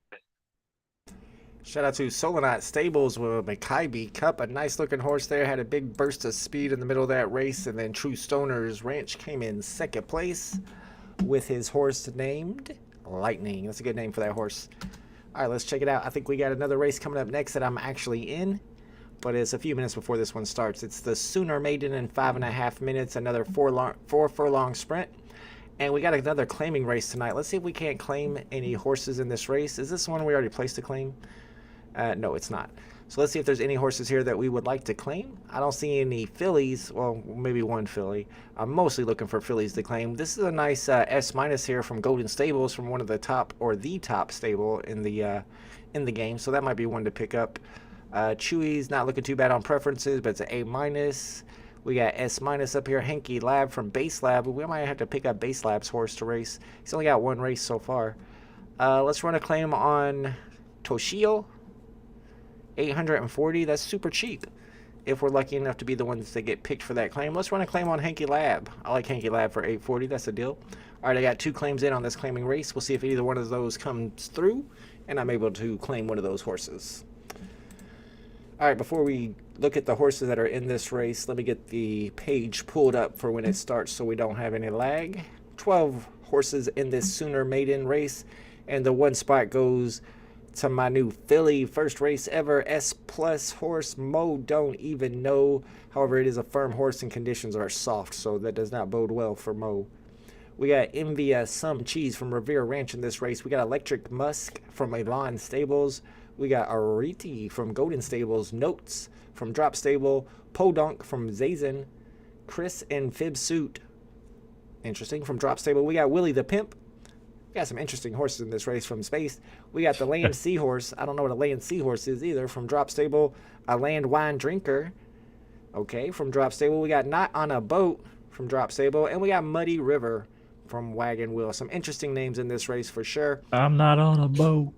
Shout out to Solonat Stables with Maccabi Cup. A nice looking horse there. Had a big burst of speed in the middle of that race. And then True Stoner's Ranch came in second place with his horse named Lightning. That's a good name for that horse. All right, let's check it out. I think we got another race coming up next that I'm actually in, but it's a few minutes before this one starts. It's the Sooner Maiden in 5.5 minutes, another 4 furlong sprint. And we got another claiming race tonight. Let's see if we can't claim any horses in this race. Is this one we already placed a claim? No, it's not. So let's see if there's any horses here that we would like to claim. I don't see any fillies. Well, maybe one filly. I'm mostly looking for fillies to claim. This is a nice S- here from Golden Stables, from one of the top, or the top stable in the game. So that might be one to pick up. Chewy's not looking too bad on preferences, but it's an A-. We got S minus up here, Hanky Lab from Base Lab. We might have to pick up Base Lab's horse to race. He's only got one race so far. Let's run a claim on Toshio. 840. That's super cheap. If we're lucky enough to be the ones that get picked for that claim. Let's run a claim on Hanky Lab. I like Hanky Lab for 840. That's a deal. All right, I got 2 claims in on this claiming race. We'll see if either one of those comes through, and I'm able to claim one of those horses. All right, before we look at the horses that are in this race, let me get the page pulled up for when it starts so we don't have any lag. 12 horses in this Sooner Maiden race, and the one spot goes to my new filly, first race ever, S plus horse, Mo Don't Even Know. However, it is a firm horse and conditions are soft, so that does not bode well for Mo. We got Envia Some Cheese from Revere Ranch in this race. We got Electric Musk from Elon Stables. We got Ariti from Golden Stables. Notes from Drop Stable. Podunk from Zazen. Chris and Fib Suit. Interesting, from Drop Stable. We got Willie the Pimp. We got some interesting horses in this race from Space. We got the Land Seahorse. I don't know what a Land Seahorse is either. From Drop Stable. A Land Wine Drinker. Okay, from Drop Stable. We got Not on a Boat from Drop Stable. And we got Muddy River from Wagon Wheel. Some interesting names in this race for sure. I'm not on a boat.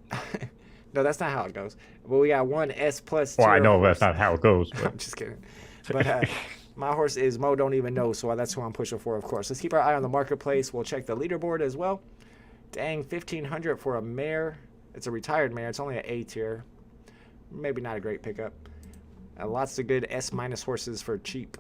No, that's not how it goes. But we got one S plus. Well, I know that's not how it goes. But... I'm just kidding. But my horse is Mo Don't Even Know, so that's who I'm pushing for, of course. Let's keep our eye on the marketplace. We'll check the leaderboard as well. Dang, 1,500 for a mare. It's a retired mare. It's only an A tier. Maybe not a great pickup. Lots of good S minus horses for cheap.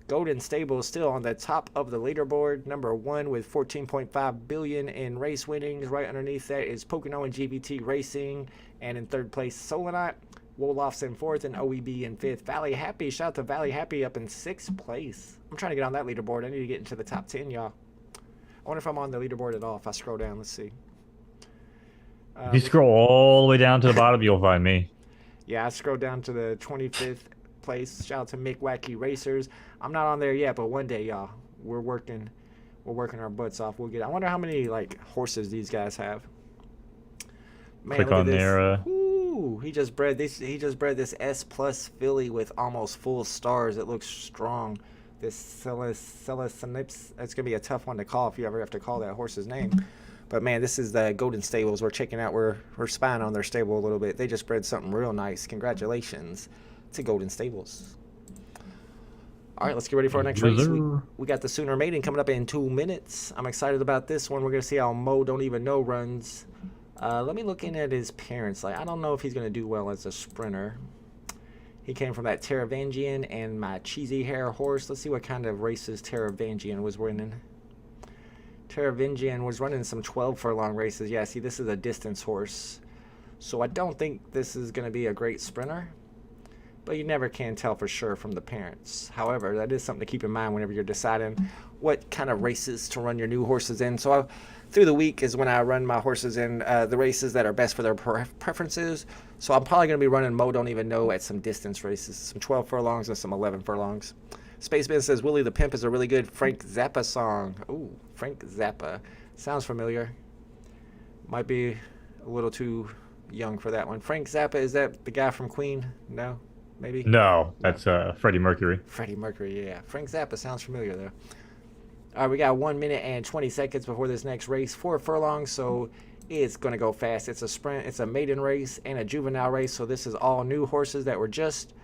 Golden Stable is still on the top of the leaderboard, number 1 with 14.5 billion in race winnings. Right underneath that is Pocono and GVT Racing, and in 3rd place Solonot. Wolof's in 4th and OEB in 5th. Valley Happy, shout out to Valley Happy up in 6th place. I'm trying to get on that leaderboard. I need to get into the top 10, y'all. I wonder if I'm on the leaderboard at all. If I scroll down, let's see. If you scroll all the way down to the bottom, you'll find me. Yeah, I scrolled down to the 25th place. Shout out to Mick Wacky Racers. I'm not on there yet, but one day, y'all, we're working our butts off. We'll get. I wonder how many like horses these guys have. Man, Click on their. Ooh, he just bred this. He just bred this S plus filly with almost full stars. It looks strong. This Celisonips. It's gonna be a tough one to call if you ever have to call that horse's name. But man, this is the Golden Stables. We're checking out. We're spying on their stable a little bit. They just bred something real nice. Congratulations to Golden Stables. All right, let's get ready for our next race. We got the Sooner Maiden coming up in 2 minutes. I'm excited about this one. We're going to see how Mo Don't Even Know runs. Let me look in at his parents. Like, I don't know if he's going to do well as a sprinter. He came from that Teravangian and my cheesy hair horse. Let's see what kind of races Teravangian was winning. Teravangian was running some 12 furlong races. Yeah, see, this is a distance horse. So I don't think this is going to be a great sprinter. But you never can tell for sure from the parents. However, that is something to keep in mind whenever you're deciding what kind of races to run your new horses in. So through the week is when I run my horses in the races that are best for their preferences. So I'm probably going to be running Mo Don't Even Know at some distance races, some 12 furlongs and some 11 furlongs. Spaceman says Willie the Pimp is a really good Frank Zappa song. Ooh, Frank Zappa. Sounds familiar. Might be a little too young for that one. Frank Zappa, is that the guy from Queen? No? Maybe? No, that's Freddie Mercury. Freddie Mercury, yeah. Frank Zappa sounds familiar, though. All right, we got 1 minute and 20 seconds before this next race. 4 furlongs, so it's going to go fast. It's a sprint, it's a maiden race, and a juvenile race. So this is all new horses that were just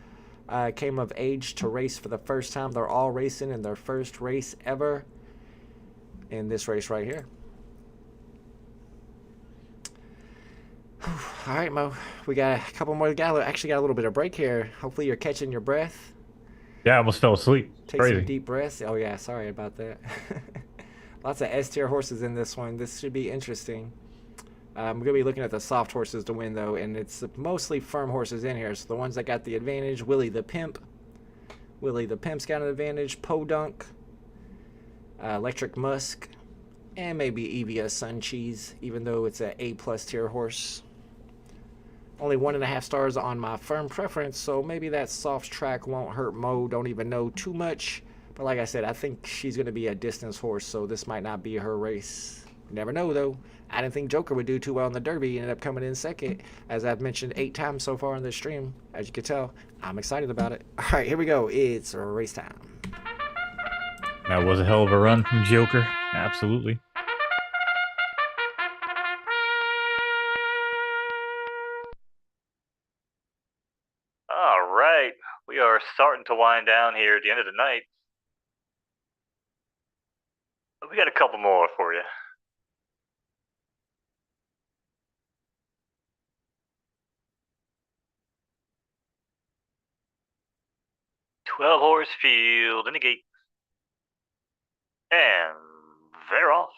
came of age to race for the first time. They're all racing in their first race ever in this race right here. All right, Mo. We got a couple more. Actually got a little bit of break here. Hopefully you're catching your breath. Yeah, I almost fell asleep. Take some deep breaths. Oh, yeah. Sorry about that. Lots of S-tier horses in this one. This should be interesting. I'm going to be looking at the soft horses to win, though, and it's mostly firm horses in here. So the ones that got the advantage, Willie the Pimp. Willie the Pimp's got an advantage. Podunk. Electric Musk. And maybe Evia Sun Cheese, even though it's an A-plus tier horse. Only 1.5 stars on my firm preference, so maybe that soft track won't hurt Mo Don't Even Know too much. But like I said, I think she's going to be a distance horse, so this might not be her race. You never know, though. I didn't think Joker would do too well in the Derby. He ended up coming in second, as I've mentioned 8 times so far on this stream. As you can tell, I'm excited about it. All right, here we go. It's race time. That was a hell of a run from Joker. Absolutely. All right, we are starting to wind down here at the end of the night. But we got a couple more for you. $12 field in the gate. And they're off.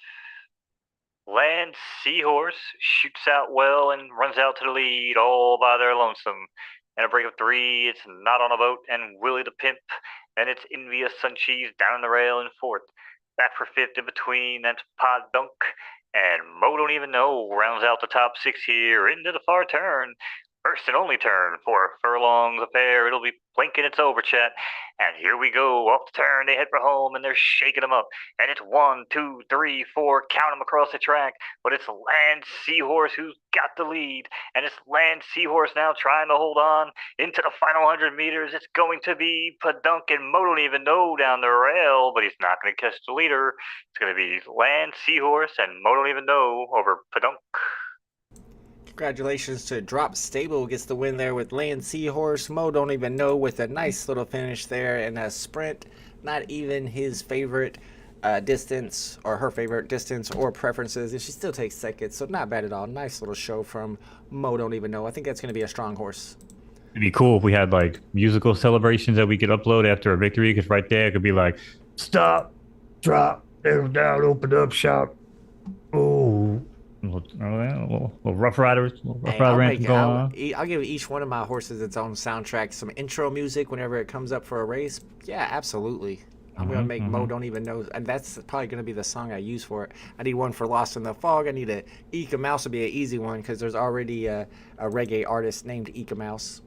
Land Seahorse shoots out well and runs out to the lead all by their lonesome. And a break of three, it's not on a boat, and Willie the Pimp, and it's Envious Suncheese down the rail in fourth. Back for fifth in between, that's Pod Dunk, and Mo Don't Even Know rounds out the top six here into the far turn. First and only turn for Furlong's affair. It'll be blinking it's over, chat. And here we go. Off the turn, they head for home, and they're shaking them up. And it's 1, 2, 3, 4. Count them across the track. But it's Land Seahorse who's got the lead. And it's Land Seahorse now trying to hold on into the final 100 meters. It's going to be Padunk, and Mo Don't Even Know down the rail, but he's not going to catch the leader. It's going to be Land Seahorse and Mo Don't Even Know over Padunk. Congratulations to Drop Stable, gets the win there with Land Seahorse. Mo Don't Even Know with a nice little finish there and a sprint. Not even his favorite distance or her favorite distance or preferences, and she still takes second, so not bad at all. Nice little show from Mo Don't Even Know. I think that's going to be a strong horse. It'd be cool if we had like musical celebrations that we could upload after a victory, because right there it could be like, stop, drop, down, open up, shout. Oh. Little Rough Riders, Hey, I'll give each one of my horses its own soundtrack, some intro music whenever it comes up for a race. Yeah, absolutely. I'm gonna make Mo Don't Even Know, and that's probably gonna be the song I use for it. I need one for Lost in the Fog. I need a Eka Mouse would be an easy one because there's already a reggae artist named Eka Mouse.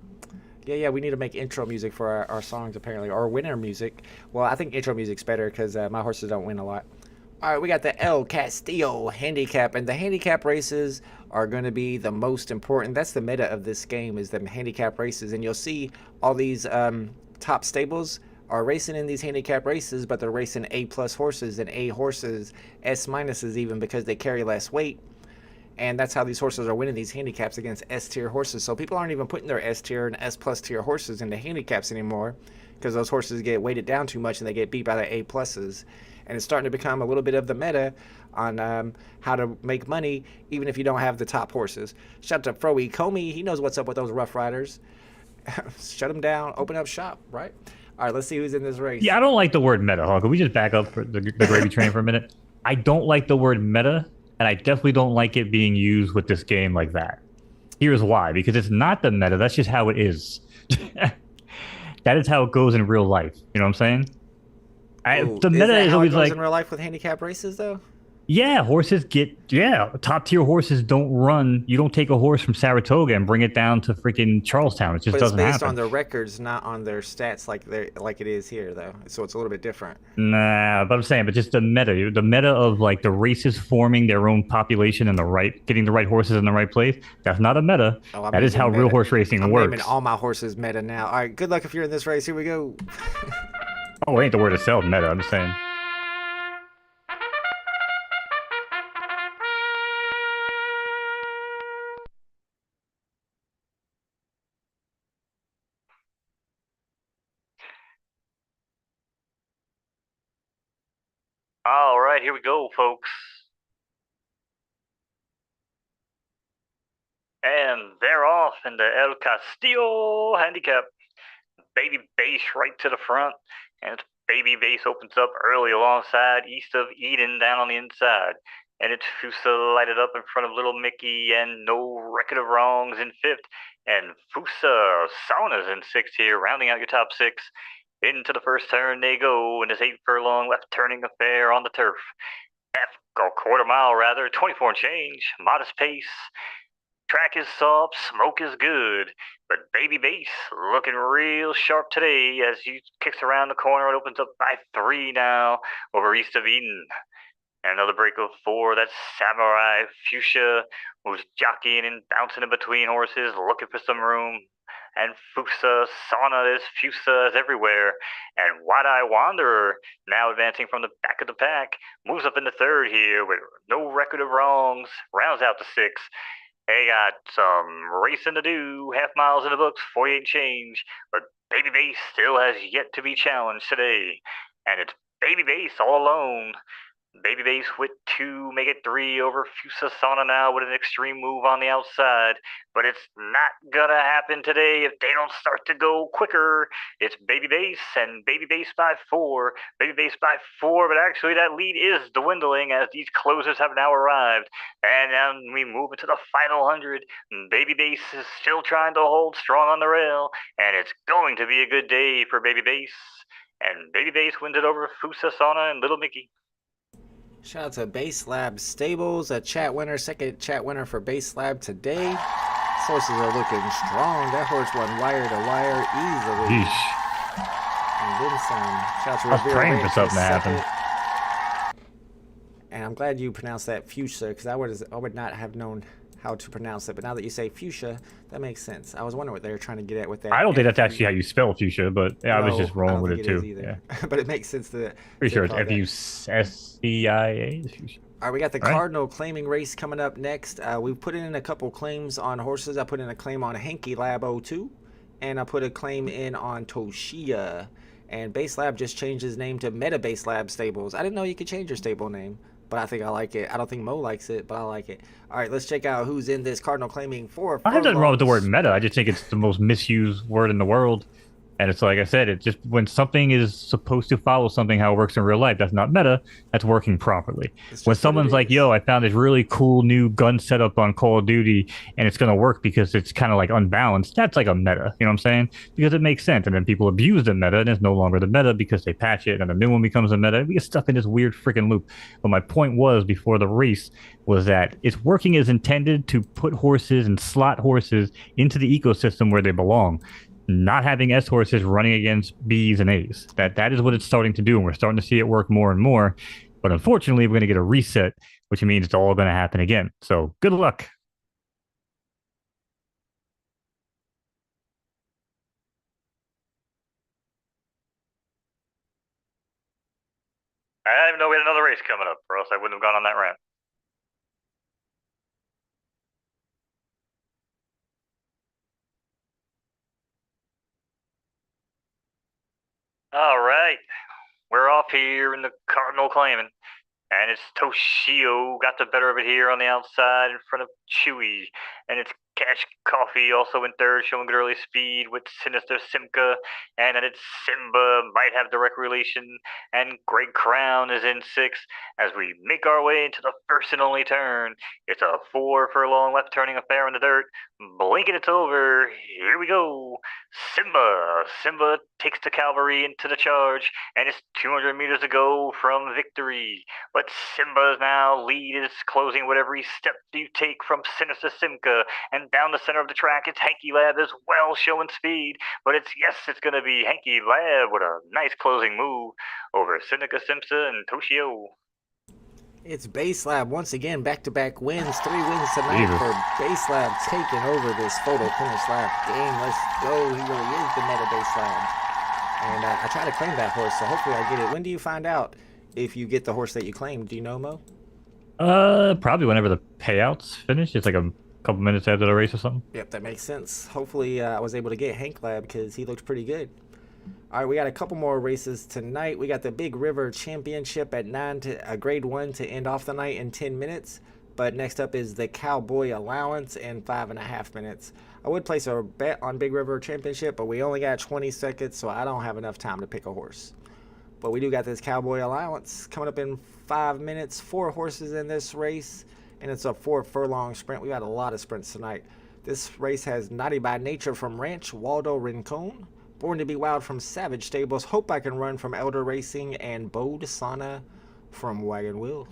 Yeah, we need to make intro music for our songs apparently, or winner music. Well, I think intro music's better because my horses don't win a lot. All right, we got the El Castillo handicap, and the handicap races are going to be the most important. That's the meta of this game, is the handicap races, and you'll see all these top stables are racing in these handicap races, but they're racing A plus horses and A horses, S minuses even, because they carry less weight. And that's how these horses are winning these handicaps against S tier horses. So people aren't even putting their S tier and S plus tier horses into handicaps anymore because those horses get weighted down too much and they get beat by the A pluses. And it's starting to become a little bit of the meta on how to make money even if you don't have the top horses. Shout out to Froey Comey. He knows what's up with those Rough Riders. Shut them down. Open up shop, right? All right, let's see who's in this race. Yeah, I don't like the word meta, huh? Can we just back up for the gravy train for a minute? I don't like the word meta, and I definitely don't like it being used with this game like that. Here's why. Because it's not the meta. That's just how it is. That is how it goes in real life. You know what I'm saying? The meta is always like in real life with handicap races, though. Yeah, top tier horses don't run. You don't take a horse from Saratoga and bring it down to freaking Charlestown. It just doesn't happen. It's based on their records, not on their stats, like it is here, though. So it's a little bit different. Nah, but I'm saying, but just the meta of like the races forming their own population and getting the right horses in the right place. That's not a meta. That is how real horse racing works. I'm naming all my horses meta now. All right, good luck if you're in this race. Here we go. Oh, it ain't the word itself, meta. I'm just saying. All right, here we go, folks. And they're off in the El Castillo handicap. Baby Base right to the front, and Baby Base opens up early alongside East of Eden down on the inside. And it's Fusa lighted up in front of Little Mickey and No Record of Wrongs in fifth. And Fusa Saunas in sixth here, rounding out your top six. Into the first turn they go, and this 8 furlong left turning affair on the turf. Or quarter mile rather, 24 and change, modest pace. Track is soft, smoke is good, but Baby Base looking real sharp today as he kicks around the corner. It opens up by 3 now over East of Eden. And another break of 4. That's Samurai Fuchsia, who's jockeying and bouncing in between horses, looking for some room. and Fusa, Sauna is Fusa is everywhere. And Wide Eye Wanderer, now advancing from the back of the pack, moves up into third here with no record of wrongs, rounds out to sixth. They got some racing to do, half miles in the books, 48 change, but Baby Bass still has yet to be challenged today. And it's Baby Bass all alone. Baby Bass with 2, make it 3 over Fusasana now with an extreme move on the outside. But it's not gonna happen today if they don't start to go quicker. It's Baby Bass and Baby Bass by 4. Baby Bass by 4, but actually that lead is dwindling as these closers have now arrived. And then we move into the final 100. Baby Bass is still trying to hold strong on the rail, and it's going to be a good day for Baby Bass. And Baby Bass wins it over Fusasana and Little Mickey. Shout out to Base Lab Stables, a chat winner, second chat winner for Base Lab today. Sources are looking strong. That horse won wire to wire easily. Yeesh. And then some. Shout out to I was Revere praying Ranch for something to second. happen. And I'm glad you pronounced that fuchsia, because I would not have known how to pronounce it. But now that you say fuchsia, that makes sense. I was wondering what they were trying to get at with that. I don't think that's actually how you spell fuchsia, but yeah, I was just rolling with it too. Yeah. But it makes sense to. Pretty sure it's call that. F-U-S-C-I-A. All right, we got the Right. Cardinal claiming race coming up next. We've put in a couple claims on horses. I put in a claim on Hanky Lab 02, and I put a claim in on Toshia. And Base Lab just changed his name to Meta Base Lab Stables. I didn't know you could change your stable name, but I think I like it. I don't think Mo likes it, but I like it. All right, let's check out who's in this Cardinal claiming for. I have nothing wrong with the word meta. I just think it's the most misused word in the world. And it's like I said, it's just when something is supposed to follow something how it works in real life, that's not meta, that's working properly. When someone's like, yo, I found this really cool new gun setup on Call of Duty and it's going to work because it's kind of like unbalanced, that's like a meta, you know what I'm saying? Because it makes sense. And then people abuse the meta and it's no longer the meta because they patch it and a new one becomes a meta. We get stuck in this weird freaking loop. But my point was before the race was that it's working as intended to put horses and slot horses into the ecosystem where they belong. Not having S horses running against Bs and As. That is what it's starting to do, and we're starting to see it work more and more. But unfortunately, we're going to get a reset, which means it's all going to happen again. So good luck. I didn't even know we had another race coming up, or else I wouldn't have gone on that rant. All right, we're off here in the Cardinal claiming. And it's Toshio got the better of it here on the outside in front of Chewy. And it's Cash Coffee also in third, showing good early speed with Sinister Simca. And then it's Simba, might have direct relation. And Great Crown is in sixth as we make our way into the first and only turn. It's a 4 furlong left turning affair in the dirt. Blinking it's over. Here we go. Simba takes the cavalry into the charge. And it's 200 meters to go from victory. But Simba's now lead is closing with every step you take from Sinister Simca. And down the center of the track, it's Hanky Lab as well, showing speed. But it's going to be Hanky Lab with a nice closing move over Seneca Simpson and Toshio. It's Base Lab once again, back-to-back wins, 3 wins tonight for Base Lab, taking over this photo finish lap game. Let's go. He really is the meta Base Lab. And I try to claim that horse, so hopefully I get it. When do you find out if you get the horse that you claimed? Do you know, Mo? Probably whenever the payouts finish. It's like a couple minutes after the race or something. Yep, that makes sense. Hopefully I was able to get Hank Lab because he looked pretty good. All right, we got a couple more races tonight. We got the Big River Championship at 9 to grade 1 to end off the night in 10 minutes. But next up is the Cowboy Allowance in 5.5 minutes. I would place a bet on Big River Championship, but we only got 20 seconds, so I don't have enough time to pick a horse. But we do got this Cowboy Allowance coming up in 5 minutes. 4 horses in this race, and it's a 4 furlong sprint. We got a lot of sprints tonight. This race has Naughty by Nature from Ranch Waldo Rincon, Born to be Wild from Savage Stables, Hope I Can Run from Elder Racing, and Bode Sana from Wagon Wheel.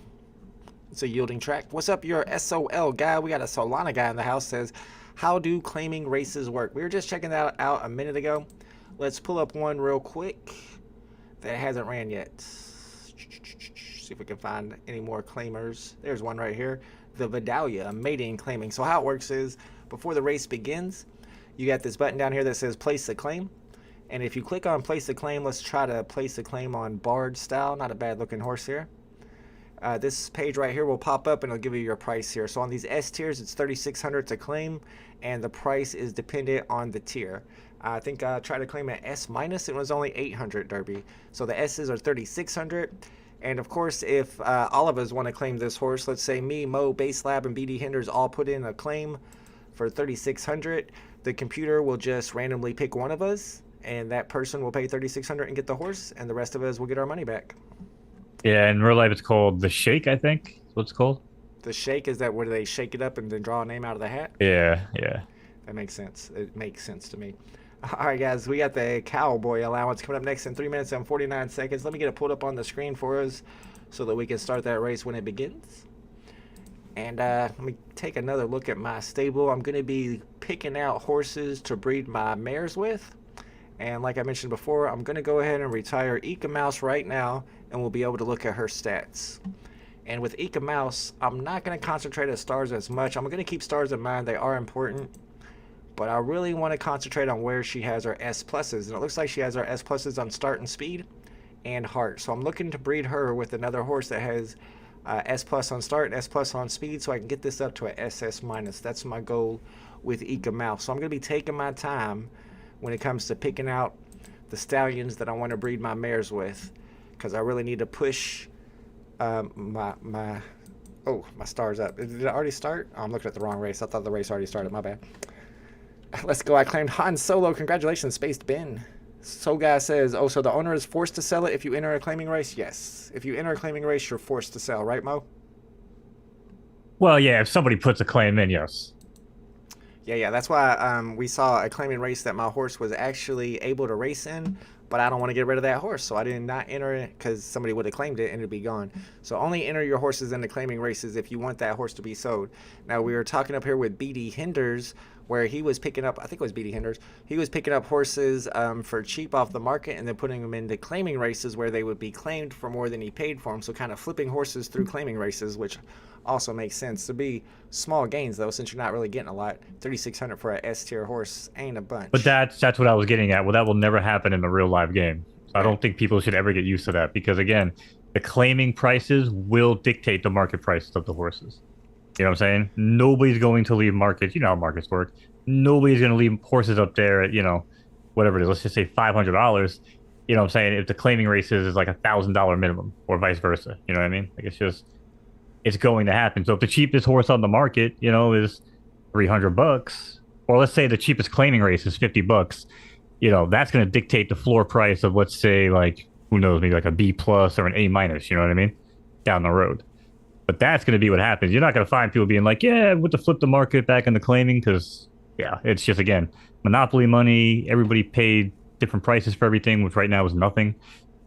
It's a yielding track. What's up, your SOL guy? We got a Solana guy in the house. Says, how do claiming races work? We were just checking that out a minute ago. Let's pull up one real quick that hasn't ran yet. See if we can find any more claimers. There's one right here. The Vidalia, mating claiming. So how it works is, before the race begins, you got this button down here that says place a claim. And if you click on place a claim, let's try to place a claim on Bard style. Not a bad looking horse here. This page right here will pop up and it'll give you your price here. So on these S tiers, it's 3,600 to claim, and the price is dependent on the tier. I think I tried to claim an S minus, it was only 800 Derby. So the S's are 3,600. And of course, if all of us want to claim this horse, let's say me, Mo, Base Lab, and BD Hinders all put in a claim for 3,600, the computer will just randomly pick one of us, and that person will pay 3,600 and get the horse, and the rest of us will get our money back. Yeah, in real life it's called the shake, I think. That's what it's called. The shake, is that where they shake it up and then draw a name out of the hat? Yeah, yeah. That makes sense. It makes sense to me. All right, guys, we got the Cowboy allowance coming up next in 3 minutes and 49 seconds. Let me get it pulled up on the screen for us so that we can start that race when it begins. And let me take another look at my stable. I'm going to be picking out horses to breed my mares with. And like I mentioned before, I'm going to go ahead and retire Eka Mouse right now, and we'll be able to look at her stats. And with Eka Mouse, I'm not going to concentrate on stars as much. I'm going to keep stars in mind. They are important. But I really want to concentrate on where she has her S pluses. And it looks like she has her S pluses on start and speed and heart. So I'm looking to breed her with another horse that has S plus on start and S plus on speed, so I can get this up to an SS minus. That's my goal with Eka Mouse. So I'm going to be taking my time when it comes to picking out the stallions that I want to breed my mares with, because I really need to push my star's up. Did it already start? Oh, I'm looking at the wrong race. I thought the race already started. My bad. Let's go. I claimed Han Solo. Congratulations, Spaced Ben. So guy says, oh, so the owner is forced to sell it if you enter a claiming race? Yes. If you enter a claiming race, you're forced to sell, right, Mo? Well, yeah, if somebody puts a claim in, yes. Yeah. That's why we saw a claiming race that my horse was actually able to race in, but I don't want to get rid of that horse, so I did not enter it because somebody would have claimed it and it'd be gone. So only enter your horses in the claiming races if you want that horse to be sold. Now, we were talking up here with BD Hinders, where he was picking up, I think it was BD Hinders, he was picking up horses for cheap off the market and then putting them into claiming races where they would be claimed for more than he paid for them. So kind of flipping horses through claiming races, which also makes sense. To be small gains, though, since you're not really getting a lot. 3,600 for an S tier horse ain't a bunch. But that's what I was getting at. Well, that will never happen in a real live game. So I don't think people should ever get used to that, because, again, the claiming prices will dictate the market prices of the horses. You know what I'm saying? Nobody's going to leave markets. You know how markets work. Nobody's going to leave horses up there at, whatever it is. Let's just say $500. You know what I'm saying? If the claiming races is like $1,000 minimum, or vice versa. You know what I mean? Like, it's going to happen. So if the cheapest horse on the market, is $300, or let's say the cheapest claiming race is $50, that's going to dictate the floor price of, let's say, like, who knows, maybe like a B plus or an A minus. You know what I mean? Down the road. But that's going to be what happens. You're not going to find people being like, yeah, with the flip the market back into claiming, because, yeah, it's just, again, monopoly money. Everybody paid different prices for everything, which right now is nothing.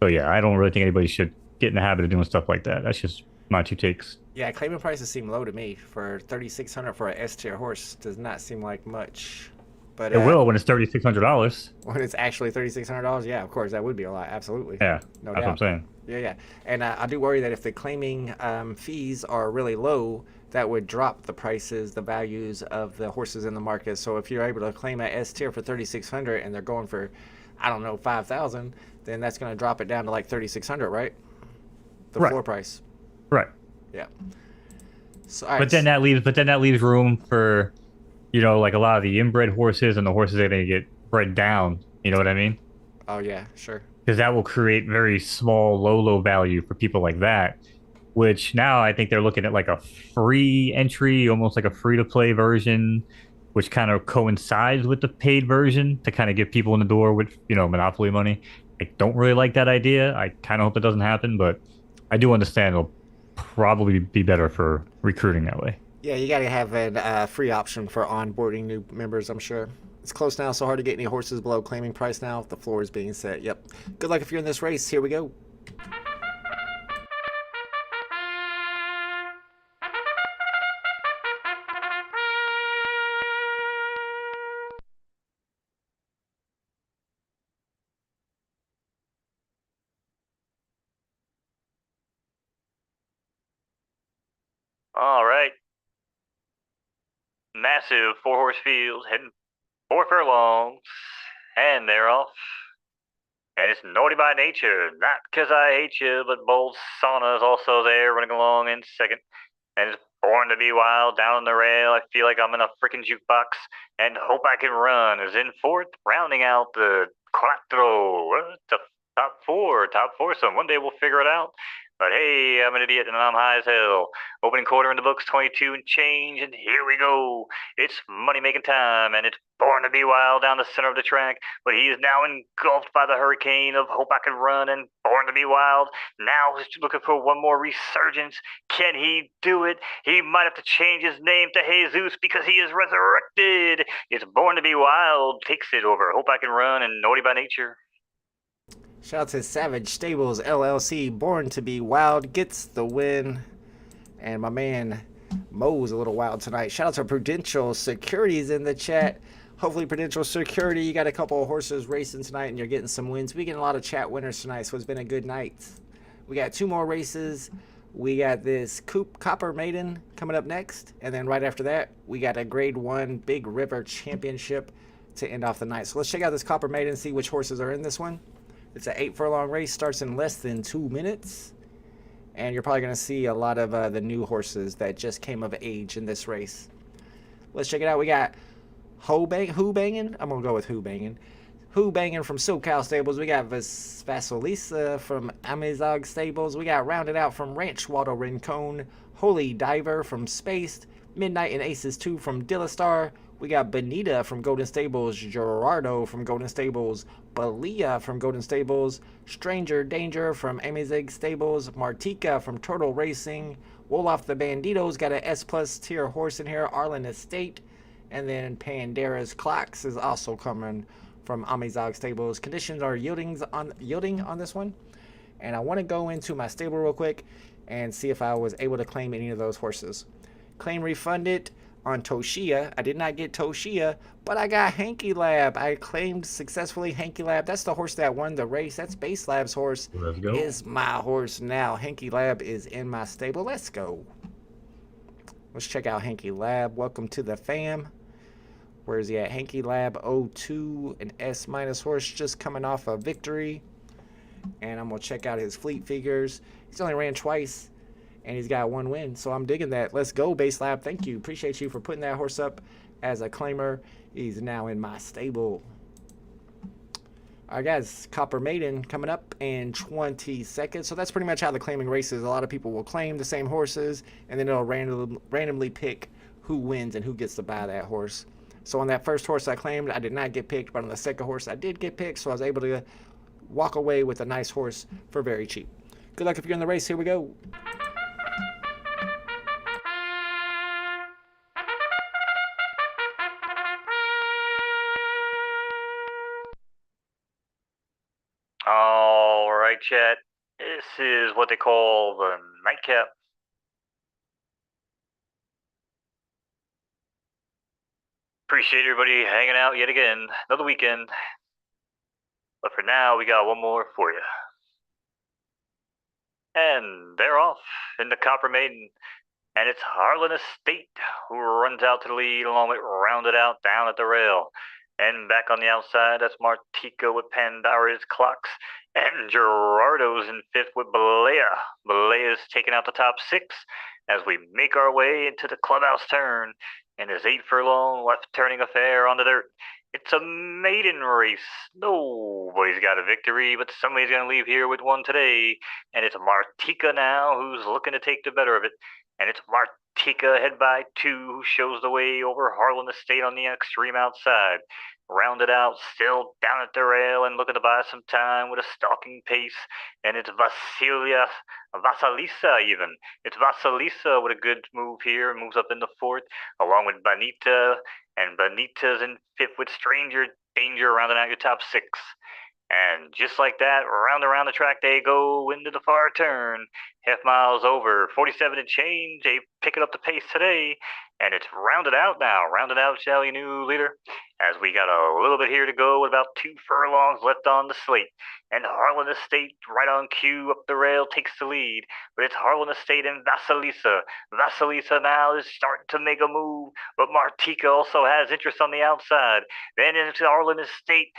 So, yeah, I don't really think anybody should get in the habit of doing stuff like that. That's just my two takes. Yeah, claiming prices seem low to me. For 3,600 for an S tier horse does not seem like much. But it will when it's $3,600. When it's actually $3,600, yeah, of course, that would be a lot. Absolutely. Yeah, no that's doubt. what I'm saying. Yeah. And I do worry that if the claiming fees are really low, that would drop the prices, the values of the horses in the market. So if you're able to claim an S tier for 3,600 and they're going for, I don't know, 5,000, then that's going to drop it down to like 3,600, right? The floor price. Right. Yeah. So, but then that leaves room for, like a lot of the inbred horses and the horses that are going to get bred down. You know what I mean? Oh yeah, sure. Because that will create very small, low value for people like that. Which now I think they're looking at like a free entry, almost like a free-to-play version, which kind of coincides with the paid version to kind of get people in the door with, monopoly money. I don't really like that idea. I kind of hope it doesn't happen, but I do understand it'll probably be better for recruiting that way. Yeah, you got to have a free option for onboarding new members, I'm sure. It's close now, so hard to get any horses below claiming price now. The floor is being set. Yep. Good luck if you're in this race. Here we go. All right. Massive 4-horse field heading 4 furlongs, and they're off. And it's Naughty by Nature, not 'cause I hate you, but Bold Sauna is also there running along in second. And it's Born to Be Wild down the rail. I feel like I'm in a freaking jukebox. And Hope I Can Run is in fourth, rounding out the Quattro. The top four. So one day we'll figure it out. But hey, I'm an idiot and I'm high as hell. Opening quarter in the books, 22 and change, and here we go. It's money making time, and it's Born to Be Wild down the center of the track. But he is now engulfed by the hurricane of Hope I Can Run and Born to Be Wild. Now he's looking for one more resurgence. Can he do it? He might have to change his name to Jesus because he is resurrected. It's Born to Be Wild takes it over Hope I Can Run and Naughty by Nature. Shout out to Savage Stables LLC. Born to Be Wild gets the win. And my man Mo's a little wild tonight. Shout out to Prudential Securities in the chat. Hopefully Prudential Security, you got a couple of horses racing tonight and you're getting some wins. We getting a lot of chat winners tonight, so it's been a good night. We got 2 more races. We got this Copper Maiden coming up next. And then right after that, we got a Grade 1 Big River Championship to end off the night. So let's check out this Copper Maiden, see which horses are in this one. It's an 8 furlong race, starts in less than 2 minutes. And you're probably going to see a lot of the new horses that just came of age in this race. Let's check it out. We got Who Bangin'? I'm going to go with Who Bangin'. Who Bangin' from SoCal Stables. We got Vasilisa from Amazog Stables. We got Rounded Out from Ranch Waldo Rincon. Holy Diver from Spaced. Midnight and Aces 2 from Dillastar. We got Bonita from Golden Stables, Gerardo from Golden Stables, Balia from Golden Stables, Stranger Danger from Amazig Stables, Martika from Turtle Racing, Wolof the Banditos got an S plus tier horse in here, Arlen Estate, and then Pandera's Clocks is also coming from Amazog Stables. Conditions are yielding on this one, and I want to go into my stable real quick and see if I was able to claim any of those horses. Claim refunded on Toshia. I did not get Toshia, but I got Hanky Lab. I claimed successfully Hanky Lab. That's the horse that won the race. That's Base Lab's horse. Let's go. Is my horse now. Hanky Lab is in my stable. Let's go. Let's check out Hanky Lab. Welcome to the fam. Where is he at? Hanky Lab 02, an S minus horse just coming off a victory. And I'm going to check out his fleet figures. He's only ran twice. And he's got 1 win, so I'm digging that. Let's go, Base Lab. Thank you. Appreciate you for putting that horse up as a claimer. He's now in my stable. All right, guys. Copper Maiden coming up in 20 seconds. So that's pretty much how the claiming race is. A lot of people will claim the same horses, and then it'll randomly pick who wins and who gets to buy that horse. So on that first horse I claimed, I did not get picked, but on the second horse I did get picked, so I was able to walk away with a nice horse for very cheap. Good luck if you're in the race. Here we go. All right, chat. This is what they call the nightcap. Appreciate everybody hanging out yet again. Another weekend. But for now, we got one more for you. And they're off in the Copper Maiden. And it's Harlan Estate who runs out to the lead along with Rounded Out down at the rail. And back on the outside, that's Martika with Pandara's Clocks. And Gerardo's in 5th with Balea. Balea's taking out the top 6 as we make our way into the clubhouse turn. And his 8 furlong left turning affair on the dirt. It's a maiden race. Nobody's got a victory, but somebody's going to leave here with one today. And it's Martika now who's looking to take the better of it. And it's Martika ahead by 2 who shows the way over Harlan Estate on the extreme outside. Rounded Out, still down at the rail and looking to buy some time with a stalking pace. And it's Vasilisa even. It's Vasilisa with a good move here, moves up in the 4th, along with Bonita. And Bonita's in 5th with Stranger Danger, rounding out your top 6. And just like that, round around the track they go into the far turn. Half miles over, 47 and change. They picking up the pace today. And it's rounded out now. Rounded out, shall we, new leader? As we got a little bit here to go with about 2 furlongs left on the slate. And Harlan Estate, right on cue, up the rail, takes the lead. But it's Harlan Estate and Vasilisa. Vasilisa now is starting to make a move, but Martika also has interest on the outside. Then into Harlan Estate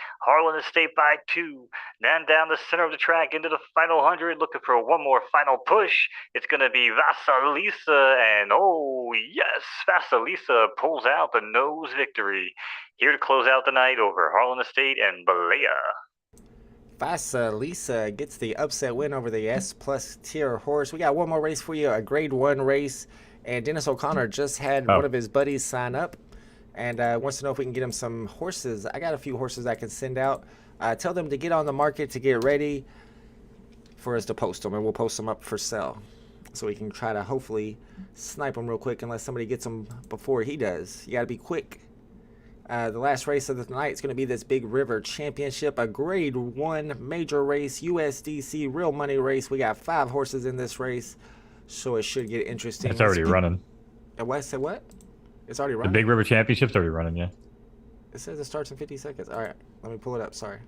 by 2. Then down the center of the track into the final 100, looking for one more final push. It's going to be Vasilisa, and oh yes, Vasilisa pulls out the Knowz victory. Here to close out the night over Harlan Estate and Balea. Vasilisa gets the upset win over the S plus tier horse. We got one more race for you, a grade 1 race. And Dennis O'Connor just had one of his buddies sign up and wants to know if we can get him some horses. I got a few horses I can send out. Tell them to get on the market to get ready for us to post them, and we'll post them up for sale. So we can try to hopefully snipe them real quick unless somebody gets them before he does. You got to be quick. The last race of the night is going to be this Big River Championship, a grade 1 major race, USDC real money race. We got 5 horses in this race, so it should get interesting. It's already running. What? Say what? It's already running? The Big River Championship's already running, yeah. It says it starts in 50 seconds. All right, let me pull it up. Sorry.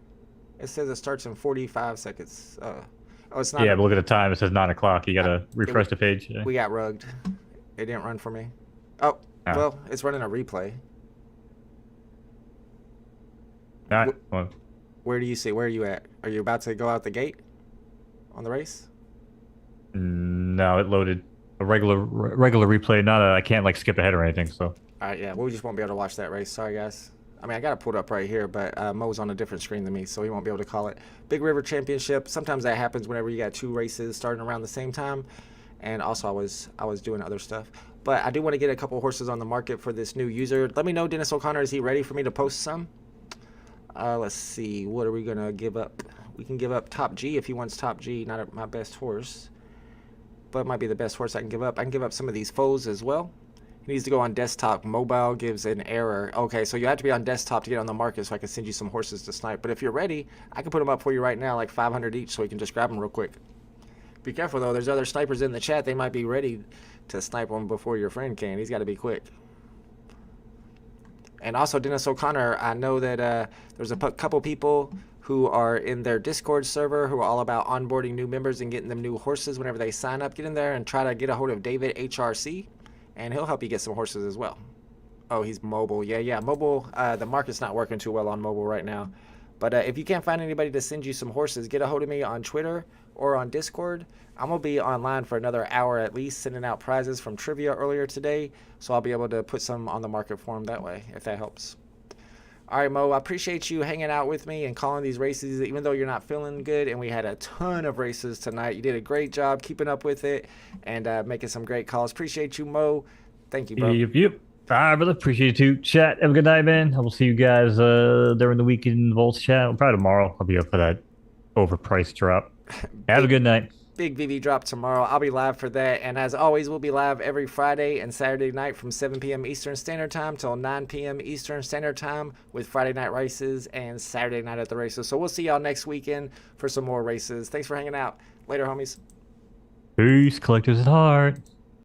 It says it starts in 45 seconds. Oh, it's not. Yeah, but look at the time. It says 9 o'clock. You got to refresh the page. Yeah. We got rugged. It didn't run for me. Oh, well, it's running a replay. All right. Well, where do you see? Where are you at? Are you about to go out the gate on the race? no, it loaded a regular replay. Not I can't like skip ahead or anything. So. All right, yeah, we just won't be able to watch that race. Sorry, guys. I mean, I got it pulled up right here, but Mo's on a different screen than me, so he won't be able to call it. Big River Championship. Sometimes that happens whenever you got 2 races starting around the same time. And also, I was doing other stuff. But I do want to get a couple horses on the market for this new user. Let me know, Dennis O'Connor, is he ready for me to post some? Let's see. What are we going to give up? We can give up Top G if he wants Top G. Not my best horse, but it might be the best horse I can give up. I can give up some of these foes as well. He needs to go on desktop. Mobile gives an error. Okay, so you have to be on desktop to get on the market so I can send you some horses to snipe. But if you're ready, I can put them up for you right now, like 500 each, so you can just grab them real quick. Be careful, though. There's other snipers in the chat. They might be ready to snipe them before your friend can. He's got to be quick. And also, Dennis O'Connor, I know that there's a couple people who are in their Discord server who are all about onboarding new members and getting them new horses whenever they sign up. Get in there and try to get a hold of David HRC, and he'll help you get some horses as well. Oh, he's mobile. Yeah, mobile. The market's not working too well on mobile right now. But if you can't find anybody to send you some horses, get a hold of me on Twitter or on Discord. I'm going to be online for another hour at least, sending out prizes from trivia earlier today. So I'll be able to put some on the market for them that way, if that helps. All right, Mo, I appreciate you hanging out with me and calling these races, even though you're not feeling good. And we had a ton of races tonight. You did a great job keeping up with it and making some great calls. Appreciate you, Mo. Thank you, bro. Yep. All right, brother. Appreciate you too. Chat. Have a good night, man. I will see you guys during the weekend Volts chat. Probably tomorrow. I'll be up for that overpriced drop. Have a good night. Big VV drop tomorrow. I'll be live for that. And as always, we'll be live every Friday and Saturday night from 7 p.m. Eastern Standard Time till 9 p.m. Eastern Standard Time with Friday night races and Saturday night at the races. So we'll see y'all next weekend for some more races. Thanks for hanging out. Later, homies. Peace, collectors at heart.